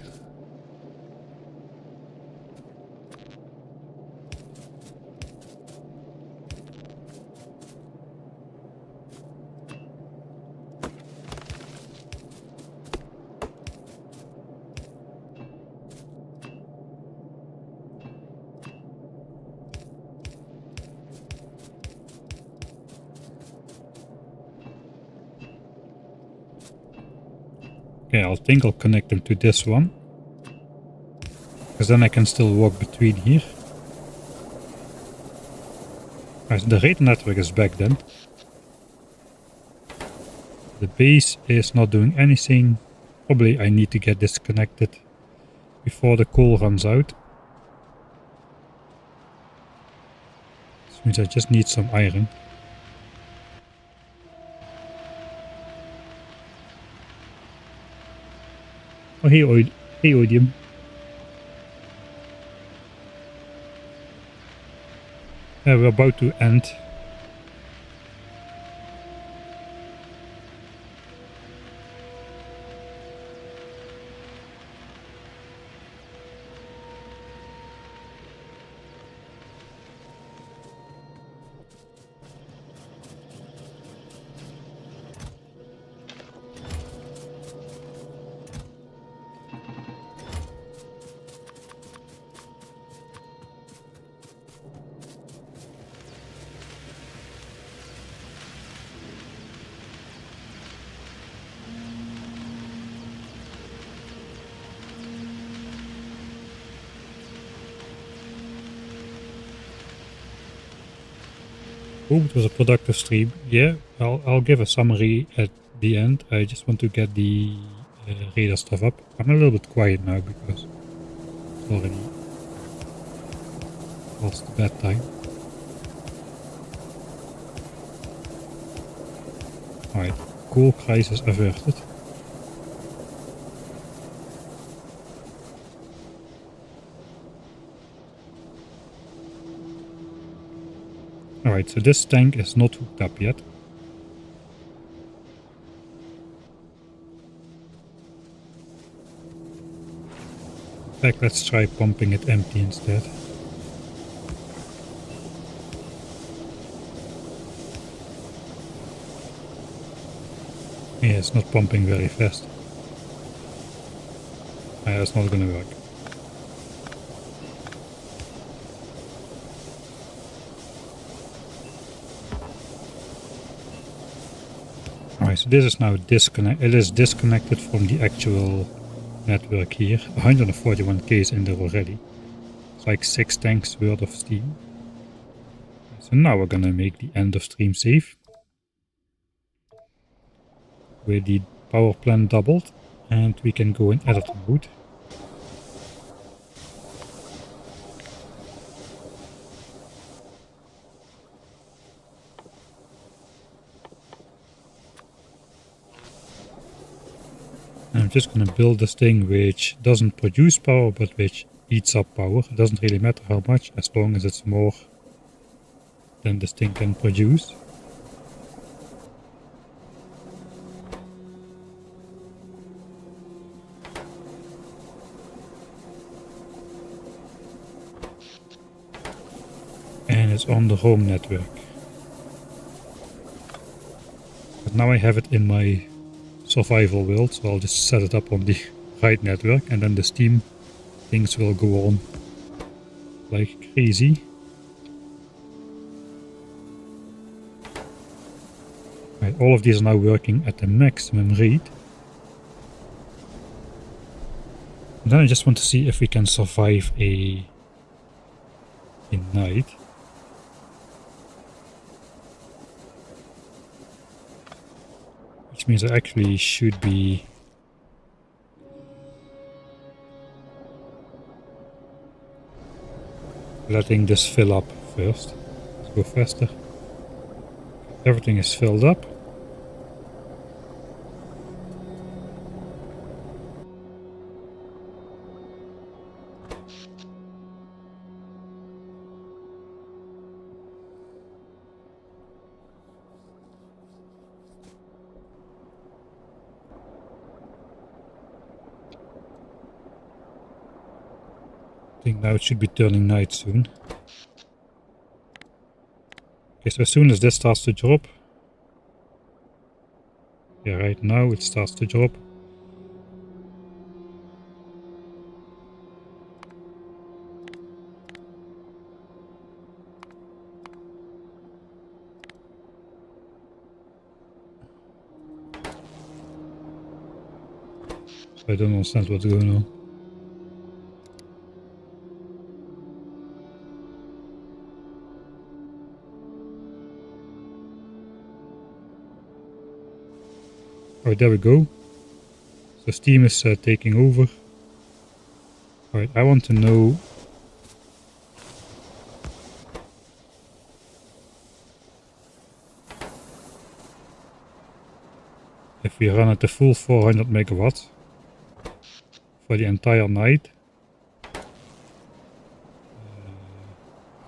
Okay, I think I'll connect them to this one. Because then I can still walk between here. Right, the radar network is back then. The base is not doing anything. Probably I need to get disconnected before the coal runs out. This means I just need some iron. Oh, hey, Odium. Yeah, we're about to end. Oh, it was a productive stream. Yeah, I'll give a summary at the end. I just want to get the radar stuff up. I'm a little bit quiet now because it's already past the bedtime. Alright, coal crisis averted. Alright, so this tank is not hooked up yet. In fact, let's try pumping it empty instead. Yeah, it's not pumping very fast. Yeah, it's not gonna work. Alright, so this is now disconnected. It is disconnected from the actual network here. 141k is in there already. It's like 6 tanks worth of steam. So now we're gonna make the end of stream save. With the power plant doubled. And we can go in edit mode. I'm just going to build this thing which doesn't produce power but which eats up power. It doesn't really matter how much as long as it's more than this thing can produce. And it's on the home network. But now I have it in my survival world, so I'll just set it up on the right network and then the Steam things will go on like crazy. Right, all of these are now working at the maximum rate. And then I just want to see if we can survive a night. Which means I actually should be letting this fill up first. Let's go faster. Everything is filled up. I think now it should be turning night soon. Okay, so as soon as this starts to drop, yeah, right now it starts to drop. So I don't understand what's going on. Alright, there we go. So Steam is taking over. Alright, I want to know if we run at the full 400 megawatts for the entire night.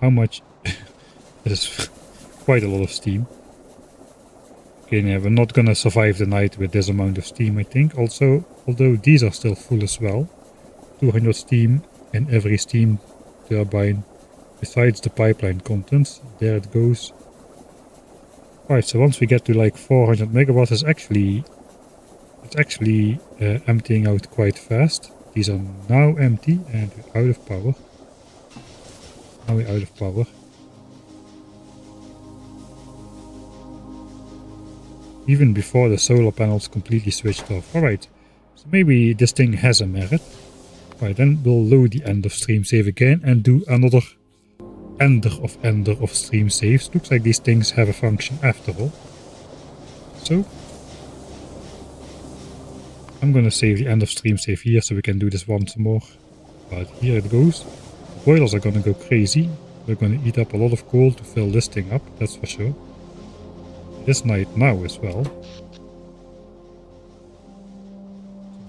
How much? It is quite a lot of steam. Okay, yeah, we're not gonna survive the night with this amount of steam, I think. Also, although these are still full as well. 200 steam in every steam turbine, besides the pipeline contents. There it goes. Alright, so once we get to like 400 megawatts, it's actually emptying out quite fast. These are now empty and we're out of power. Now we're out of power. Even before the solar panels completely switched off. Alright, so maybe this thing has a merit. Alright, then we'll load the end of stream save again and do another ender of stream saves. Looks like these things have a function after all. So I'm gonna save the end of stream save here so we can do this once more. But here it goes. The boilers are gonna go crazy. They're gonna eat up a lot of coal to fill this thing up, that's for sure. This night now as well. So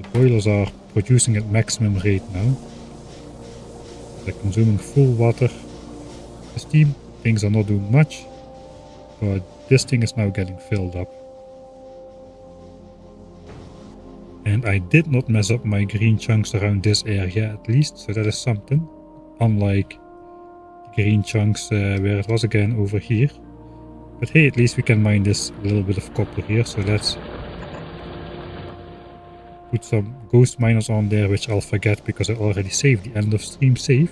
the boilers are producing at maximum rate now. They're consuming full water. The steam things are not doing much, but this thing is now getting filled up. And I did not mess up my green chunks around this area at least, so that is something. Unlike the green chunks where it was again over here. But hey, at least we can mine this little bit of copper here, so let's put some ghost miners on there, which I'll forget because I already saved the end of stream save.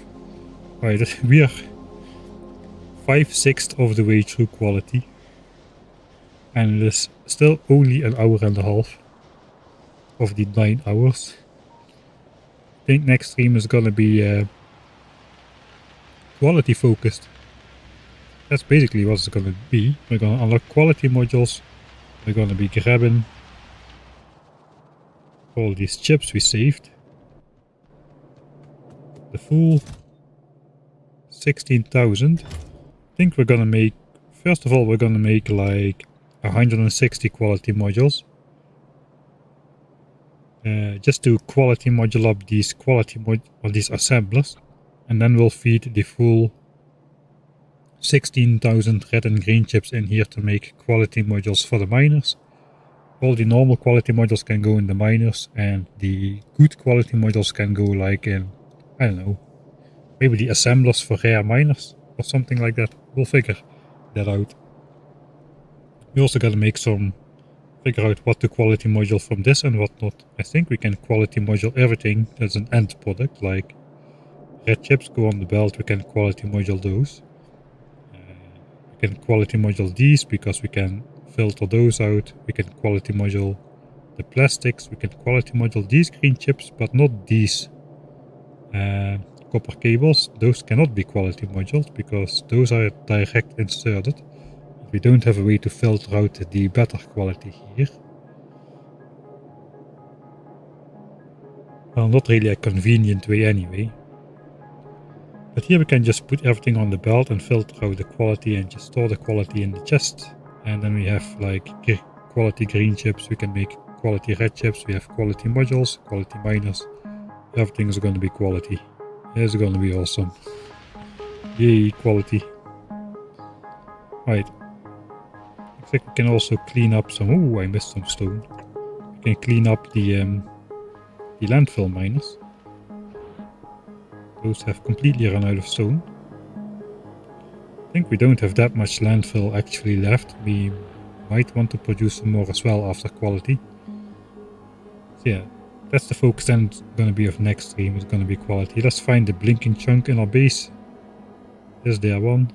Alright, we are 5/6 of the way through quality. And it is still only an hour and a half of the 9 hours. I think next stream is gonna be quality focused. That's basically what it's going to be. We're going to unlock quality modules. We're going to be grabbing all these chips we saved. The full 16,000. I think we're gonna make, first of all, we're gonna make like 160 quality modules. Just to quality module up these these assemblers, and then we'll feed the full 16,000 red and green chips in here to make quality modules for the miners. All the normal quality modules can go in the miners, and the good quality modules can go like in, I don't know, maybe the assemblers for rare miners or something like that. We'll figure that out. We also gotta figure out what to quality module from this and what not. I think we can quality module everything that's an end product, like red chips go on the belt, we can quality module those. We can quality module these because we can filter those out. We can quality module the plastics, we can quality module these green chips, but not these copper cables. Those cannot be quality modules because those are direct inserted. We don't have a way to filter out the better quality here. Well, not really a convenient way anyway. But here we can just put everything on the belt and filter out the quality and just store the quality in the chest. And then we have like quality green chips, we can make quality red chips, we have quality modules, quality miners. Everything is going to be quality. It's going to be awesome. Yay, quality. Right. Looks like we can also clean up some... Oh, I missed some stone. We can clean up the landfill miners. Those have completely run out of stone. I think we don't have that much landfill actually left. We might want to produce some more as well after quality. So yeah, that's the focus then going to be of next stream. It's going to be quality. Let's find the blinking chunk in our base. Is there one?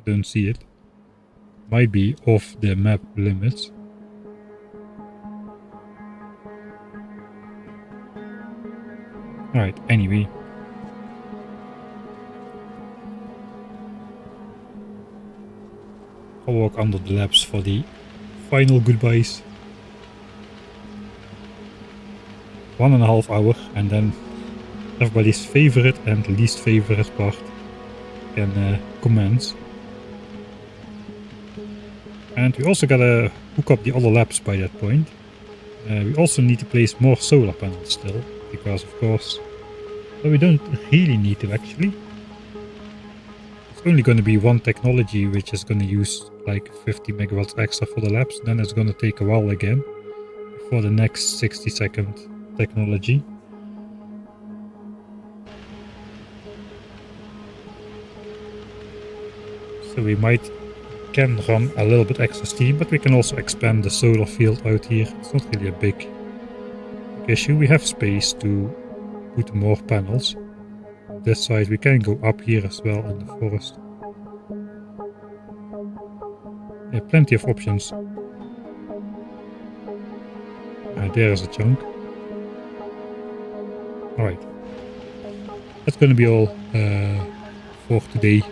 Don't see it. Might be off the map limits. Alright, anyway. I'll walk under the labs for the final goodbyes. 1.5 hours, and then everybody's favorite and least favorite part can commence. And we also gotta hook up the other labs by that point. We also need to place more solar panels still, because of course, but we don't really need to actually. It's only going to be one technology which is going to use like 50 megawatts extra for the labs, then it's going to take a while again for the next 60-second technology. So we can run a little bit extra steam, but we can also expand the solar field out here. It's not really a big issue. We have space to put more panels. On this side we can go up here as well in the forest. Yeah, plenty of options. There's a chunk. Alright. That's gonna be all for today.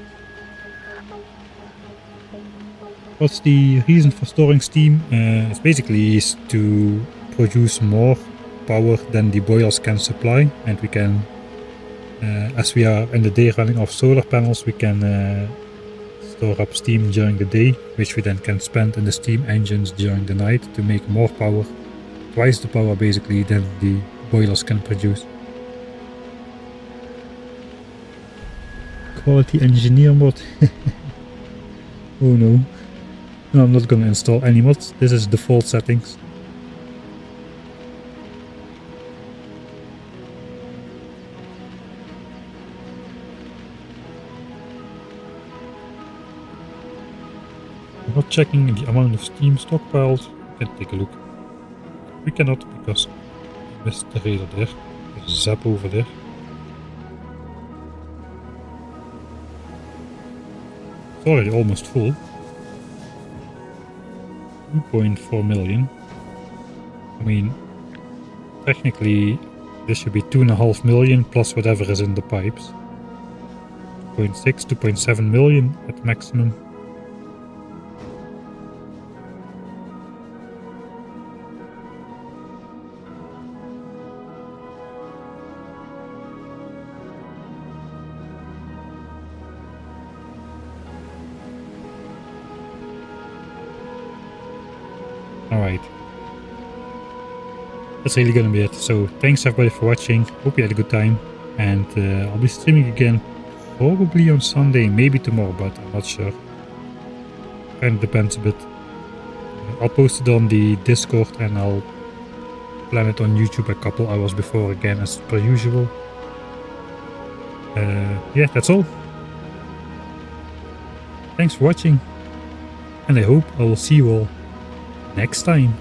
What's the reason for storing steam? It's basically to produce more power than the boilers can supply, and we can, as we are in the day running off solar panels, we can store up steam during the day, which we then can spend in the steam engines during the night to make more power, twice the power basically than the boilers can produce. Quality engineer mod. Oh no. No, I'm not gonna install any mods. This is default settings. I'm not checking the amount of steam stockpiled. We can take a look. We cannot because I missed the radar there. There's a zap over there. It's already almost full. 2.4 million. I mean, technically this should be 2.5 million plus whatever is in the pipes. 2.6, 2.7 million at maximum. Alright. That's really gonna be it. So thanks everybody for watching. Hope you had a good time. And I'll be streaming again probably on Sunday, maybe tomorrow, but I'm not sure. Kind of depends a bit. I'll post it on the Discord and I'll plan it on YouTube a couple hours before again as per usual. Yeah, that's all. Thanks for watching. And I hope I will see you all next time.